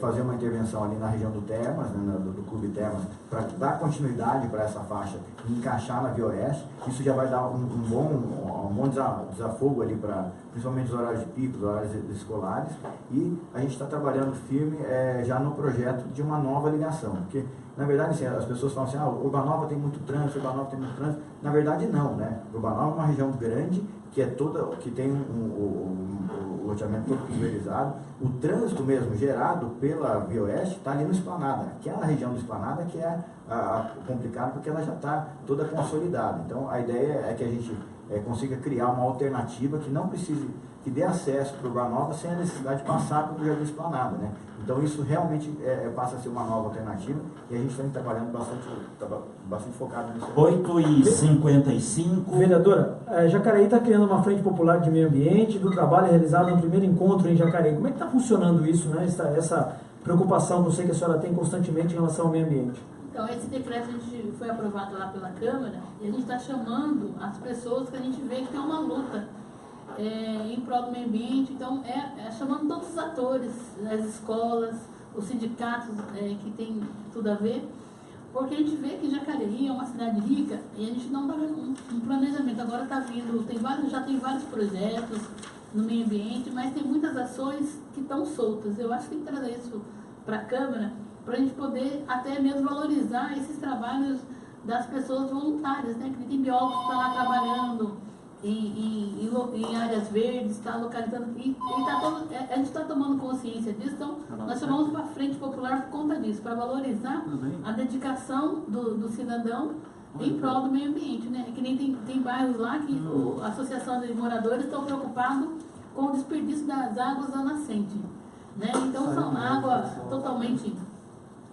fazer uma intervenção ali na região do Termas, né, do Clube Termas, para dar continuidade para essa faixa e encaixar na Via Oeste. Isso já vai dar um bom desafogo ali para, principalmente os horários de pico, os horários escolares. E a gente está trabalhando firme já no projeto de uma nova ligação, porque na verdade, assim, as pessoas falam assim, Urbanova tem muito trânsito, Urbanova tem muito trânsito. Na verdade, não, né? Urbanova é uma região grande, que tem o loteamento todo pulverizado. O trânsito mesmo gerado pela Via Oeste está ali no Esplanada. Aquela região do Esplanada que é complicado, porque ela já está toda consolidada. Então, a ideia é que a gente consiga criar uma alternativa que não precise, que dê acesso para o Urbanova sem a necessidade de passar pelo Jardim Esplanada, né? Então isso realmente passa a ser uma nova alternativa e a gente está trabalhando bastante focado nisso. 8h55. Vereadora, Jacareí está criando uma frente popular de meio ambiente do trabalho realizado no primeiro encontro em Jacareí. Como é que está funcionando isso, né? Essa preocupação que eu sei que a senhora tem constantemente em relação ao meio ambiente? Então, esse decreto foi aprovado lá pela Câmara e a gente está chamando as pessoas que a gente vê que tem uma luta em prol do meio ambiente. Então, chamando todos os atores, as escolas, os sindicatos que tem tudo a ver, porque a gente vê que Jacareí é uma cidade rica e a gente não está vendo um planejamento. Agora está vindo, já tem vários projetos no meio ambiente, mas tem muitas ações que estão soltas. Eu acho que tem que trazer isso para a Câmara, para a gente poder até mesmo valorizar esses trabalhos das pessoas voluntárias, né? Que tem biólogos que estão lá trabalhando em áreas verdes, está localizando, a gente está tomando consciência disso. Então nós chamamos para a Frente Popular por conta disso, para valorizar a dedicação do cidadão em prol do meio ambiente, né? Que nem tem bairros lá que a Associação de Moradores estão preocupados com o desperdício das águas da nascente, né? Então são água totalmente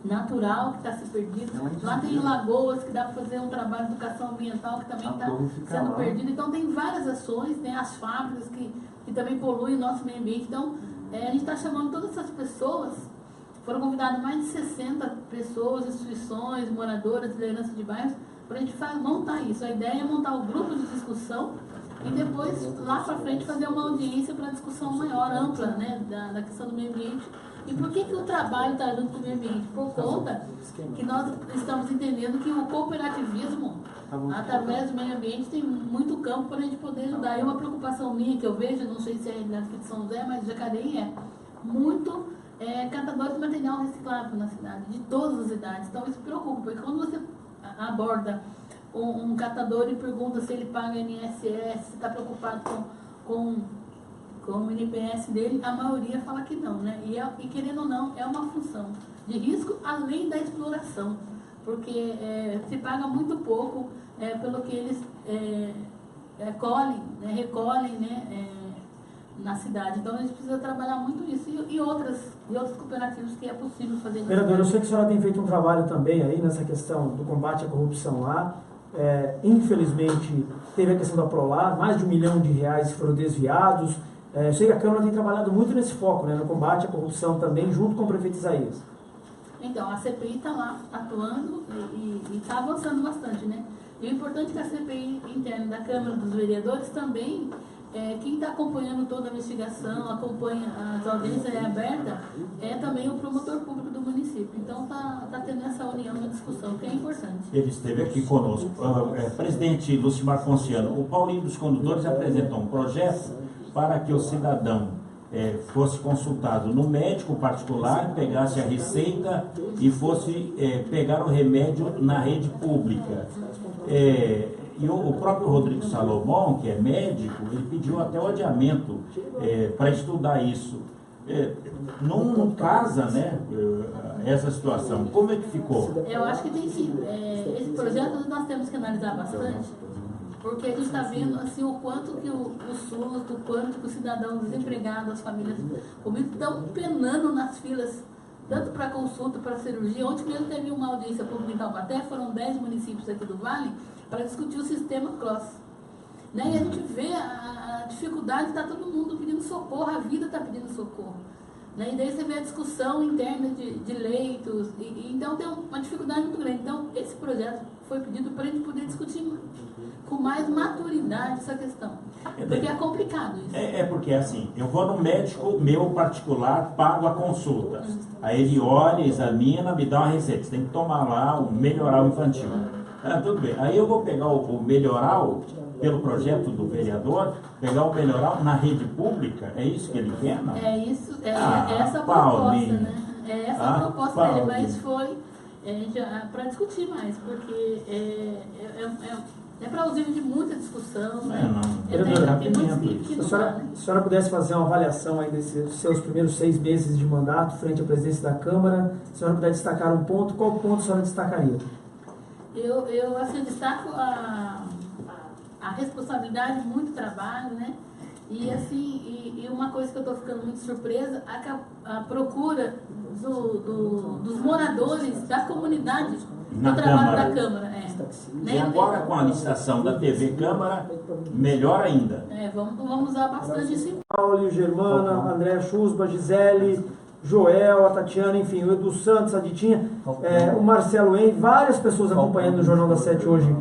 natural que está se perdendo. Lá tem lagoas que dá para fazer um trabalho de educação ambiental que também está sendo perdido. Então tem várias ações, né? As fábricas que também poluem o nosso meio ambiente. Então a gente está chamando todas essas pessoas. Foram convidadas mais de 60 pessoas, instituições, moradoras, lideranças de bairros, para a gente montar isso. A ideia é montar um grupo de discussão e depois, lá para frente, fazer uma audiência para discussão maior, ampla, né, da questão do meio ambiente. E por que o trabalho está junto com o meio ambiente? Por conta que nós estamos entendendo que o cooperativismo, através do meio ambiente, tem muito campo para a gente poder ajudar. É uma preocupação minha que eu vejo, não sei se é aqui de São José, mas Jacareí muito catadores de material reciclável na cidade, de todas as idades. Então isso preocupa, porque quando você aborda um catador e pergunta se ele paga INSS, se está preocupado com o NPS dele, a maioria fala que não, né? E querendo ou não, é uma função de risco além da exploração, porque se paga muito pouco pelo que eles recolhem, né, na cidade. Então a gente precisa trabalhar muito isso e outros cooperativos que é possível fazer. Vereador, eu sei que a senhora tem feito um trabalho também aí nessa questão do combate à corrupção lá. Infelizmente teve a questão da Prolar, mais de R$1 milhão foram desviados. Eu sei que a Câmara tem trabalhado muito nesse foco, né, no combate à corrupção também, junto com o prefeito Isaías. Então, a CPI está lá atuando e está avançando bastante, né? E o importante é que a CPI interna da Câmara dos Vereadores também, quem está acompanhando toda a investigação, acompanha as audiências abertas, é também o promotor público do município. Então, está tendo essa união na discussão, que é importante. Ele esteve aqui conosco. Presidente Lucimar Fonciano, o Paulinho dos Condutores apresentou um projeto para que o cidadão fosse consultado no médico particular, pegasse a receita e fosse pegar o remédio na rede pública. E o próprio Rodrigo Salomão, que é médico, ele pediu até o adiamento para estudar isso. não casa, né, essa situação. Como é que ficou? Eu acho que tem que, esse projeto nós temos que analisar bastante, porque a gente está vendo assim, o quanto que o SUS, o quanto que o cidadão desempregado, as famílias humildes estão penando nas filas, tanto para consulta, para cirurgia. Ontem mesmo teve uma audiência pública em Taubaté, foram 10 municípios aqui do Vale, para discutir o sistema CROSS. Né? E a gente vê a dificuldade, está todo mundo pedindo socorro, a vida está pedindo socorro. Né? E daí você vê a discussão interna de leitos, então tem uma dificuldade muito grande. Então, esse projeto foi pedido para a gente poder discutir com mais maturidade essa questão. Porque é complicado isso. Porque assim, eu vou no médico meu particular, pago a consulta. Aí ele olha, examina, me dá uma receita. Você tem que tomar lá o melhoral infantil. Tudo bem. Aí eu vou pegar o melhoral, pelo projeto do vereador, pegar o melhoral na rede pública. É isso que ele quer, não? É isso, essa proposta, né? É essa a proposta dele, mas foi para discutir mais, porque é plausível de muita discussão. Se a senhora pudesse fazer uma avaliação aí desses seus primeiros 6 meses de mandato frente à presidência da Câmara, se a senhora puder destacar um ponto, qual ponto a senhora destacaria? Eu assim, destaco a responsabilidade, muito trabalho, né? E assim, uma coisa que eu estou ficando muito surpresa, a procura dos moradores da comunidade no trabalho da Câmara. E agora com a licitação da TV Câmara, melhor ainda. Vamos usar bastante isso. Paulo, Germana, André Chusba, Gisele, Joel, a Tatiana, enfim, o Edu Santos, a Ditinha, o Marcelo En, várias pessoas acompanhando o Jornal da 7 hoje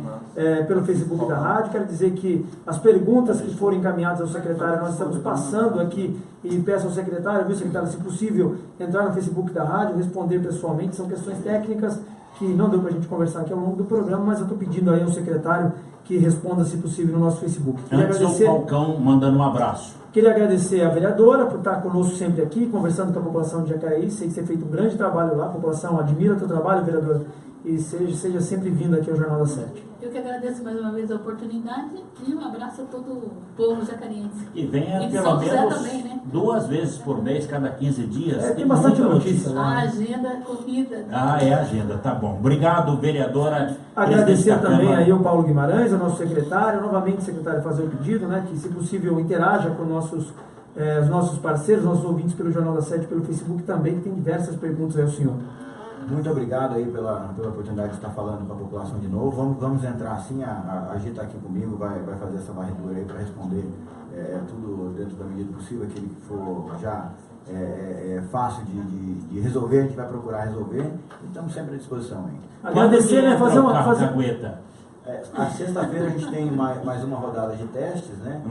pelo Facebook da rádio. Quero dizer que as perguntas que foram encaminhadas ao secretário, nós estamos passando aqui e peço ao secretário, viu, secretário, se possível, entrar no Facebook da rádio, responder pessoalmente. São questões técnicas que não deu para a gente conversar aqui ao longo do programa, mas eu estou pedindo aí ao secretário que responda, se possível, no nosso Facebook. Antes o Falcão mandando um abraço. Queria agradecer a vereadora por estar conosco sempre aqui, conversando com a população de Jacareí. Sei que você tem feito um grande trabalho lá, a população admira o teu trabalho, vereadora, e seja sempre vindo aqui ao Jornal da 7. Eu que agradeço mais uma vez a oportunidade e um abraço a todo o povo jacariense. E venha pelo menos também, né? 2 vezes por mês, cada 15 dias. Tem bastante notícia. A agenda, corrida. É agenda, tá bom. Obrigado, vereadora. Agradecer também aí ao Paulo Guimarães, ao nosso secretário, novamente secretário, fazer o pedido, né, que se possível interaja com os nossos parceiros, nossos ouvintes pelo Jornal da 7, pelo Facebook também, que tem diversas perguntas aí ao senhor. Muito obrigado aí pela oportunidade de estar falando com a população de novo. Vamos entrar assim, a Gi está aqui comigo, vai fazer essa varredura aí para responder tudo dentro da medida possível, aquele que for já fácil de resolver, a gente vai procurar resolver, e estamos sempre à disposição aí. Agradecer, né, fazer uma... A sexta-feira a gente tem mais uma rodada de testes, né?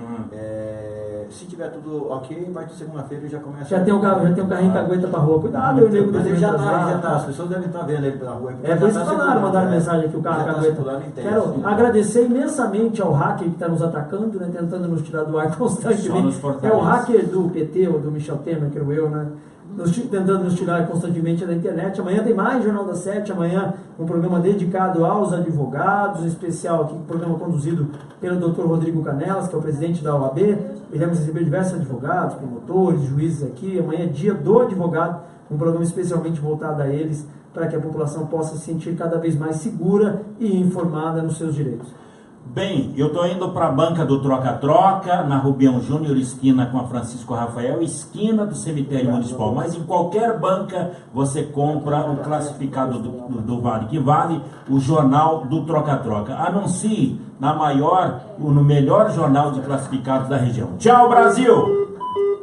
Se tiver tudo ok, vai de segunda-feira e já começa. Já tem um carrinho que aguenta pra rua. Cuidado, eu nego. Mas ele já tá, as pessoas devem estar vendo ele pela rua. Por isso falaram, mandaram mensagem aqui, o carro que aguenta. Quero agradecer imensamente ao hacker que está nos atacando, né? Tentando nos tirar do ar constantemente. É o hacker do PT, ou do Michel Temer, creio eu, né? Tentando nos tirar constantemente da internet. Amanhã tem mais Jornal da 7, amanhã um programa dedicado aos advogados, um especial aqui, um programa conduzido pelo Dr. Rodrigo Canelas, que é o presidente da OAB. Iremos receber diversos advogados, promotores, juízes aqui. Amanhã é dia do advogado, um programa especialmente voltado a eles, para que a população possa se sentir cada vez mais segura e informada nos seus direitos. Bem, eu estou indo para a banca do Troca-Troca, na Rubião Júnior, esquina com a Francisco Rafael, esquina do cemitério municipal. Mas em qualquer banca você compra o classificado do Vale que Vale, o jornal do Troca-Troca. Anuncie no melhor jornal de classificados da região. Tchau, Brasil!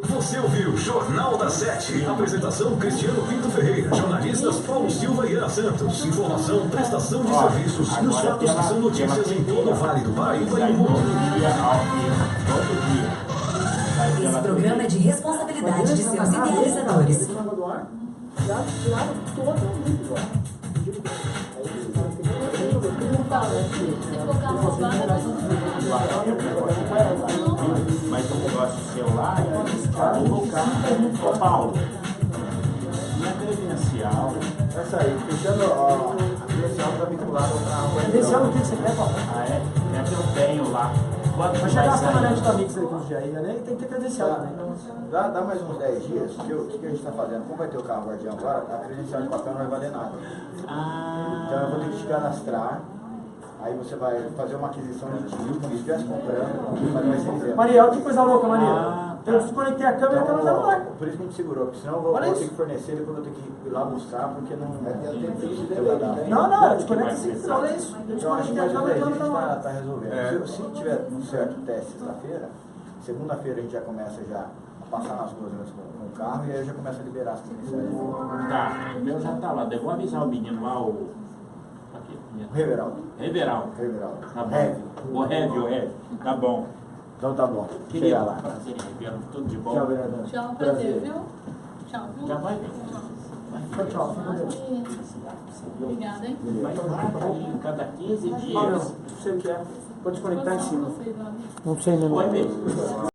Você ouviu Jornal da 7. Apresentação Cristiano Pinto Ferreira. Jornalistas Paulo Silva e Ana Santos. Informação, prestação de serviços e os fatos que são notícias em todo o Vale do Paraíba e o mundo. Esse programa é de responsabilidade de seus idealizadores. Mas o negócio seu lá Ô Paulo, minha credencial. Essa aí, fechando a credencial está vinculada ao carro. Credencial não tem que ser, Paulo? É que eu tenho lá. Quando Vai chegar as caminhonetes da Mix aí com os dias aí, né? Tem que ter credencial também. Dá mais uns 10 dias, porque o que a gente está fazendo? Como vai ter o carro guardião agora, a credencial de papel não vai valer nada. Então eu vou ter que te cadastrar, aí você vai fazer uma aquisição de título, como se estivesse comprando, mas vai ser isento. Maria, olha que coisa louca, Maria. Eu desconectei a câmera e a câmera tá no ar. Por isso que a gente segurou, porque senão eu vou ter que fornecer, depois eu vou ter que ir lá buscar, porque não vai ter tempo de cadastro. Não, desconecta sim, olha isso. Então acho que mais uns 10 dias a gente está resolvendo. Se tiver um certo teste sexta-feira, segunda-feira a gente já começa já a passar nas ruas com o carro e aí já começa a liberar as credenciais. Tá, o meu já tá lá. Eu vou avisar o menino lá, o Reveraldo. Reveraldo. Tá bom. O Heavy. Tá bom. Então tá bom. Queria Chega lá. prazer em revê-lo. Tudo de bom. Tchau, vereador. Tchau, prazer, viu? Tchau, viu? Já vai. Tchau. Obrigada, hein? Vai marcar aí cada 15 dias. Não sei o que é. Vou desconectar em cima. Você, Davi. Não sei mesmo. Vai mesmo.